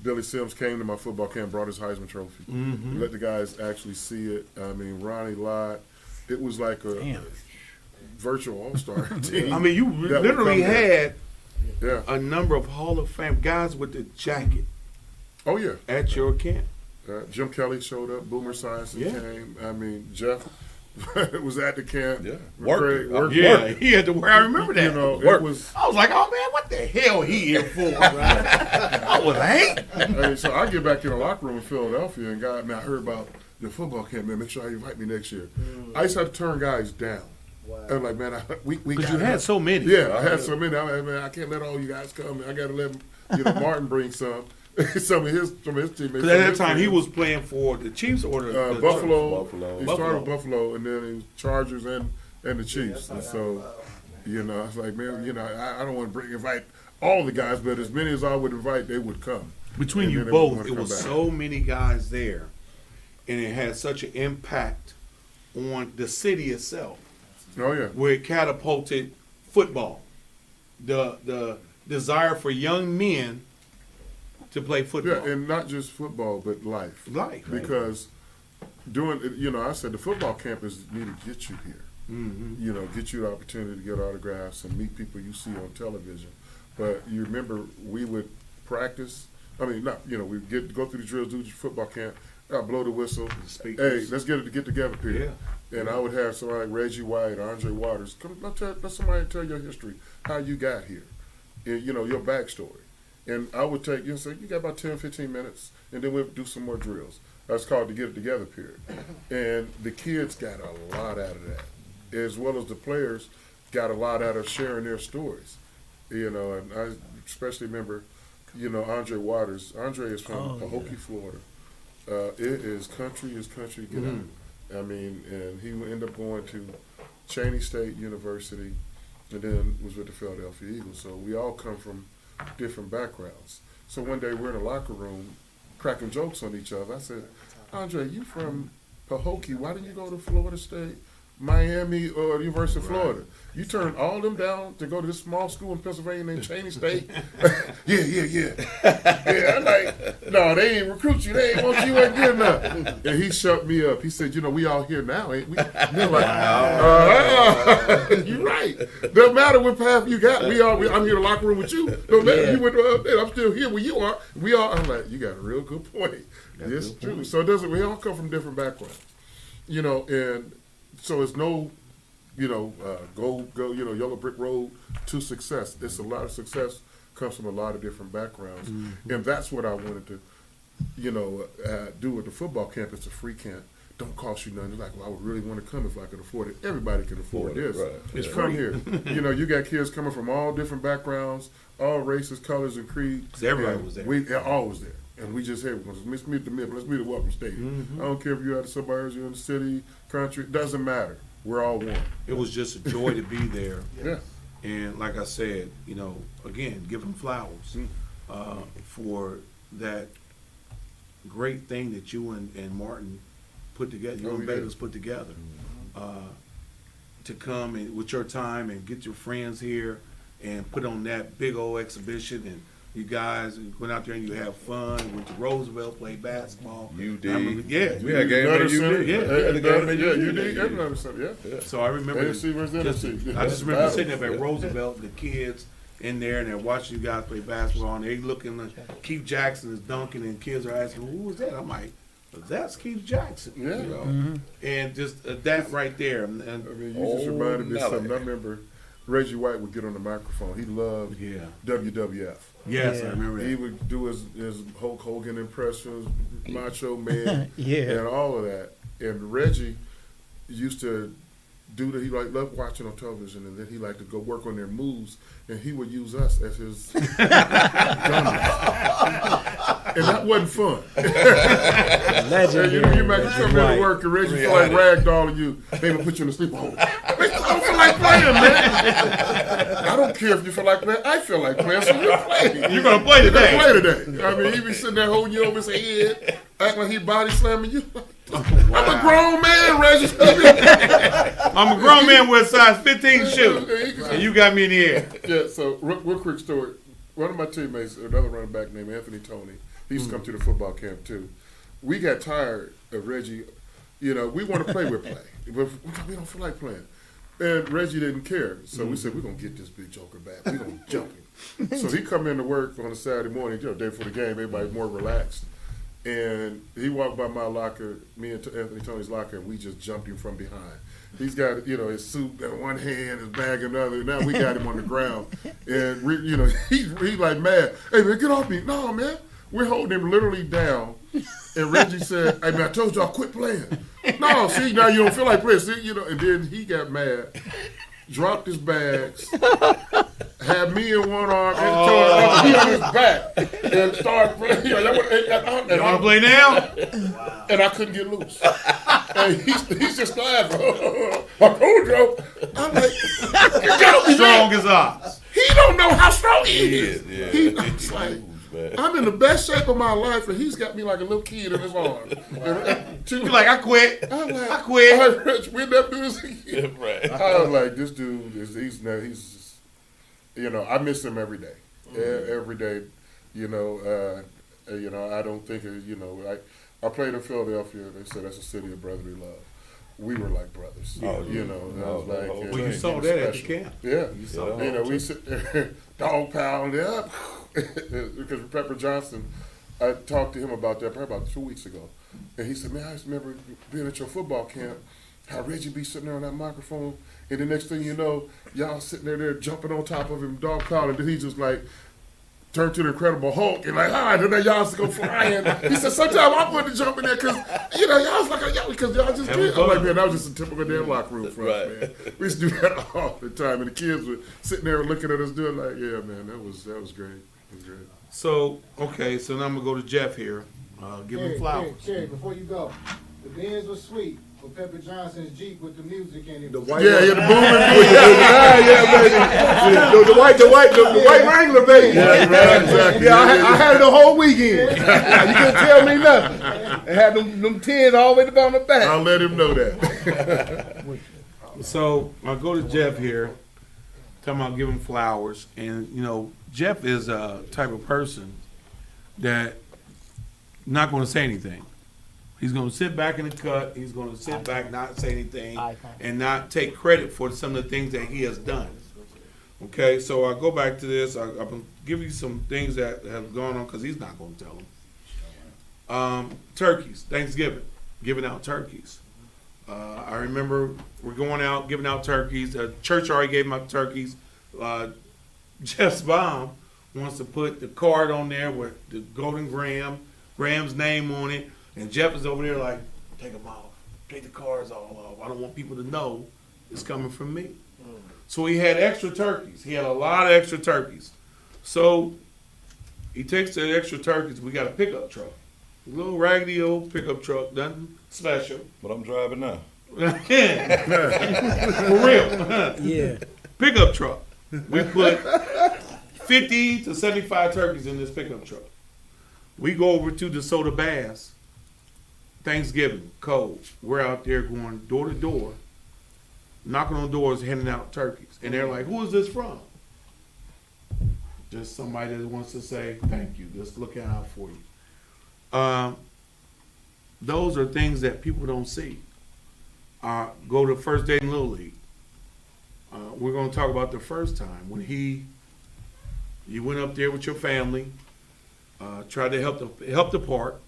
S11: Billy Sims came to my football camp, brought his Heisman Trophy.
S4: Mm-hmm.
S11: Let the guys actually see it. I mean, Ronnie Lott. It was like a virtual all-star team.
S4: I mean, you
S11: that would
S4: literally
S11: come there.
S4: had a number of Hall of Fame guys with the jacket
S11: Oh yeah.
S4: at your camp.
S11: Jim Kelly showed up. Boomer Science
S4: Yeah.
S11: came. I mean, Jeff was at the camp.
S9: Yeah.
S11: Mccray worked.
S4: Yeah, he had to wear. I remember that.
S11: You know,
S9: Work.
S11: it was.
S4: I was like, oh man, what the hell he here for? I was hating.
S11: So I get back in the locker room in Philadelphia and man, I heard about your football camp, man. Make sure you invite me next year. I used to have to turn guys down.
S13: Wow.
S11: I'm like, man, we
S4: Because
S11: got
S4: you had so many.
S11: Yeah, I had so many. I'm like, man, I can't let all you guys come. I got to let Martin bring some. some of his teammates.
S4: Because at that time he was playing for the Chiefs or the
S11: Buffalo.
S9: Buffalo.
S11: He started with Buffalo, and then he was Chargers and the Chiefs. And so, you know, I was like, man, you know, I don't want to invite all the guys, but as many as I would invite, they would come.
S4: Between
S11: And
S4: you
S11: then they would
S4: both,
S11: wanna
S4: it
S11: come
S4: was
S11: back.
S4: so many guys there, and it had such an impact on the city itself,
S11: Oh yeah.
S4: where it catapulted football, the desire for young men to play football.
S11: Yeah, and not just football, but life.
S4: Life.
S11: Because I said the football camp is needed to get you here.
S4: Mm-hmm.
S11: You know, get you the opportunity to get autographs and meet people you see on television. But you remember we would practice. I mean, we'd go through the drills, do the football camp. I'd blow the whistle. Hey, let's get together period.
S4: Yeah.
S11: And I would have somebody like Reggie White, Andre Waters. Come, let somebody tell your history, how you got here, and, your backstory. And I would take, say, you got about 10, 15 minutes, and then we'll do some more drills. That's called the get it together period. And the kids got a lot out of that, as well as the players got a lot out of sharing their stories. And I especially remember, Andre Waters. Andre is from Pahokee, Florida. It is country to get out. I mean, and he ended up going to Cheney State University, and then was with the Philadelphia Eagles. So we all come from different backgrounds. So one day we're in a locker room cracking jokes on each other. I said, Andre, you from Pahokee. Why didn't you go to Florida State, Miami, or the University of Florida? You turned all them down to go to this small school in Pennsylvania named Cheney State. Yeah. I'm like, no, they ain't recruit you. They ain't want you. Ain't good enough. And he shut me up. He said, we all here now, ain't we? I'm like, you're right. Don't matter what path you got. I'm here in the locker room with you. Don't matter. You went up there. I'm still here where you are. We all. I'm like, you got a real good point. It's true. So it doesn't. We all come from different backgrounds, and so it's no. Go, yellow brick road to success. It's a lot of success comes from a lot of different backgrounds. Mm-hmm. And that's what I wanted to, do with the football camp. It's a free camp. Don't cost you nothing. Like, well, I would really want to come if I could afford it. Everybody can afford this.
S9: Right.
S11: It's come here. You got kids coming from all different backgrounds, all races, colors, and creeds.
S4: Because everybody was there.
S11: We're always there. And we just, let's meet the middle. Let's meet at Welcome Stadium. Mm-hmm. I don't care if you're out of suburbs, you're in the city, country. It doesn't matter. We're all one.
S4: It was just a joy to be there.
S11: Yeah.
S4: And like I said, again, give them flowers for that great thing that you and Martin put together, you and Bayless put together, to come and with your time and get your friends here and put on that big old exhibition, and you guys went out there and you have fun. Went to Roosevelt, played basketball.
S9: UD.
S4: We had a
S11: game at UD.
S4: Yeah. So I remember. I just remember sitting up at Roosevelt, the kids in there, and they're watching you guys play basketball, and they looking. Keith Jackson is dunking, and kids are asking, "Who was that?" I'm like, "That's Keith Jackson."
S11: Yeah.
S4: And just that right there. And
S11: you just reminded me of something. I remember Reggie White would get on the microphone. He loved WWF.
S4: Yes, I remember that.
S11: He would do his Hulk Hogan impressions, Macho Man,
S12: Yeah.
S11: and all of that. And Reggie used to do that. He loved watching on television, and then he liked to go work on their moves, and he would use us as his dummies. And that wasn't fun.
S12: Legendary.
S11: You might come in to work and Reggie feel like ragdolling you. They would put you in the sleeper hole. I don't feel like playing, man. I don't care if you feel like playing. I feel like playing, so you play.
S4: You're going to play today.
S11: You're going to play today. I mean, he be sitting there holding you over his head, acting like he body slamming you. I'm a grown man, Reggie.
S4: I'm a grown man with a size 15 shoe, and you got me in the air.
S11: Yeah, so real quick story. One of my teammates, another running back named Anthony Tony, he used to come to the football camp too. We got tired of Reggie. We want to play, we'll play. But we don't feel like playing. And Reggie didn't care. So we said, we're going to get this big joker back. We're going to jump him. So he come into work on a Saturday morning, day before the game, everybody's more relaxed. And he walked by my locker, me and Anthony Tony's locker, and we just jumped him from behind. He's got, his suit in one hand, his bag in the other. Now we got him on the ground. And, he's like mad. Hey, man, get off me. No, man. We're holding him literally down. And Reggie said, hey, man, I told y'all quit playing. No, see, now you don't feel like playing. See, and then he got mad, dropped his bags, had me in one arm and he on his back, and started playing. You want
S4: to play now?
S3: Wow.
S11: And I couldn't get loose. And he's just laughing. I told you. I'm like,
S4: strong as ox.
S11: He don't know how strong he is.
S9: Yeah.
S11: He's like, I'm in the best shape of my life, and he's got me like a little kid in his arms.
S4: You're like, I quit.
S11: I'm like,
S4: I quit.
S11: Rich, we'll never do this again.
S9: Right.
S11: I was like, this dude he's just, I miss him every day. Every day, I don't think, I played in Philadelphia. They said that's a city of brotherly love. We were like brothers. I was like,
S4: you saw that at the camp.
S11: Yeah. We sit there, dog pound up. Because Pepper Johnson, I talked to him about that probably about 2 weeks ago. And he said, man, I just remember being at your football camp, how Reggie be sitting there on that microphone, and the next thing you know, y'all sitting there jumping on top of him, dog pound, and then he just like, turned to the Incredible Hulk and like, then y'all used to go flying. He said, sometimes I wanted to jump in there because, y'all was like, because y'all just did. I'm like, man, that was just a typical damn locker room for us, man. We used to do that all the time. And the kids were sitting there looking at us doing like, yeah, man, that was great. It was great.
S4: So, okay, so now I'm going to go to Jeff here. Give him flowers.
S13: Cherry, before you go, the beans were sweet, for Pepper Johnson's Jeep with the music in it.
S10: The white
S11: Yeah,
S10: one.
S11: yeah, the booming.
S10: Yeah, baby. The white Wrangler, baby.
S11: Yeah, right, exactly.
S10: Yeah, I had it the whole weekend. You couldn't tell me nothing. I had them tins all the way down the back.
S11: I'll let him know that.
S4: So I'll go to Jeff here, talking about giving flowers. And, you know, Jeff is a type of person that not going to say anything. He's going to sit back in the cut. He's going to sit back, not say anything, and not take credit for some of the things that he has done. Okay, so I go back to this. I'm going to give you some things that have gone on because he's not going to tell them. Turkeys, Thanksgiving, giving out turkeys. I remember we're going out, giving out turkeys. Church already gave him out turkeys. Jeff's mom wants to put the card on there with the golden Graham's name on it. And Jeff is over there like, take them off. Take the cards all off. I don't want people to know it's coming from me. So he had extra turkeys. He had a lot of extra turkeys. So he takes the extra turkeys. We got a pickup truck. A little raggedy old pickup truck, nothing special.
S9: But I'm driving now.
S4: For real.
S12: Yeah.
S4: Pickup truck. We put 50 to 75 turkeys in this pickup truck. We go over to DeSoto Bass. Thanksgiving, cold. We're out there going door to door, knocking on doors, handing out turkeys. And they're like, who is this from? Just somebody that wants to say, thank you, just looking out for you. Those are things that people don't see. Go to First Day in Little League. We're going to talk about the first time when you went up there with your family, tried to help the park.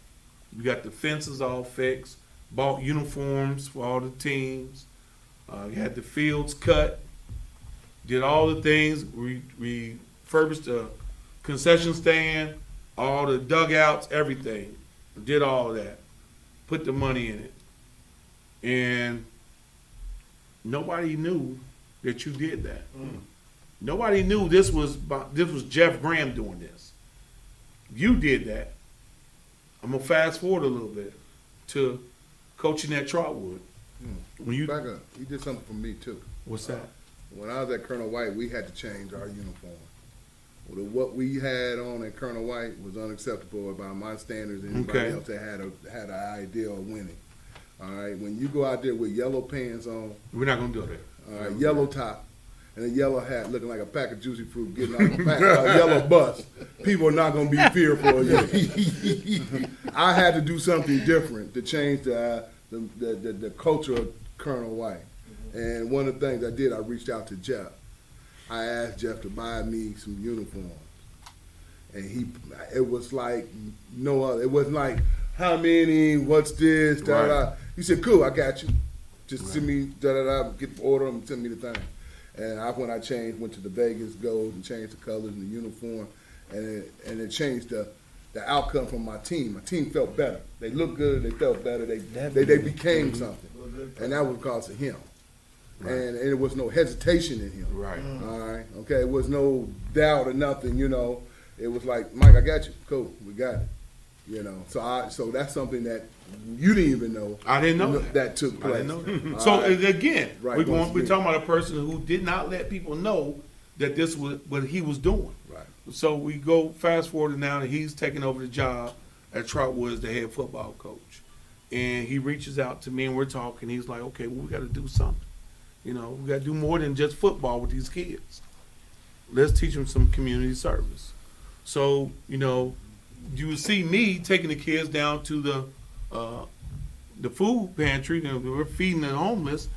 S4: We got the fences all fixed, bought uniforms for all the teams. You had the fields cut, did all the things. We refurbished the concession stand, all the dugouts, everything. Did all of that. Put the money in it. And nobody knew that you did that. Nobody knew this was Jeff Graham doing this. You did that. I'm gonna fast forward a little bit to coaching at Trotwood. When you
S10: Back up. He did something for me too.
S4: What's that?
S10: When I was at Colonel White, we had to change our uniform. What we had on at Colonel White was unacceptable by my standards and anybody else that had an idea of winning. All right, when you go out there with yellow pants on,
S4: we're not gonna do that.
S10: All right, yellow top and a yellow hat, looking like a pack of juicy fruit getting off the back of a yellow bus. People are not gonna be fearful of you. I had to do something different to change the culture of Colonel White. And one of the things I did, I reached out to Jeff. I asked Jeff to buy me some uniforms. And it was like no other. It wasn't like, how many, what's this, da-da-da. He said, cool, I got you. Just send me, da-da-da, get the order and send me the thing. And when I changed, went to the Vegas Gold and changed the colors and the uniform. And it changed the outcome from my team. My team felt better. They looked good, they felt better, they became something. And that was because of him. Right. And it was no hesitation in him.
S4: Right.
S10: All right. Okay. It was no doubt or nothing. You know. It was like, Mike, I got you. Cool. We got it. You know. So that's something that you didn't even know.
S4: I didn't know
S10: that took place.
S4: I didn't know that. So again,
S10: right.
S4: we're talking about a person who did not let people know that this was what he was doing.
S10: Right.
S4: So we go fast forward to now that he's taking over the job at Trotwood as the head football coach, and he reaches out to me and we're talking. He's like, okay, well, we got to do something. You know, we got to do more than just football with these kids. Let's teach them some community service. So, you know, you see me taking the kids down to the food pantry, and we're feeding the homeless,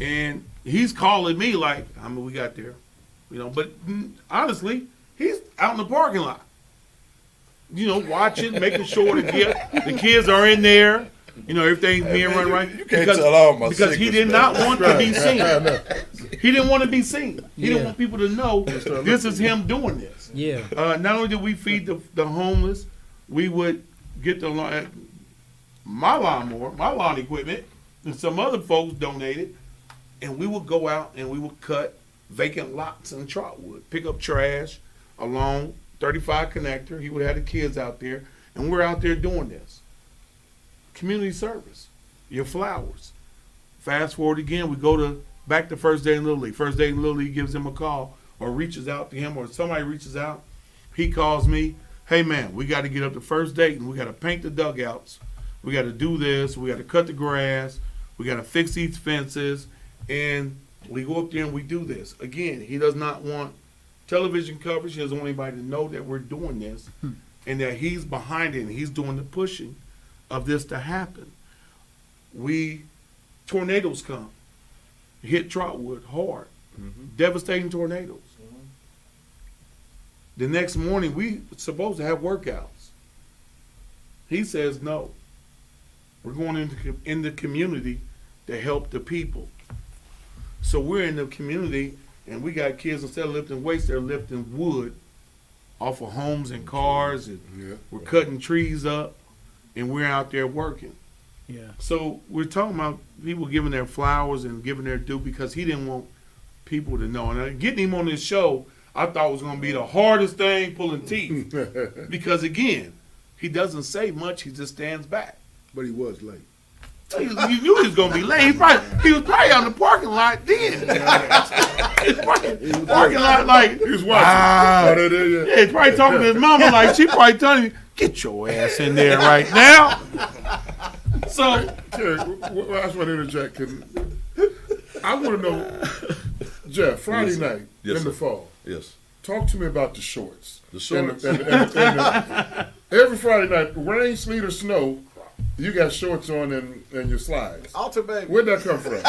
S4: and he's calling me like, how many we got there? You know, but honestly, he's out in the parking lot, you know, watching, making sure the kids are in there. You know, everything's being run right.
S9: You can't tell all my
S4: because he did not want to be seen. He didn't want to be seen. He didn't want people to know this is him doing this.
S12: Yeah.
S4: Not only did we feed the homeless, we would get my lawnmower, my lawn equipment, and some other folks donated, and we would go out and we would cut vacant lots in Trotwood, pick up trash along 35 connector. He would have the kids out there, and we're out there doing this. Community service, your flowers. Fast forward again, we go to back to first day in Little League. First day in Little League gives him a call or reaches out to him or somebody reaches out. He calls me, hey man, we got to get up to first date and we got to paint the dugouts. We got to do this. We got to cut the grass. We got to fix these fences. And we go up there and we do this. Again, he does not want television coverage. He doesn't want anybody to know that we're doing this and that he's behind it and he's doing the pushing of this to happen. Tornadoes come, hit Trotwood hard, devastating tornadoes. The next morning, we supposed to have workouts. He says no. We're going in the community to help the people. So we're in the community, and we got kids, instead of lifting weights, they're lifting wood off of homes and cars, and we're cutting trees up, and we're out there working.
S12: Yeah.
S4: So we're talking about people giving their flowers and giving their due because he didn't want people to know. And getting him on this show, I thought was going to be the hardest thing, pulling teeth. Because, again, he doesn't say much. He just stands back.
S10: But he was late.
S4: You knew he was going to be late. He was probably on the parking lot then. Parking lot like,
S11: He was watching.
S4: yeah, he's probably talking to his mama like, she probably telling him, get your ass in there right now. So,
S11: Terry, I just want to interject. I want to know, Jeff, Friday night
S9: Yes,
S11: in the
S9: sir.
S11: fall,
S9: Yes.
S11: talk to me about the shorts.
S9: The shorts.
S11: Every Friday night, rain, sleet, or snow, you got shorts on and your slides.
S2: Alter baby.
S11: Where'd that come from?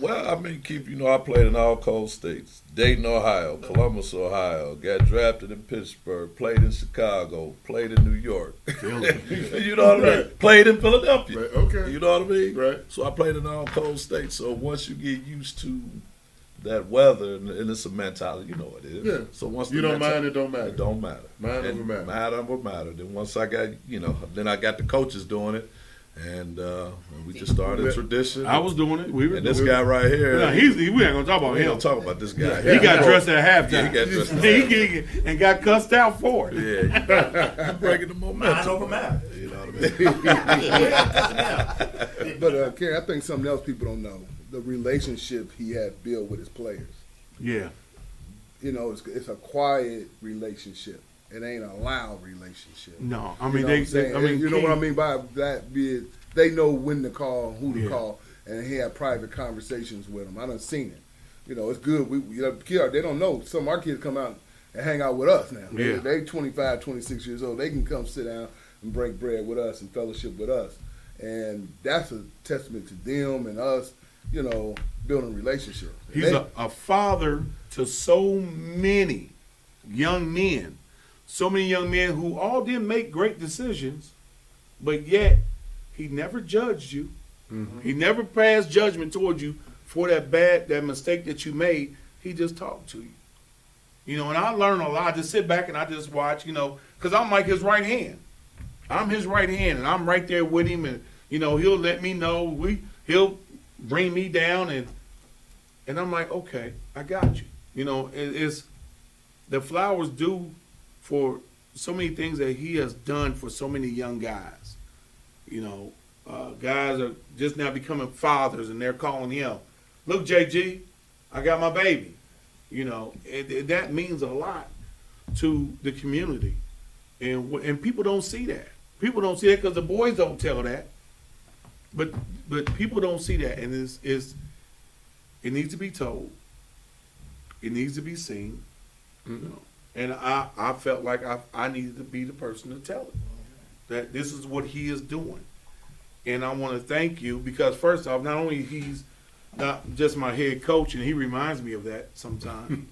S9: Well, I mean, I played in all cold states. Dayton, Ohio, Columbus, Ohio. Got drafted in Pittsburgh. Played in Chicago. Played in New York. You know what I mean? Played in Philadelphia.
S11: Right, okay.
S9: You know what I mean?
S11: Right.
S9: So I played in all cold states. So once you get used to that weather, and it's a mentality, you know what it is.
S11: Yeah.
S9: So once
S11: You
S9: the
S11: don't mind, it don't matter.
S9: It don't matter.
S11: Mind over matter.
S9: Mind over matter. Then once I got, then I got the coaches doing it, and we just started a tradition.
S4: I was doing it. We were
S9: and this
S4: doing it.
S9: guy right here.
S4: No, we ain't going to talk about
S9: We
S4: him.
S9: don't talk about this guy.
S4: He got dressed at halftime.
S9: Yeah, he got dressed at
S4: He and got cussed out for it.
S9: Yeah, you breaking the momentum.
S3: Mind over matter.
S9: You know what I mean?
S10: But, Kerry, I think something else people don't know, the relationship he had built with his players.
S4: Yeah.
S10: You know, it's a quiet relationship. It ain't a loud relationship.
S4: No, I
S10: You
S4: mean,
S10: know what I'm saying? You know what I mean by that? They know when to call, who to call, and he had private conversations with them. I done seen it. You know, it's good. They don't know. Some of our kids come out and hang out with us now.
S4: Yeah.
S10: They 25, 26 years old. They can come sit down and break bread with us and fellowship with us. And that's a testament to them and us, building relationships.
S4: He's a father to so many young men. So many young men who all didn't make great decisions, but yet he never judged you. Mm-hmm. He never passed judgment towards you for that mistake that you made. He just talked to you. And I learn a lot. I just sit back and I just watch, because I'm like his right hand. I'm his right hand, and I'm right there with him, and, he'll let me know. He'll bring me down, and I'm like, okay, I got you. It's the flowers due for so many things that he has done for so many young guys. Guys are just now becoming fathers, and they're calling him, look, JG, I got my baby. That means a lot to the community. And people don't see that. People don't see that because the boys don't tell that. But people don't see that, and it needs to be told. It needs to be seen. And I felt like I needed to be the person to tell it, that this is what he is doing. And I want to thank you because, first off, not only he's not just my head coach, and he reminds me of that sometimes.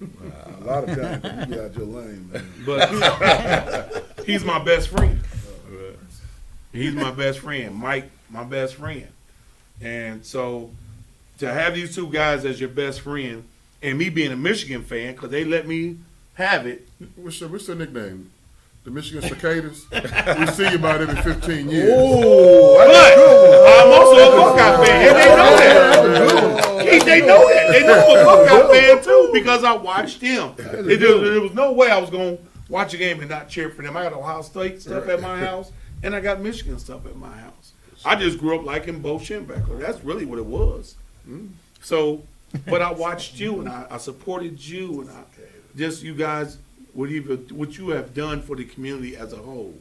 S10: A lot of times you get out your lane, man.
S4: But he's my best friend. He's my best friend. Mike, my best friend. And so to have these two guys as your best friend, and me being a Michigan fan, because they let me have it.
S11: What's their nickname? The Michigan Cicadas? We see you about every 15 years.
S4: But I'm also a Buckeye fan, and they know that. They know that. They know I'm a Buckeye fan, too, because I watched them. There was no way I was going to watch a game and not cheer for them. I got Ohio State stuff at my house, and I got Michigan stuff at my house. I just grew up liking Bo Schembechler. That's really what it was. So, but I watched you and I supported you and I just you guys what you have done for the community as a whole,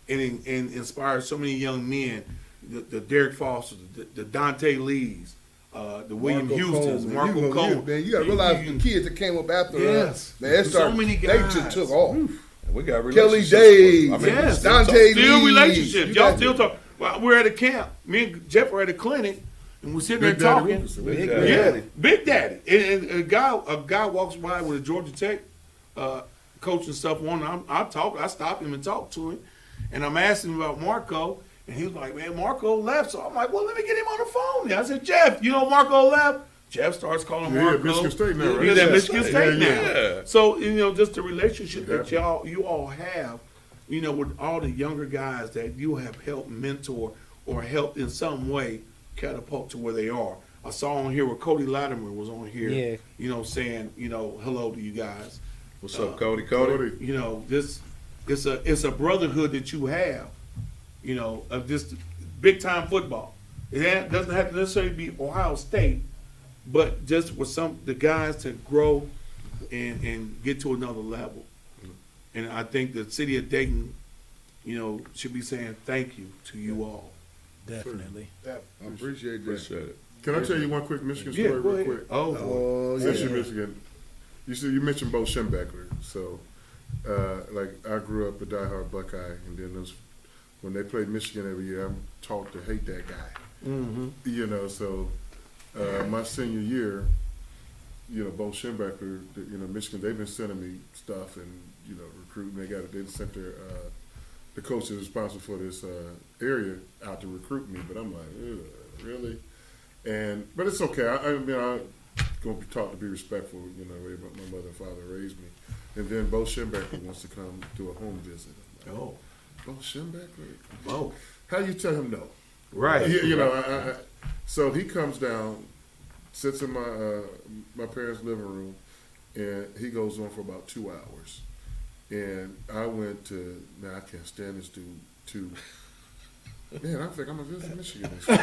S4: and inspired so many young men, the Derek Fosters, the Dante Lees, the William Houstons, Marco Cole.
S10: Man, you gotta realize the kids that came up after us. Man, it
S4: so
S10: started,
S4: many
S10: they
S4: guys.
S10: just took off.
S9: And we got
S10: Kelly
S9: relationships.
S10: Days,
S9: I mean,
S4: Yes,
S10: Dante
S4: still
S10: Lees.
S4: relationships.
S10: You
S4: Y'all
S10: got-
S4: still talk. Well, we're at a camp. Me and Jeff were at a clinic, and we're sitting there
S11: Big Daddy
S4: talking.
S11: Wilkerson.
S9: Big
S4: Yeah,
S9: Daddy.
S4: Big Daddy. And a guy walks by with a Georgia Tech coach and stuff on. I stopped him and talked to him, and I'm asking him about Marco, and he was like, "Man, Marco left." So I'm like, "Well, let me get him on the phone." I said, "Jeff, you know Marco left." Jeff starts calling
S11: Yeah,
S4: Marco.
S11: Michigan State now, right?
S4: He's at
S9: Yeah,
S4: Michigan State now.
S9: yeah.
S4: So just the relationship that
S11: Definitely.
S4: you all have, with all the younger guys that you have helped mentor or helped in some way catapult to where they are. I saw on here where Cody Latimer was on here, saying, hello to you guys.
S9: What's up, Cody? Cody?
S4: This it's a brotherhood that you have, of just big time football. It doesn't have to necessarily be Ohio State, but just with the guys to grow and get to another level. And I think the city of Dayton, should be saying thank you to you all.
S12: Definitely.
S10: I appreciate that.
S9: Appreciate it.
S11: Can I tell you one quick Michigan
S4: Yeah,
S11: story
S4: go
S11: real
S4: ahead.
S11: quick?
S10: Oh,
S11: Since
S10: yeah.
S11: you're Michigan, you mentioned Bo Schembechler. So, I grew up a diehard Buckeye, and then when they played Michigan every year, I'm taught to hate that guy.
S4: Mm-hmm.
S11: So my senior year, Bo Schembechler, Michigan, they've been sending me stuff and recruiting. They sent their the coach is responsible for this area out to recruit me, but I'm like, ugh, really? But it's okay. I'm gonna be taught to be respectful. The way my mother and father raised me. And then Bo Schembechler wants to come do a home visit. I'm like,
S4: Oh.
S11: Bo Schembechler?
S4: Oh.
S11: How you tell him no?
S4: Right.
S11: So he comes down, sits in my parents' living room, and he goes on for about 2 hours. And I went to, man, I can't stand this dude. Man, I think I'm gonna visit Michigan this year.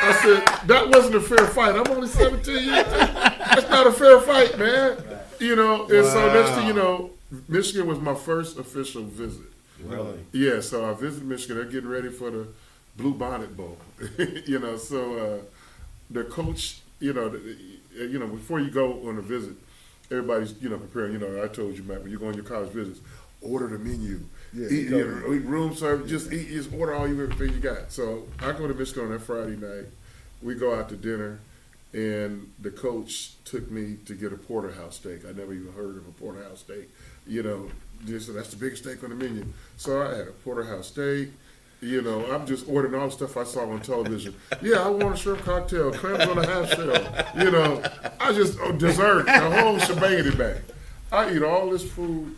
S11: I said that wasn't a fair fight. I'm only 17 years old. That's not a fair fight, man. And so next thing you know, Michigan was my first official visit.
S4: Really?
S11: Yeah, so I visited Michigan. They're getting ready for the Blue Bonnet Bowl. So the coach, before you go on a visit, everybody's, preparing. I told you, Matt, when you go on your college visits, order the menu.
S10: Yeah,
S11: Eat room service, just order all everything you got. So I go to Michigan on that Friday night. We go out to dinner, and the coach took me to get a porterhouse steak. I never even heard of a porterhouse steak. That's the biggest steak on the menu. So I had a porterhouse steak. I'm just ordering all the stuff I saw on television. Yeah, I want a shrimp cocktail, clams on a half shell. I just dessert, the whole shebang bag. I eat all this food,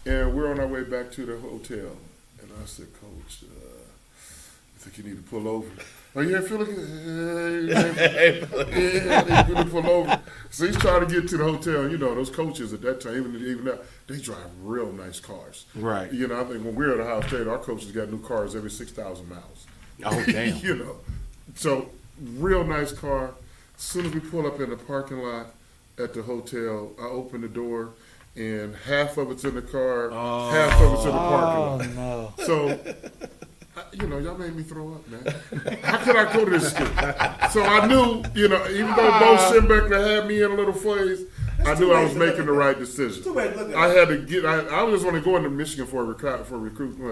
S11: and we're on our way back to the hotel. And I said, Coach, I think you need to pull over. Are you feeling good? Yeah, they pull over. So he's trying to get to the hotel. Those coaches at that time, even now, they drive real nice cars.
S4: Right.
S11: I think when we were at Ohio State, our coaches got new cars every 6,000 miles.
S4: Oh, damn.
S11: So real nice car. As soon as we pull up in the parking lot at the hotel, I open the door, and half of it's in the car, half of it's in the parking lot.
S12: Oh, no.
S11: So, y'all made me throw up, man. How could I go to this school? So I knew, even though Bo Schembechler had me in a little phase, I knew I was making the right decision. I had to get. I was only going to Michigan for a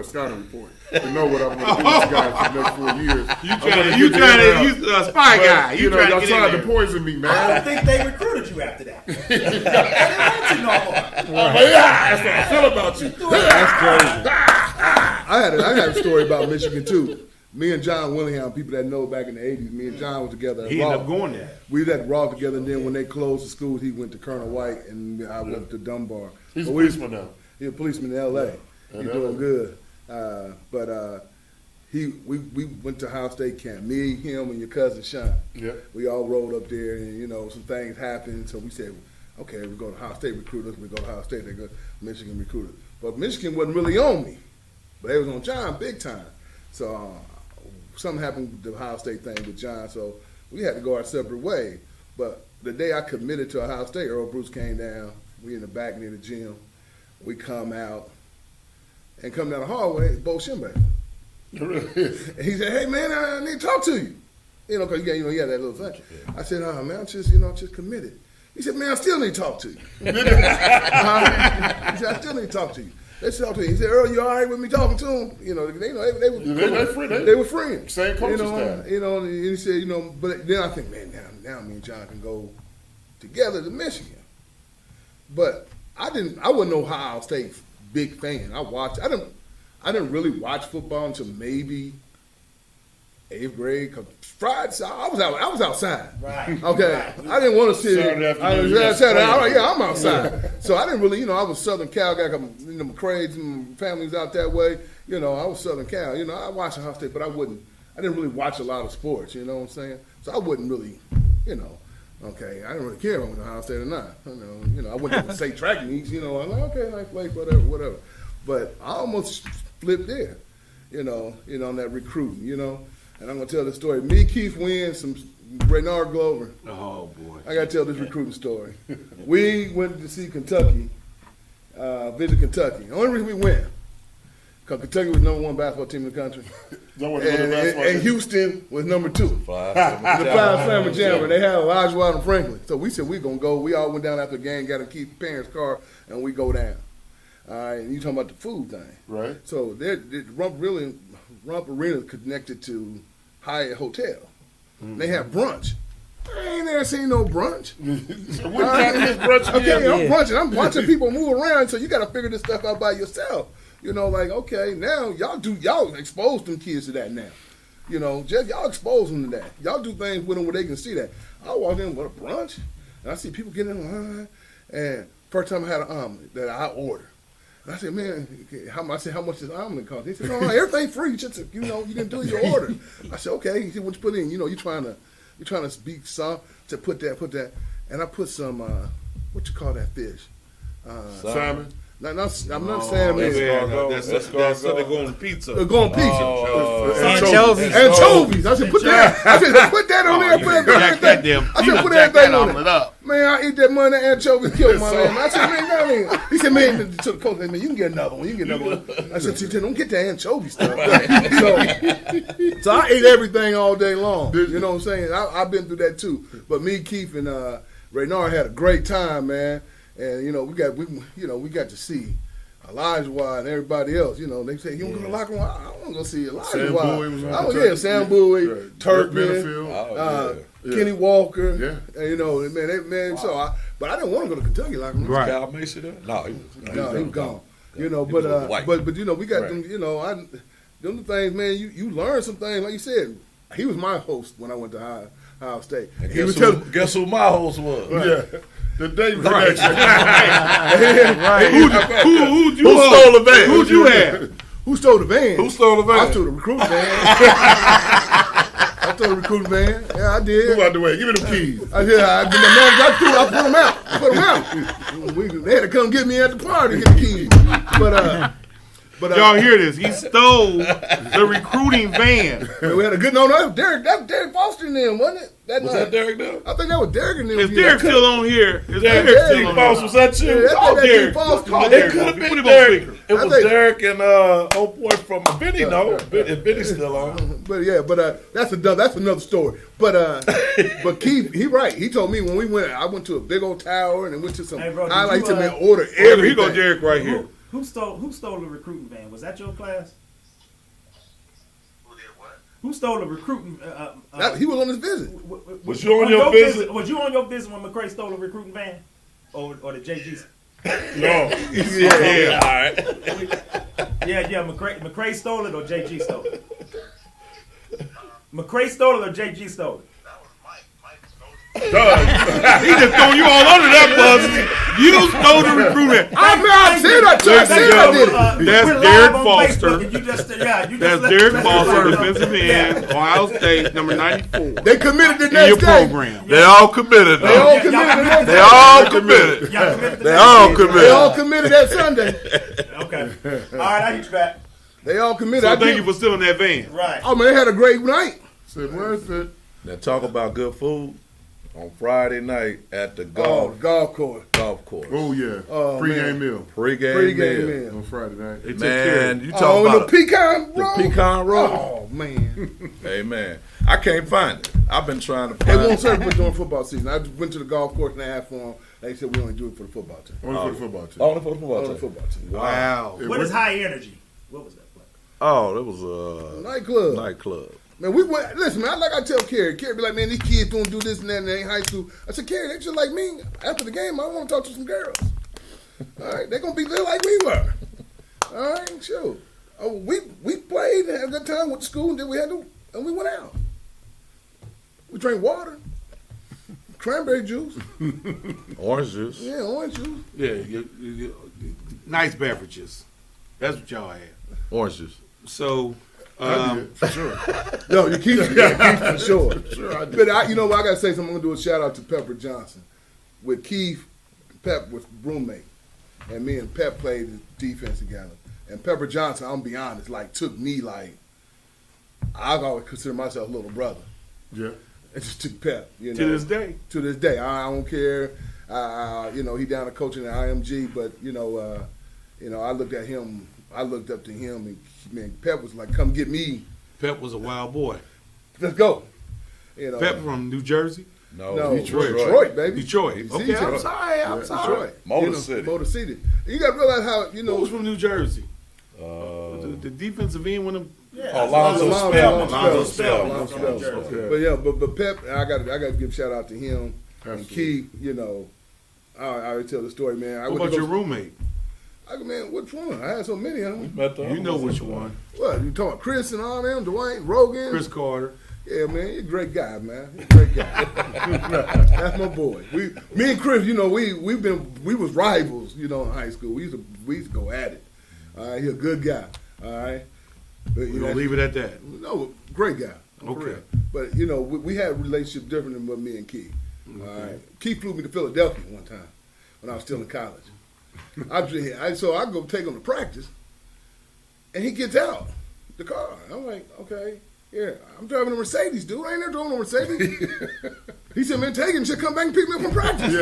S11: scouting report to know what I'm going to do with you guys for the next 4 years.
S4: You a spy guy.
S11: Y'all tried to poison me, man.
S3: I don't think they recruited you after that. They didn't want you no more.
S11: That's what I feel about you.
S10: That's crazy. I had a story about Michigan too. Me and John Willingham, people that know back in the 80s, me and John was together at
S4: He
S10: Raw.
S4: ended up going there.
S10: We was at Raw together, and then when they closed the schools, he went to Colonel White, and I went to Dunbar.
S11: He's a
S10: But
S11: policeman now.
S10: He's a policeman in L.A. He's doing good. We went to Ohio State camp. Me, him, and your cousin Sean.
S11: Yeah.
S10: We all rolled up there, and some things happened. So we said, okay, we're going to Ohio State recruiters. We go to Ohio State. They go Michigan recruiters. But Michigan wasn't really on me, but they was on John big time. So something happened with the Ohio State thing with John, so we had to go our separate way. But the day I committed to Ohio State, Earl Bruce came down. We in the back near the gym. We come out and come down the hallway, Bo Schembechler. And he said, "Hey man, I need to talk to you." You know, because he had that little thing. I said, "Oh man, I'm just committed." He said, "Man, I still need to talk to you." He said, "I still need to talk to you." Let's talk to you. He said, "Earl, you all right with me talking to him?" They were friends.
S11: Same coaching staff.
S10: And he said, but then I think, man, now me and John can go together to Michigan. But I wasn't no Ohio State big fan. I didn't really watch football until maybe 8th grade. Cause Friday, I was outside.
S3: Right.
S10: Okay.
S3: Right.
S10: I didn't want to sit.
S11: Saturday,
S10: I'm outside. So I didn't really, I was Southern Cal guy. Mccray's and families out that way. I was Southern Cal. I watched Ohio State, but I didn't really watch a lot of sports. You know what I'm saying? So I wouldn't really, okay, I didn't really care if I went to Ohio State or not. I wouldn't say track meets. I'm like, okay, nice place, whatever. But I almost flipped there. On that recruiting. And I'm gonna tell the story. Me, Keith Wynn, some Raynard Glover.
S4: Oh boy!
S10: I gotta tell this recruiting story. We went to see Kentucky, visit Kentucky. The only reason we went, because Kentucky was #1 basketball team in the country, and Houston was #2. The Five Slammer Jammer. They had Elijah Wild and Franklin. So we said we're gonna go. We all went down after the game, got in Keith's parents' car, and we go down. All right, and you talking about the food thing,
S11: right?
S10: So Rump Arena connected to Hyatt Hotel. Mm-hmm. They have brunch. I ain't never seen no brunch.
S11: So what kind of this brunch?
S10: Okay, I'm brunching. I'm watching people move around, so you got to figure this stuff out by yourself. Okay, now y'all expose them kids to that now. Just y'all expose them to that. Y'all do things with them where they can see that. I walk in with a brunch, and I see people getting in line, and first time I had an omelet that I ordered. I said, "Man, how much does omelet cost?" He said, "No, everything free. Just you didn't do your order." I said, "Okay." He said, "What you put in? You trying to speak soft to put that." And I put some what you call that fish?
S11: Salmon.
S10: I'm not salmon.
S4: That's they go on pizza.
S10: They go on pizza.
S12: Anchovies.
S10: I said, "Put that." I said, "Put that on there." Put everything on it. Man, I eat that money. Anchovies killed my man. I said, "Man, he said, man, to the coach, man, you can get another one. I said, "Don't get that anchovy stuff." So I ate everything all day long. You know what I'm saying? I've been through that too. But me, Keith, and Raynard had a great time, man. And we got to see Elijah Wild and everybody else. They say, "You want to go to the locker room?" I want to go see Elijah Wild. Sam Bowie, Turpin, Kenny Walker. Yeah. But I didn't want to go to Kentucky locker room.
S9: Right. Cal Macy there? No, he was
S10: gone. But we got them. Them things, man. You learn some things. Like you said, he was my host when I went to Ohio State.
S9: And guess who my host was?
S11: Yeah. The Dave connection.
S4: Right. Who
S11: stole the van?
S4: Who'd you have?
S10: Who stole the van?
S11: Who stole the van?
S10: I stole the recruiting van. I stole the recruiting van. Yeah, I did.
S11: Move out the way. Give me them keys.
S10: I put them out. They had to come get me at the party to get the keys. But
S4: y'all hear this? He stole the recruiting van.
S10: We had a good no. That was Derek Foster in them, wasn't it?
S9: Was that Derek now?
S10: I think that was Derek in them.
S4: Is Derek still on here?
S9: Is Derek Foster? Was that you?
S10: Derek Foster.
S9: It could have been Derek. It was Derek and old boy from Benny. No, Benny's still on.
S10: But that's another story. But Keith, he right. He told me when we went, I went to a big old tower and went to some highlights and order everything.
S4: Here go Derek right here.
S3: Who stole the recruiting van? Was that your class? Who did what? Who stole the recruiting?
S10: He was on his visit.
S9: Was you on your visit?
S3: Was you on your visit when Mccray stole the recruiting van, or the JG?
S9: No. Yeah. All right.
S3: Yeah. Mccray stole it or JG stole it. Mccray stole it or JG stole it.
S4: He just throwing you all under that bus. You stole the recruitment.
S10: I said I did it.
S4: That's Derek Foster. That's Derek Foster, defensive end, Ohio State, number 94.
S10: They committed the
S4: in
S10: next
S4: your
S10: day.
S4: program.
S9: They all committed.
S10: They all committed.
S9: They all committed. They all committed.
S10: They all committed that Sunday.
S3: Okay. All right, I hit you back.
S10: They all committed.
S4: So thank you for stealing that van.
S3: Right.
S10: Oh man, they had a great night.
S11: Said worth it.
S9: Now talk about good food. On Friday night at the
S10: Golf course.
S11: Oh yeah. Pre-game meal.
S9: Pre-game meal.
S11: On Friday night.
S4: They took care of
S9: Man,
S4: it.
S9: you talk about
S10: the pecan roll.
S9: the pecan roll.
S10: Oh man.
S9: Hey man, I can't find it. I've been trying to
S10: They
S9: find
S10: won't serve
S9: it.
S10: it during football season. I just went to the golf course and asked for them. They said we only do it for the football team.
S11: Only for the football team.
S9: Only for the football
S10: Only
S9: team.
S10: the football team.
S4: Wow.
S11: Yeah,
S3: What is high energy? What was that place?
S9: Oh, it was a
S10: Nightclub.
S9: nightclub.
S10: Man, we went. Listen, man. Like I tell Kerry be like, man, these kids don't do this and that, and they ain't high school. I said, Kerry, they just like me. After the game, I want to talk to some girls. All right, they gonna be little like we were. All right, sure. Oh, we played and had a good time with the school, and then we went out. We drank water, cranberry juice,
S9: Orange juice.
S10: yeah, orange juice.
S4: Yeah, nice beverages. That's what y'all had.
S9: Orange juice.
S4: So,
S11: I did, for sure.
S10: No, you keep for sure.
S11: Sure, I did.
S10: But you know what? I gotta say something. I'm gonna do a shout out to Pepper Johnson. With Keith, Pep was roommate, and me and Pep played the defense together. And Pepper Johnson, I'm gonna be honest, like took me like I always consider myself a little brother.
S11: Yeah.
S10: It just took Pep, you know.
S4: to this day.
S10: To this day, I don't care. You know, he down to coaching at IMG, but you know, I looked at him. I looked up to him, and man, Pep was like, "Come get me.
S4: Pep was a wild boy.
S10: Let's go." You know,
S4: Pep from New Jersey?
S10: no,
S11: Detroit.
S10: Detroit, baby.
S4: Detroit.
S10: He's
S4: Okay,
S10: Detroit.
S4: I'm sorry. I'm sorry.
S10: Detroit.
S9: Motor
S10: You know,
S9: City.
S10: Motor City. You got to realize how
S4: Who was from New Jersey? The defensive end when them.
S9: Alonzo Spellman.
S10: Alonzo
S3: Spellman.
S10: Spellman.
S11: Okay.
S10: But yeah, but Pep, I got to give a shout out to him and
S11: Absolutely.
S10: Key. You know, I already tell the story, man.
S4: What about your roommate?
S10: Man, which one? I had so many of them.
S4: You know which one.
S10: What you talking about? Chris and all them, Dwayne, Rogan.
S4: Chris Carter.
S10: Yeah, man, you're a great guy, man. You're a great guy. That's my boy. Me and Chris, you know, we was rivals, you know, in high school. We used to go at it. All right, he's a good guy. All right, but,
S4: We're going to leave it at that.
S10: No, great guy. For
S4: Okay.
S10: real. But you know, we had a relationship different than what me and Key. All right, Key flew me to Philadelphia one time when I was still in college. So I go take him to practice, and he gets out the car. I'm like, okay. Yeah, I'm driving a Mercedes, dude. I ain't never drove a Mercedes. He said, man, take him. Should come back and pick me up from practice.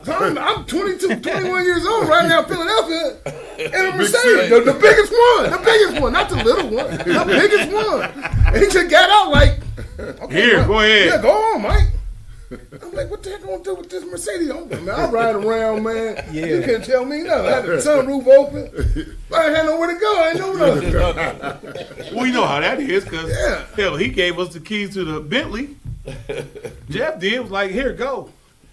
S10: So I'm 22, 21 years old right now in Philadelphia in a Mercedes. The biggest one, not the little one. The biggest one. And he just got out like, okay,
S4: Here,
S10: man,
S4: go ahead.
S10: Yeah, go on, Mike. I'm like, what the heck gonna do with this Mercedes? Man, I ride around, man.
S12: Yeah.
S10: You can't tell me nothing. I had the sunroof open. I ain't had nowhere to go. I ain't know nothing.
S4: Well, you know how that is, because
S10: Yeah.
S4: hell, he gave us the keys to the Bentley. Jeff did, was like, here, go.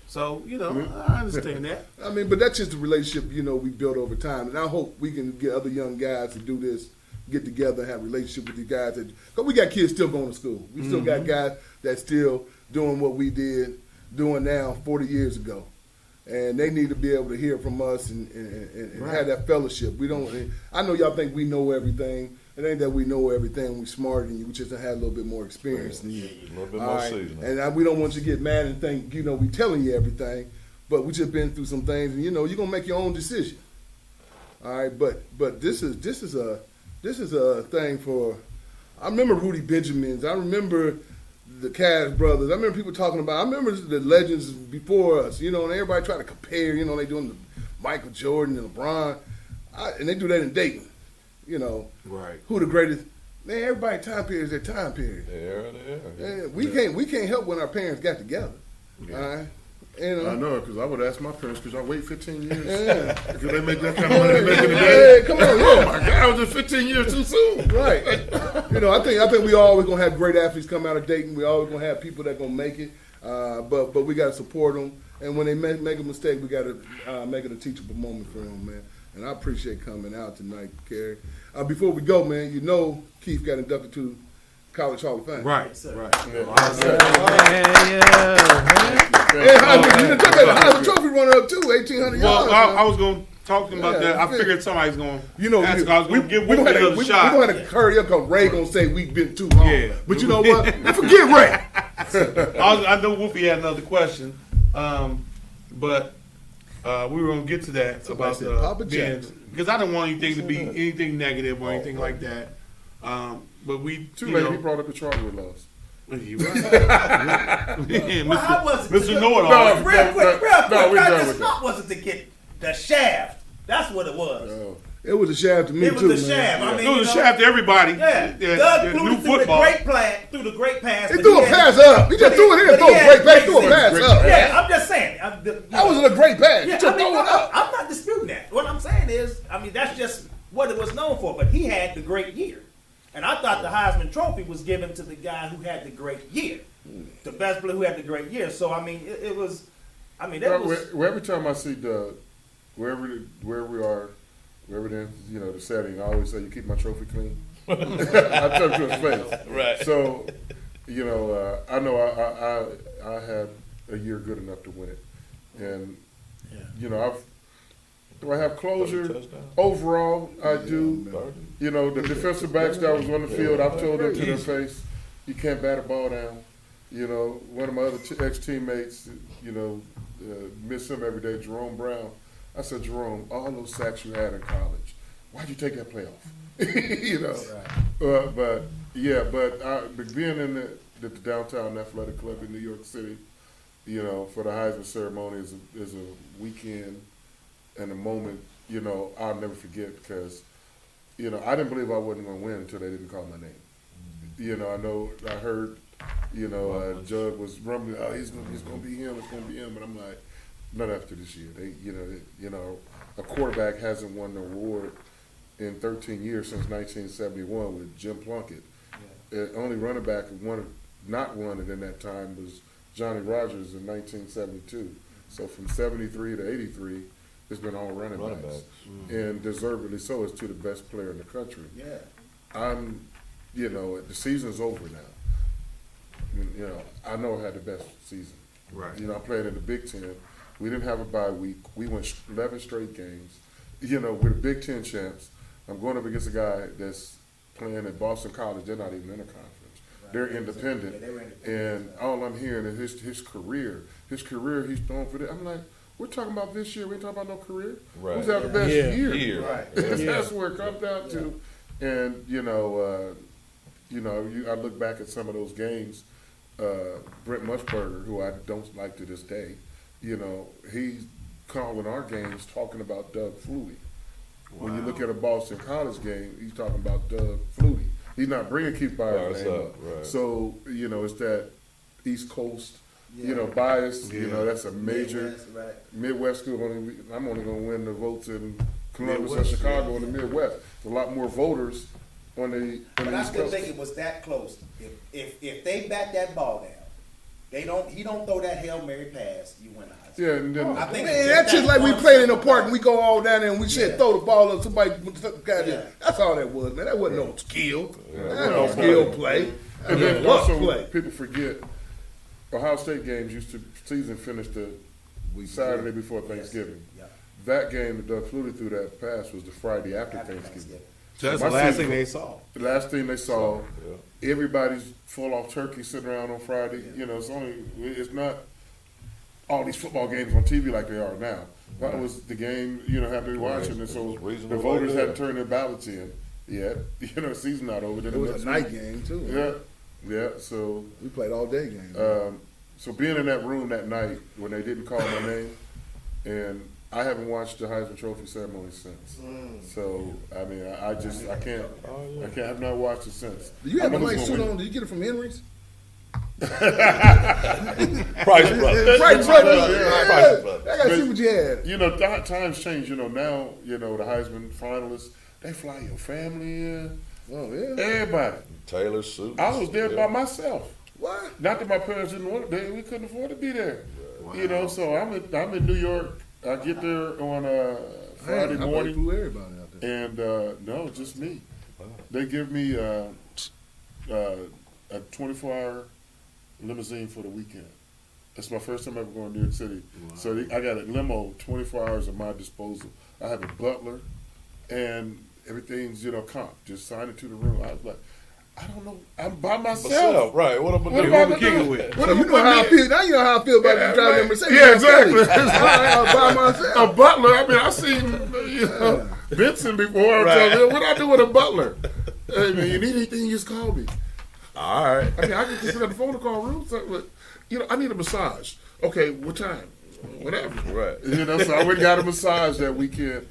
S4: So, you know, I understand that.
S10: I mean, but that's just the relationship, you know, we built over time. And I hope we can get other young guys to do this, get together and have a relationship with these guys. Because we got kids still going to school. We still got guys that still doing what we doing now 40 years ago. And they need to be able to hear from us and have that fellowship. We don't. I know y'all think we know everything. It ain't that we know everything. We smarter than you. We just had a little bit more experience than you.
S9: A little bit
S10: All
S9: more
S10: right?
S9: seasoning.
S10: And we don't want you to get mad and think, you know, we telling you everything. But we just been through some things, and you know, you're gonna make your own decision. All right, but this is a thing for. I remember Rudy Benjamin's. I remember the Cash brothers. I remember people talking about. I remember the legends before us. You know, and everybody try to compare. You know, they doing the Michael Jordan and LeBron, and they do that in Dayton. You know,
S4: Right.
S10: who the greatest? Man, everybody time period is their time period.
S9: Yeah.
S10: We can't help when our parents got together. All right, you know.
S11: I know, because I would ask my parents, could y'all wait 15 years?
S10: Yeah.
S11: Could they make that kind of money they make in a day?
S10: Hey, come on,
S11: Oh
S10: yeah.
S11: my God, I was just 15 years too soon.
S10: Right. You know, I think we always gonna have great athletes come out of Dayton. We always gonna have people that gonna make it. But we gotta support them. And when they make a mistake, we gotta make it a teachable moment for them, man. And I appreciate coming out tonight, Kerry. Before we go, man, you know Keith got inducted to College Hall of Fame.
S4: Right.
S10: And Heisman Trophy runner up too, 1,800 yards.
S4: Well, I was going to talk to him about
S10: Yeah,
S4: that. I figured somebody's going to
S10: You know,
S4: ask. I was going to give
S10: we
S4: Whoopi another
S10: we
S4: shot.
S10: don't have to hurry up because Ray gonna say we've been too long.
S4: Yeah.
S10: But you know what? Forget Ray.
S4: I know Whoopi had another question, but We were gonna get to that about
S10: said Papa
S4: being,
S10: Jackson.
S4: because I don't want anything to be anything negative or anything like that. But we
S11: Too
S4: you
S11: late.
S4: know,
S11: He brought up the chocolate loss.
S4: you right. Yeah,
S3: Well, how was it?
S4: Mr. Know-it-all.
S3: Real quick,
S11: no, we done
S3: Practice
S11: with
S3: Cup wasn't to get the shaft. That's what it was.
S11: Oh.
S10: It was a shaft to me
S3: It was
S10: too,
S3: the
S10: man.
S3: shaft. I mean,
S4: It was a shaft to everybody.
S3: Yeah,
S4: Yeah,
S3: Doug
S4: yeah,
S3: threw
S4: new
S3: it through
S4: football.
S3: through the great pass.
S10: He
S3: but
S10: threw a
S3: had-
S10: pass up. He just
S3: but
S10: threw it in,
S3: but
S10: threw
S3: he
S10: a
S3: had
S10: great pass, threw a
S3: season.
S10: pass up.
S3: Yeah, I'm just saying.
S10: That was a great pass.
S3: Yeah,
S10: He just threw it up.
S3: I'm not disputing that. What I'm saying is, I mean, that's just what it was known for. But he had the great year, and I thought the Heisman Trophy was given to the guy who had the great year, the best player who had the great year. So I mean, it was. I mean, that was.
S11: Well, every time I see Doug, wherever we are, wherever it is, you know, the setting, I always say, "You keep my trophy clean." I tell him to his face.
S9: Right.
S11: So, you know, I know I had a year good enough to win it, and you know, do I have closure overall? I do. You know, the defensive backs that was on the field, I've told them to their face, you can't bat a ball down. You know, one of my other ex-teammates, you know, miss him every day, Jerome Brown. I said, Jerome, all those sacks you had in college, why'd you take that play off? You know, but being in the downtown athletic club in New York City, you know, for the Heisman ceremony is a weekend and a moment, you know, I'll never forget because, you know, I didn't believe I wasn't going to win until they didn't call my name. You know, I heard, you know, Jug was rumbling, oh, he's going to be him, it's going to be him, and I'm like, not after this year. You know, a quarterback hasn't won the award in 13 years since 1971 with Jim Plunkett. The only running back who not won it in that time was Johnny Rogers in 1972. So from 73 to 83, it's been all running backs. And deservedly so. It's to the best player in the country.
S3: Yeah.
S11: You know, the season's over now. You know, I know I had the best season.
S4: Right.
S11: You know, I played in the Big Ten. We didn't have a bye week. We went 11 straight games. You know, we're the Big Ten champs. I'm going up against a guy that's playing at Boston College. They're not even in a conference. Right. They're independent. Yeah, and all I'm hearing is his career. His career, he's throwing for that. I'm like, we're talking about this year. We ain't talking about no career.
S9: Right.
S11: Who's having the best year?
S9: Right.
S11: That's where it comes down to. And, you know, I look back at some of those games. Brent Musburger, who I don't like to this day, you know, he's calling our games talking about Doug Flutie. Wow. When you look at a Boston College game, he's talking about Doug Flutie. He's not bringing Keith Byars' name up. Right. So, you know, it's that East Coast, you know, bias. You know, that's a major Midwest school. I'm only going to win the votes in Columbus and Chicago in the Midwest. There's a lot more voters on the East Coast.
S3: But I still think it was that close. If they bat that ball down, he don't throw that Hail Mary pass, you win the Heisman.
S11: Yeah, and then,
S3: I think
S10: Man, that's just like we played in the park and we go all down there and we said throw the ball up, somebody got it. That's all that was, man. That wasn't no skill. That wasn't no skill play.
S11: And then also, people forget, Ohio State games season finished the Saturday before Thanksgiving.
S3: Yeah.
S11: That game that Doug Flutie threw that pass was the Friday after Thanksgiving.
S4: So that's the last thing they saw.
S11: The last thing they saw. Everybody's full off turkey sitting around on Friday. You know, it's not all these football games on TV like they are now. That was the game, you know, have to be watching, and so the voters hadn't turned their ballots in yet. You know, the season's not over.
S10: It was a night game too.
S11: Yeah. So
S10: we played all day games.
S11: So being in that room that night when they didn't call my name, and I haven't watched the Heisman Trophy ceremony since. So I mean, I can't. I have not watched it since.
S10: Do you have a nice suit on? Did you get it from Henry's?
S9: Price Brothers.
S10: Price Brothers. I gotta see what you had.
S11: You know, times change. You know, now, you know, the Heisman finalists, they fly your family in.
S10: Oh, yeah.
S11: Everybody.
S9: Taylor suits.
S11: I was there by myself.
S10: What?
S11: Not that my parents didn't want to be, we couldn't afford to be there. Wow. You know, so I'm in New York. I get there on Friday morning.
S10: Flew everybody out there.
S11: And no, just me. Wow. They give me a 24-hour limousine for the weekend. That's my first time ever going to New York City. Wow. So I got a limo, 24 hours at my disposal. I have a butler, and everything's, you know, comp. Just sign it to the room. I was like, I don't know. I'm by myself.
S9: Right. What am I
S11: What
S9: doing?
S11: am I
S4: Who kick it
S11: doing?
S4: with?
S11: What
S10: So
S11: am
S10: you know
S11: I
S10: how I
S11: doing?
S10: feel. Now you know how I feel about driving that Mercedes.
S11: Yeah, exactly.
S10: I'm by myself.
S11: A butler. I mean, I seen Benson before.
S9: Right.
S11: So what I do with a butler? Hey man, you need anything? You just call me.
S9: All right.
S11: I mean, I can just pick up the phone and call Ruth. But I need a massage. Okay, what time? Whatever.
S9: Right.
S11: So I went and got a massage that weekend.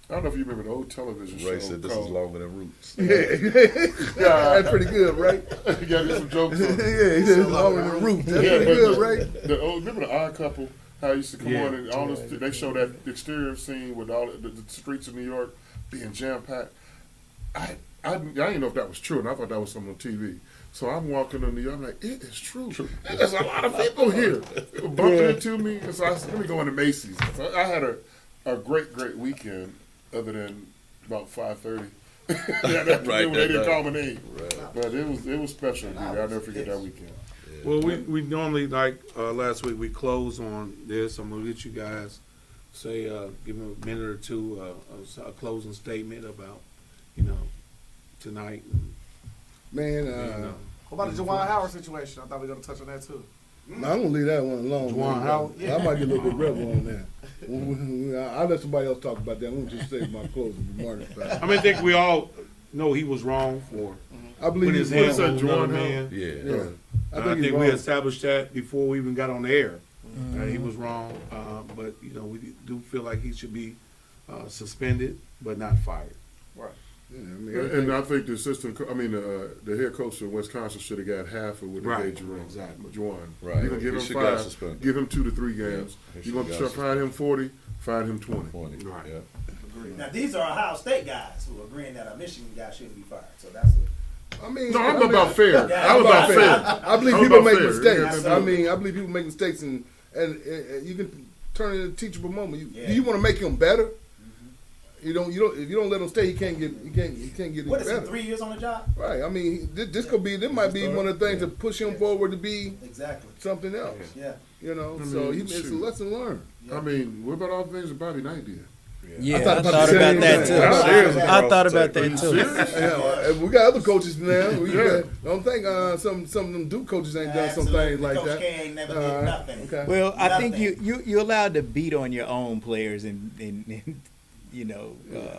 S11: I don't know if you remember the old television show.
S9: Ray said this is
S11: called-
S9: longer than Roots.
S10: That's pretty good, right?
S11: You got to get some jokes on.
S10: Yeah, he said it's longer than Roof. That's
S11: Yeah,
S10: pretty
S11: but
S10: good, right?
S11: Remember the Odd Couple? How it used to come
S4: Yeah.
S11: on and all this, they show that exterior scene with all the streets of New York being jam packed. I didn't know if that was true, and I thought that was something on TV. So I'm walking in New York, I'm like, it is true. There's a lot of people here bumping into me. So I said, let me go into Macy's. So I had a great weekend, other than about 5:30. That
S9: Right,
S11: when they didn't
S9: that
S11: call my name.
S9: Right.
S11: But it was special. I'll never forget that weekend.
S4: Well, we normally, like last week, we close on this. I'm going to get you guys, say, give them a minute or two, a closing statement about, tonight.
S10: Man,
S14: What about the Juwan Howard situation? I thought we were going to touch on that too.
S10: I'm gonna leave that one alone.
S4: Juwan
S10: man.
S4: Howard?
S10: I might get a little bit rebel on that. I'll let somebody else talk about that. I'm gonna just say my closing remarks.
S4: I think we all know he was wrong for
S10: I believe
S4: putting his
S10: he's
S4: hands on
S11: Juwan
S4: another
S11: Howard?
S4: man.
S9: Yeah.
S10: I
S4: I
S10: think,
S4: think
S10: he's
S4: we
S10: wrong.
S4: established that before we even got on the air. He was wrong, but we do feel like he should be suspended, but not fired.
S10: Yeah, I mean,
S11: And I think the the head coach of Wisconsin should have got half of what they
S4: Right.
S11: gave Jerome.
S4: Exactly.
S11: Juwan.
S9: Right.
S11: You can give
S9: He
S11: him
S9: should got
S11: 5,
S9: suspended.
S11: give him 2 to 3 games.
S9: Yeah, he
S11: You're going
S9: should
S11: to
S9: got
S11: fine him 40, fine him 20.
S9: 20.
S4: Right.
S9: Yeah.
S3: Now these are Ohio State guys who are agreeing that a Michigan guy shouldn't be fired. So that's
S10: I mean,
S11: No, I'm about fair.
S3: Yeah,
S11: I'm about
S3: fair.
S11: fair.
S10: I believe
S11: I'm
S10: people
S11: about
S10: make
S11: fair.
S10: mistakes.
S11: Yeah,
S10: I believe people make mistakes, and you can turn it into a teachable moment.
S3: Yeah.
S10: Do you want to make him better? You don't. If you don't let him stay, he can't get any
S3: what is
S10: better.
S3: it? 3 years on the job?
S10: Right. I mean, this could be. This might be one of the things to push him forward to be
S3: Exactly.
S10: something else.
S3: Yeah.
S10: So
S11: mean,
S10: it's a
S11: shoot.
S10: lesson learned.
S11: I mean, what about all the things that Bobby Knight did?
S12: Yeah,
S10: I
S12: I
S10: thought
S12: thought
S10: about the
S12: about
S10: same
S12: that
S10: thing.
S12: too.
S9: Seriously,
S12: I
S9: bro.
S12: thought about
S11: Are you
S12: that too.
S11: serious?
S10: Yeah, we got other coaches now.
S11: Yeah.
S10: Don't think some of them Duke coaches ain't done some
S3: Absolutely.
S10: things like
S3: Coach
S10: that.
S3: K ain't never did nothing.
S10: Okay.
S12: Well, I think
S3: Nothing.
S12: you're allowed to beat on your own players and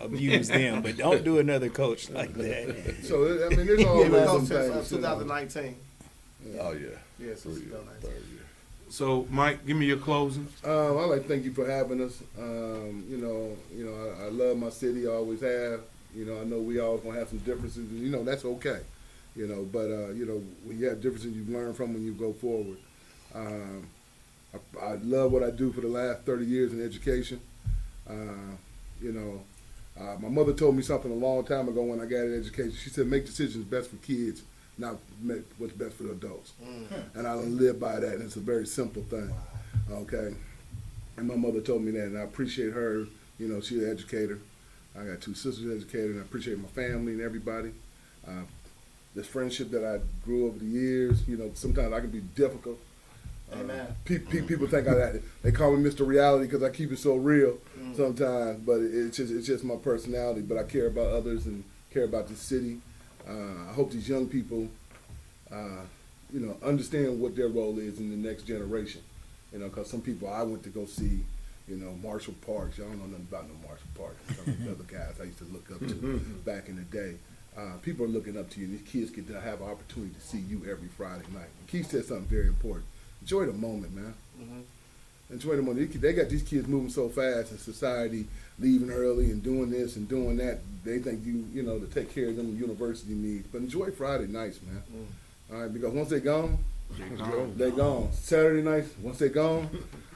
S12: abuse them, but don't do another coach like that.
S10: So I mean, there's always some things.
S14: 2019.
S9: Oh, yeah.
S14: Yeah, since 2019.
S4: So, Mike, give me your closing.
S10: I'd like to thank you for having us. I love my city. I always have. I know we always gonna have some differences, and that's okay. But when you have differences, you learn from when you go forward. I love what I do for the last 30 years in education. My mother told me something a long time ago when I got in education. She said, make decisions best for kids, not make what's best for the adults. And I live by that, and it's a very simple thing. Okay? And my mother told me that, and I appreciate her. She's an educator. I got 2 sisters educated, and I appreciate my family and everybody. This friendship that I grew over the years, sometimes I can be difficult.
S3: Amen.
S10: People think they call me Mr. Reality because I keep it so real sometimes, but it's just my personality. But I care about others and care about the city. I hope these young people, understand what their role is in the next generation. Because some people I went to go see, Marshall Parks. Y'all don't know nothing about no Marshall Parks. Some of the other guys I used to look up to back in the day. People are looking up to you, and these kids get to have an opportunity to see you every Friday night. Keith said something very important. Enjoy the moment, man. Enjoy the moment. They got these kids moving so fast in society, leaving early and doing this and doing that. They think to take care of them university needs. But enjoy Friday nights, man. All right, because once they're gone, they're gone. Saturday nights, once they're gone,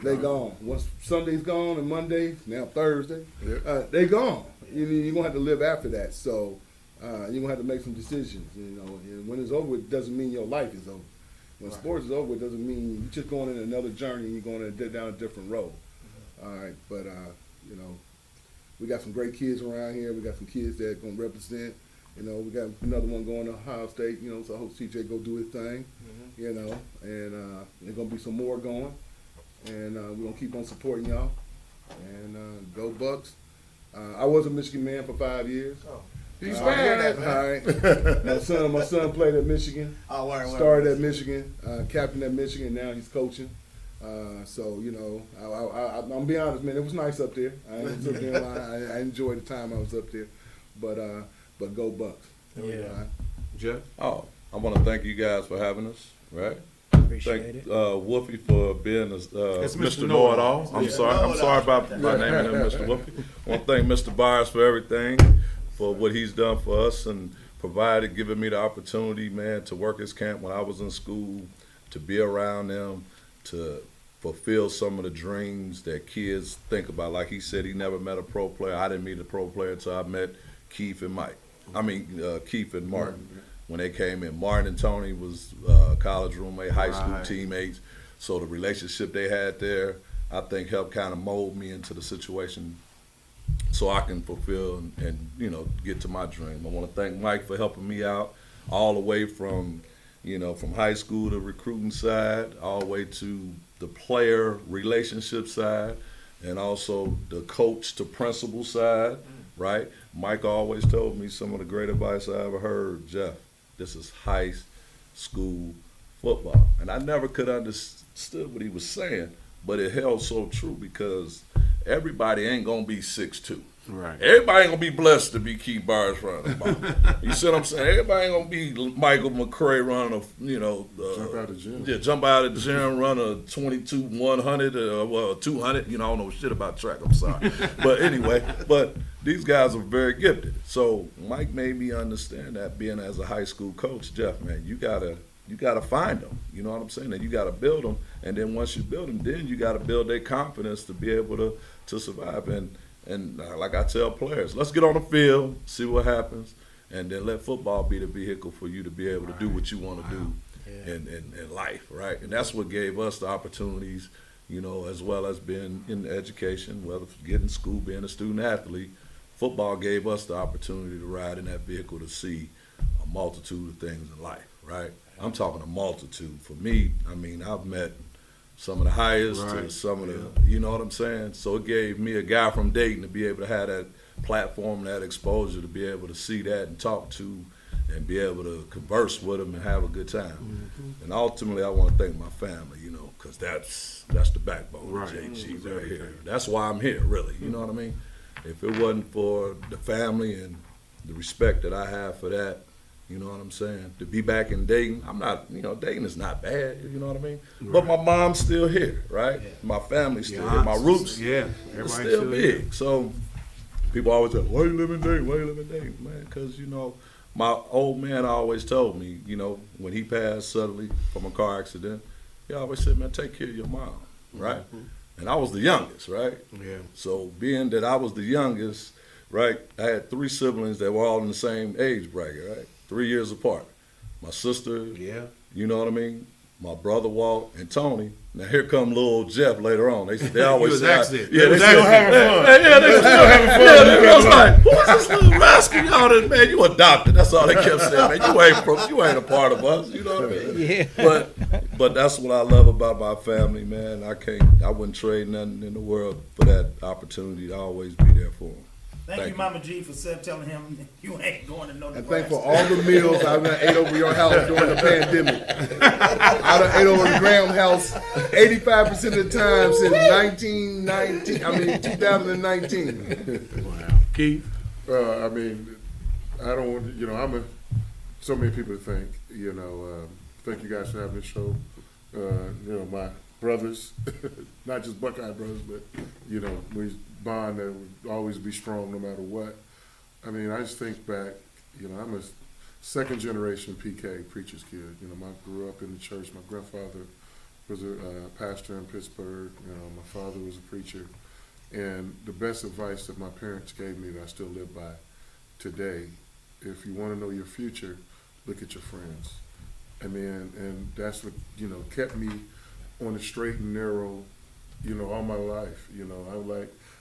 S10: they're gone. Once Sunday's gone and Monday, now Thursday, they're gone. You're going to have to live after that. So you're going to have to make some decisions. And when it's over, it doesn't mean your life is over. When sports is over, it doesn't mean you're just going in another journey and you're going down a different road. All right, but we got some great kids around here. We got some kids that are going to represent. We got another one going to Ohio State. So I hope CJ go do his thing. And there's going to be some more going, and we're going to keep on supporting y'all. And go Bucks. I was a Michigan man for 5 years.
S11: He's
S10: All
S11: bad.
S10: right. My son played at Michigan.
S14: Oh, word.
S10: Started at Michigan, captain at Michigan. Now he's coaching. So you know, I'm be honest, man. It was nice up there. I enjoyed the time I was up there. But go Bucks.
S12: Yeah.
S4: Jeff?
S9: Oh, I want to thank you guys for having us, right?
S12: Appreciate
S9: Thank
S12: it.
S9: Wolfie for being
S4: It's
S9: Mr.
S4: Mr.
S9: Know-It-All. I'm
S3: Yeah.
S9: sorry about my name and Mr. Wolfie. I want to thank Mr. Byars for everything, for what he's done for us and provided, giving me the opportunity, man, to work his camp when I was in school, to be around them, to fulfill some of the dreams that kids think about. Like he said, he never met a pro player. I didn't meet a pro player until I met Keith and Keith and Martin. When they came in, Martin and Tony was college roommate, high school teammates. So the relationship they had there, I think, helped kind of mold me into the situation so I can fulfill and you know, get to my dream. I want to thank Mike for helping me out all the way from, you know, from high school to recruiting side, all the way to the player relationship side, and also the coach to principal side, right? Mike always told me some of the great advice I ever heard. Jeff, this is high school football. And I never could understood what he was saying, but it held so true because everybody ain't going to be 6'2".
S4: Right.
S9: Everybody ain't going to be blessed to be Keith Byars running the ball. You see what I'm saying? Everybody ain't going to be Michael Mccray running a, you know.
S11: Jump out of the gym.
S9: Yeah, jump out of the gym, run a 22, 100, well, 200. You know, I don't know shit about track, I'm sorry. But anyway, these guys are very gifted. So Mike made me understand that being as a high school coach, Jeff, man, you gotta find them. You know what I'm saying? And you gotta build them. And then once you build them, then you gotta build their confidence to be able to survive. And like I tell players, let's get on the field, see what happens, and then let football be the vehicle for you to be able to do what you want to do in life, right? And that's what gave us the opportunities, you know, as well as being in education, whether getting school, being a student athlete. Football gave us the opportunity to ride in that vehicle to see a multitude of things in life, right? I'm talking a multitude. For me, I mean, I've met some of the highest to some of the, you know what I'm saying? So it gave me, a guy from Dayton, to be able to have that platform, that exposure, to be able to see that and talk to and be able to converse with them and have a good time. And ultimately, I want to thank my family, you know, because that's the backbone of JG right here. That's why I'm here, really. You know what I mean? If it wasn't for the family and the respect that I have for that, you know what I'm saying? To be back in Dayton, I'm not, you know, Dayton is not bad, you know what I mean? But my mom's still here, right? My family's still here. My roots are still big. Here. So people always say, why you live in Dayton? Why you live in Dayton? Man, because, you know, my old man always told me, you know, when he passed suddenly from a car accident, he always said, man, take care of your mom, right? And I was the youngest, right?
S4: Yeah.
S9: So being that I was the youngest, right, I had 3 siblings that were all in the same age bracket, right? 3 years apart. My sister, you know what I mean? My brother Walt and Tony. Now here come little Jeff later on. They always say,
S11: they still having fun.
S9: They still having fun. They was like, who's this little rascal? Y'all done, man, you adopted. That's all they kept saying, man. You ain't a part of us. You know what I mean?
S12: Yeah.
S9: But that's what I love about my family, man. I wouldn't trade nothing in the world for that opportunity to always be there for them.
S3: Thank you, Mama G, for telling him you ain't going to know the
S10: And thank for all the meals I done ate over your house during the pandemic. I done ate over the Graham house 85% of the time since 2019.
S4: Wow. Keith?
S11: I mean, I don't want, you know, so many people to thank, you know, thank you guys for having this show. You know, my brothers, not just Buckeye brothers, but, you know, we bond that would always be strong no matter what. I mean, I just think back, you know, I'm a second generation PK, preacher's kid. You know, I grew up in the church. My grandfather was a pastor in Pittsburgh. You know, my father was a preacher. And the best advice that my parents gave me that I still live by today, if you want to know your future, look at your friends. I mean, and that's what, you know, kept me on the straight and narrow, you know, all my life. You know,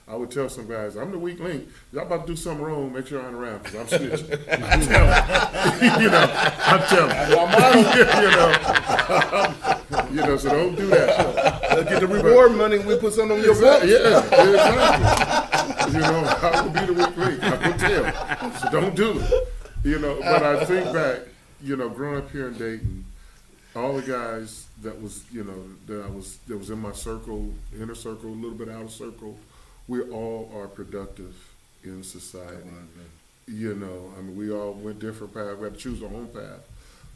S11: I would tell some guys, I'm the weak link. Y'all about to do something wrong, make sure I ain't around, because I'm snitching. I'm telling. You know, I'm telling. You know, so don't do that.
S10: Get the reward money, we put something on your books.
S11: Yeah, exactly. You know, I will be the weak link. I will tell. So don't do it. You know, but I think back, you know, growing up here in Dayton, all the guys that was, you know, that was in my circle, inner circle, a little bit outer circle, we all are productive in society. You know, I mean, we all went different paths. We had to choose our own path.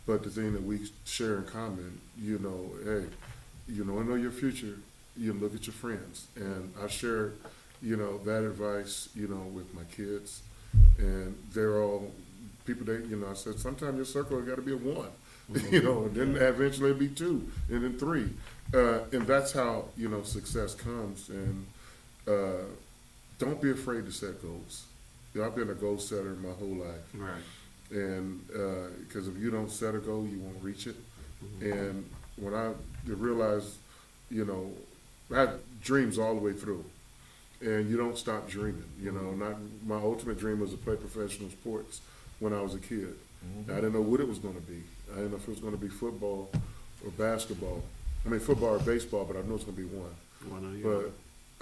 S11: But the thing that we share in common, you know, hey, you know your future, you look at your friends. And I share, you know, that advice, you know, with my kids. And they're all people that, you know, I said, sometimes your circle has got to be a one, you know, and then eventually it'll be two, and then three. And that's how, you know, success comes. And don't be afraid to set goals. You know, I've been a goal setter my whole life.
S4: Right.
S11: And because if you don't set a goal, you won't reach it. And when I realized, you know, I had dreams all the way through, and you don't stop dreaming. You know, my ultimate dream was to play professional sports when I was a kid. I didn't know what it was going to be. I didn't know if it was going to be football or basketball. I mean, football or baseball, but I know it's going to be one. But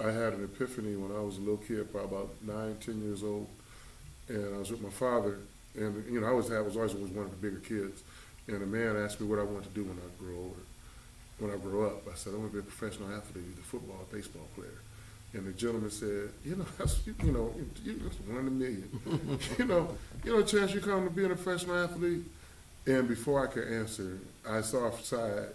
S11: I had an epiphany when I was a little kid, probably about 9, 10 years old, and I was with my father. And, you know, I was always one of the bigger kids. And a man asked me what I wanted to do when I grow older. When I grow up, I said, I want to be a professional athlete, either football or baseball player. And the gentleman said, you know, that's one in a million. you know, a chance you come to being a professional athlete. And before I could answer, I saw a side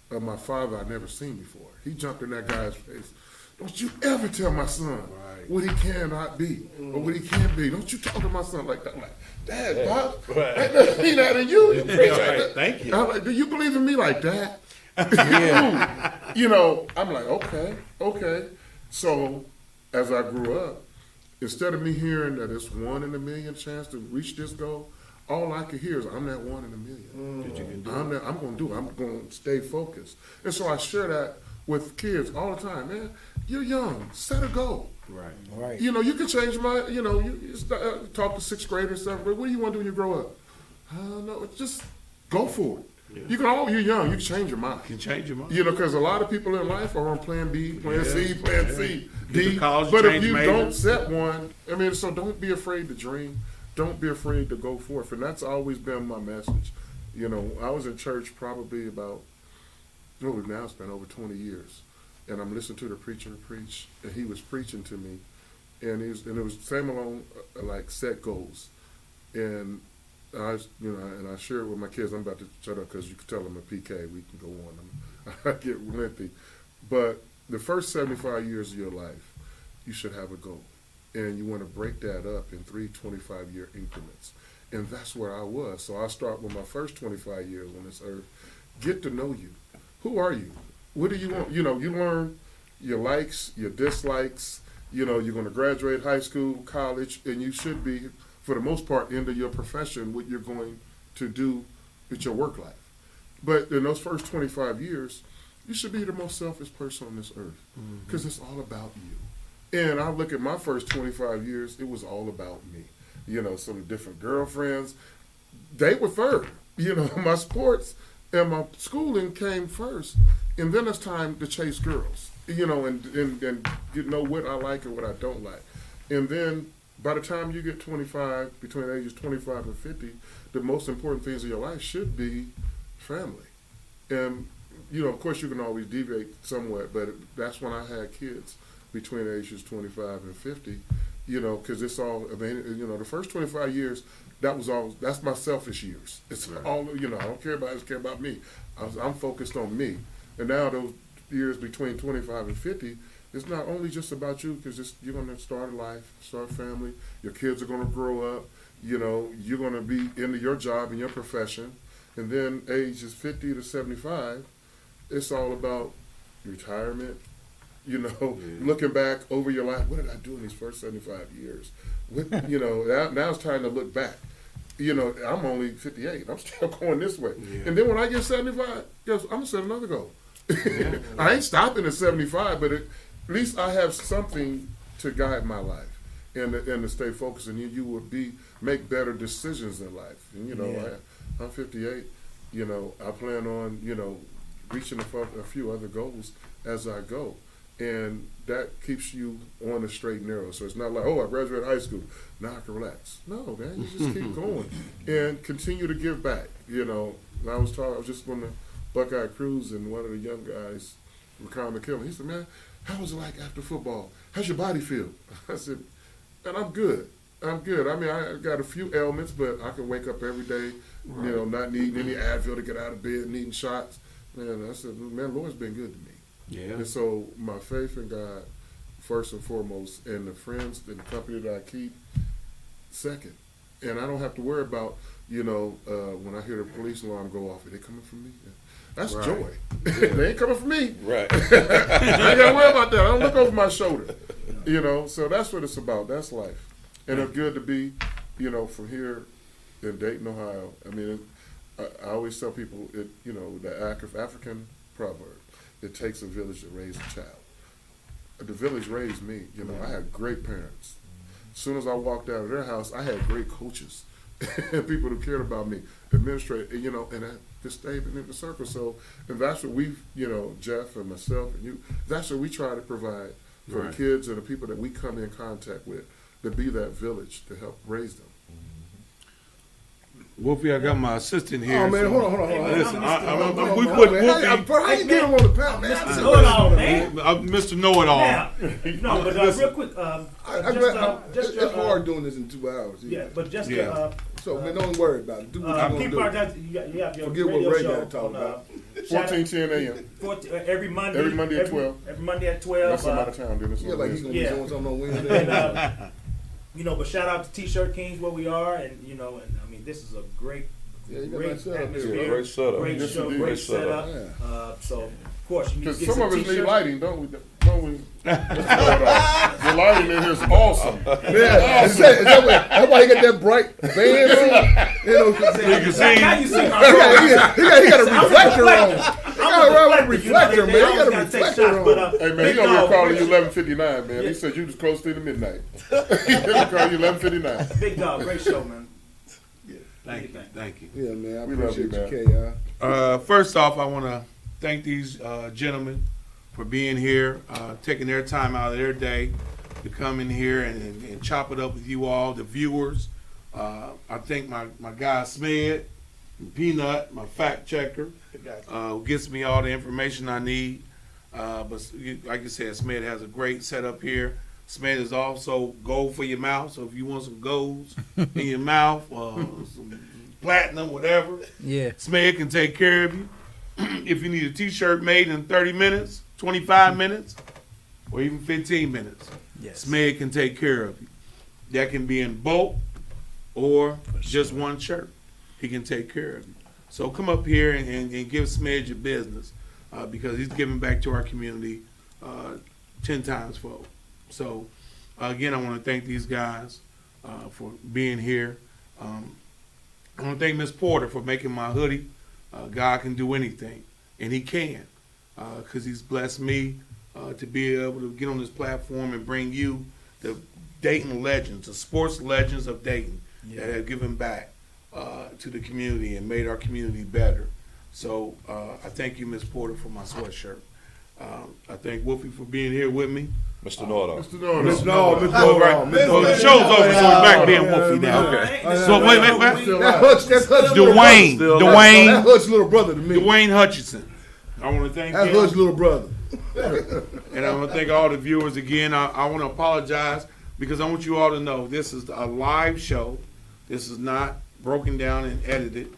S11: of my father I'd never seen before. He jumped in that guy's face. Don't you ever tell my son what he cannot be or what he can be. Don't you talk to my son like that. I'm like, Dad, Bob, I never seen that in you. You preach like that.
S4: Thank you.
S11: I'm like, do you believe in me like that?
S4: Yeah.
S11: You know, I'm like, okay. So as I grew up, instead of me hearing that it's 1 in a million chance to reach this goal, all I could hear is I'm that 1 in a million. I'm going to do it. I'm going to stay focused. And so I share that with kids all the time, man. You're young. Set a goal.
S12: Right.
S11: You know, you can change my, you know, you talk to 6th graders, 7th grade. What do you want to do when you grow up? No, just go for it. Yeah. You're young. You can change your mind.
S4: You can change your mind.
S11: You know, because a lot of people in life are on plan B, plan C, plan C, D.
S4: College,
S11: but if you
S4: major.
S11: don't set one, I mean, so don't be afraid to dream. Don't be afraid to go forth. And that's always been my message. You know, I was in church probably about, now it's been over 20 years. And I'm listening to the preacher preach, and he was preaching to me. And it was same along like set goals. And I share it with my kids. I'm about to shut up because you can tell I'm a PK. We can go on. I get lengthy. But the first 75 years of your life, you should have a goal. And you want to break that up in 3 25-year increments. And that's where I was. So I start with my first 25 years on this earth. Get to know you. Who are you? What do you want? You know, you learn your likes, your dislikes. You know, you're going to graduate high school, college, and you should be, for the most part, into your profession, what you're going to do with your work life. But in those first 25 years, you should be the most selfish person on this earth because it's all about you. And I look at my first 25 years, it was all about me. You know, some different girlfriends, they were third. You know, my sports and my schooling came first. And then it's time to chase girls, you know, and you know what I like and what I don't like. And then by the time you get 25, between ages 25 and 50, the most important things in your life should be family. And, you know, of course you can always deviate somewhat, but that's when I had kids between ages 25 and 50, you know, because it's all, I mean, you know, the first 25 years, that's my selfish years. It's all, you know, I don't care about it, I just care about me. I'm focused on me. And now those years between 25 and 50, it's not only just about you, because you're going to start a life, start a family. Your kids are going to grow up. You know, you're going to be into your job and your profession. And then ages 50 to 75, it's all about retirement. You know, looking back over your life, what did I do in these first 75 years? You know, now it's time to look back. You know, I'm only 58. I'm still going this way. Yeah. And then when I get 75, guess I'm going to set another goal. I ain't stopping at 75, but at least I have something to guide my life and to stay focused. And you would make better decisions in life. And, you know, I'm 58. You know, I plan on, you know, reaching a few other goals as I go. and that keeps you on the straight and narrow. So it's not like, oh, I graduated high school, now I can relax. No, man, you just keep going and continue to give back. You know, I was just on the Buckeye Cruise, and one of the young guys, Ricardo McKellen, he said, man, how was it like after football? How's your body feel? I said, man, I'm good. I'm good. I mean, I got a few ailments, but I can wake up every day, you know, not needing any Advil to get out of bed, needing shots. Man, I said, man, Lord's been good to me.
S4: Yeah.
S11: And so my faith in God, first and foremost, and the friends and the company that I keep, second. And I don't have to worry about, you know, when I hear the police alarm go off, are they coming from me? That's
S4: Right.
S11: joy. They ain't coming from me.
S9: Right.
S11: I ain't got to worry about that. I don't look over my shoulder. You know, so that's what it's about. That's life. And it's good to be, you know, from here in Dayton, Ohio. I mean, I always tell people, you know, the African proverb, it takes a village to raise a child. The village raised me. You know, I had great parents. As soon as I walked out of their house, I had great coaches and people who cared about me, administrators, you know, and I just stayed in the circle. So, and that's what we, you know, Jeff and myself and you, that's what we try to provide for the kids and the people that we come in contact with, to be that village to help raise them.
S4: Wolfie, I got my assistant here.
S10: Oh man,
S4: so-
S10: hold on.
S4: Listen, we
S10: Hold
S4: put
S10: on, man.
S4: Wolfie.
S10: How you get him on the panel, man?
S3: Mr. Know-it-all, man.
S4: Mr. Know-it-all.
S3: Now, no, but
S4: Listen,
S3: real quick,
S10: It's hard doing this in 2 hours.
S3: yeah, but just
S4: Yeah.
S10: So man, don't worry about it. Do what you're
S3: keep
S10: gonna
S3: our
S10: do.
S3: guys. You have your
S10: Forget what
S3: radio
S10: Ray
S3: show
S10: gotta talk
S3: on,
S10: about.
S11: 14:10 a.m.
S3: Every Monday.
S11: Every Monday at 12.
S3: Every Monday at 12.
S11: That's I'm out of town doing this.
S10: Yeah, like he's gonna be
S3: Yeah.
S10: doing something on Wednesday.
S3: And, you know, but shout out to T-Shirt Kings where we are, and you know, and I mean, this is a great,
S10: Yeah, you got a
S3: great
S10: nice setup here.
S3: atmosphere,
S9: Great setup.
S3: great
S11: Yes,
S3: show,
S11: indeed.
S3: great
S9: Great setup.
S3: setup. So of course, you need to
S11: Because
S3: get
S11: some
S3: some
S11: of us need
S3: T-shirts.
S11: lighting, don't we? Don't we? The lighting in here is awesome.
S10: Yeah, is that why he got that bright band on? You know,
S4: You can see.
S3: Now you see my
S10: he got a reflector on.
S3: I'm
S10: He got a reflector, man. He got a
S3: take
S10: reflector
S3: shots, but
S10: on.
S11: Hey man, he over here calling you 11:59, man. He said you was close to the midnight. He called you 11:59.
S3: Big dog, great show, man.
S4: Thank you.
S10: Yeah, man. I
S11: We love you,
S10: appreciate you, K.
S4: First off, I want to thank these gentlemen for being here, taking their time out of their day to come in here and chop it up with you all, the viewers. I thank my guy Smed, Peanut, my fact checker, who gets me all the information I need. But like you said, Smed has a great setup here. Smed is also gold for your mouth, so if you want some golds in your mouth, some platinum, whatever,
S12: Yeah.
S4: Smed can take care of you. If you need a t-shirt made in 30 minutes, 25 minutes, or even 15 minutes,
S12: Yes.
S4: Smed can take care of you. That can be in bulk or just one shirt. He can take care of you. So come up here and give Smed your business because he's giving back to our community 10 times fold. So again, I want to thank these guys for being here. I want to thank Miss Porter for making my hoodie. God can do anything, and he can, because he's blessed me to be able to get on this platform and bring you the Dayton legends, the sports legends of Dayton that have given back to the community and made our community better. So I thank you, Miss Porter, for my sweatshirt. I thank Wolfie for being here with me.
S9: Mr. Know-it-all.
S11: Mr. Norton.
S4: Well, the show's over, so we're back being Wolfie now.
S9: Okay.
S4: So wait.
S10: That's Hutch's
S4: Dwayne.
S10: That's Hutch's little brother to me.
S4: Dwayne Hutchinson. I want to thank
S10: That's
S4: him.
S10: Hutch's little brother.
S4: And I want to thank all the viewers again. I want to apologize because I want you all to know this is a live show. This is not broken down and edited.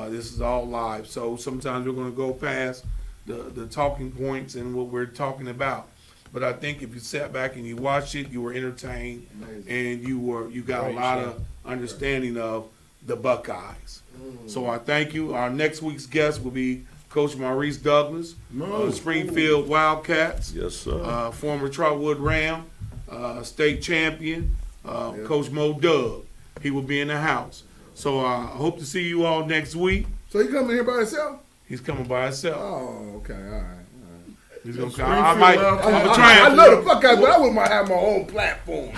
S4: This is all live. So sometimes we're going to go past the talking points and what we're talking about. But I think if you sat back and you watched it, you were entertained. Amazing. And you got a lot of understanding of the Buckeyes. So I thank you. Our next week's guest will be Coach Maurice Douglas, Springfield Wildcats.
S9: Yes, sir.
S4: Former Trotwood Ram, state champion, Coach Mo Doug. He will be in the house. So I hope to see you all next week.
S10: So he coming here by himself?
S4: He's coming by himself.
S10: Oh, okay, all right.
S4: He's gonna come. I'm gonna try
S10: I
S4: and
S10: love the fuck out, but I would might have my own platform.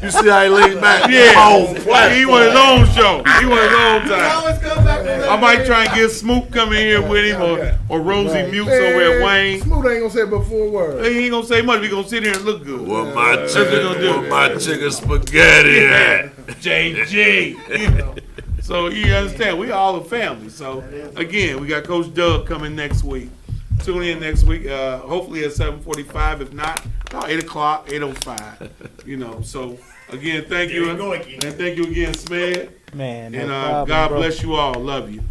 S9: You see how he leaned back?
S4: Yeah, he want his own show. He want his own time.
S6: Always come back to
S4: I might try and get Smoot come in here with him or Rosie Mutes over at Wayne.
S10: Smooth ain't gonna say but 4 words.
S4: He ain't gonna say much. We gonna sit here and look good.
S9: What my
S4: That's what we gonna do.
S9: chicken? What my chicken spaghetti at?
S4: JG. So you understand, we all a family. So again, we got Coach Doug coming next week. Tune in next week, hopefully at 7:45. If not, 8 o'clock, 8:05. You know. So again, thank you, and thank you again, Smed.
S12: Man, no
S4: And
S12: problem,
S4: God
S12: bro.
S4: bless you all. Love you.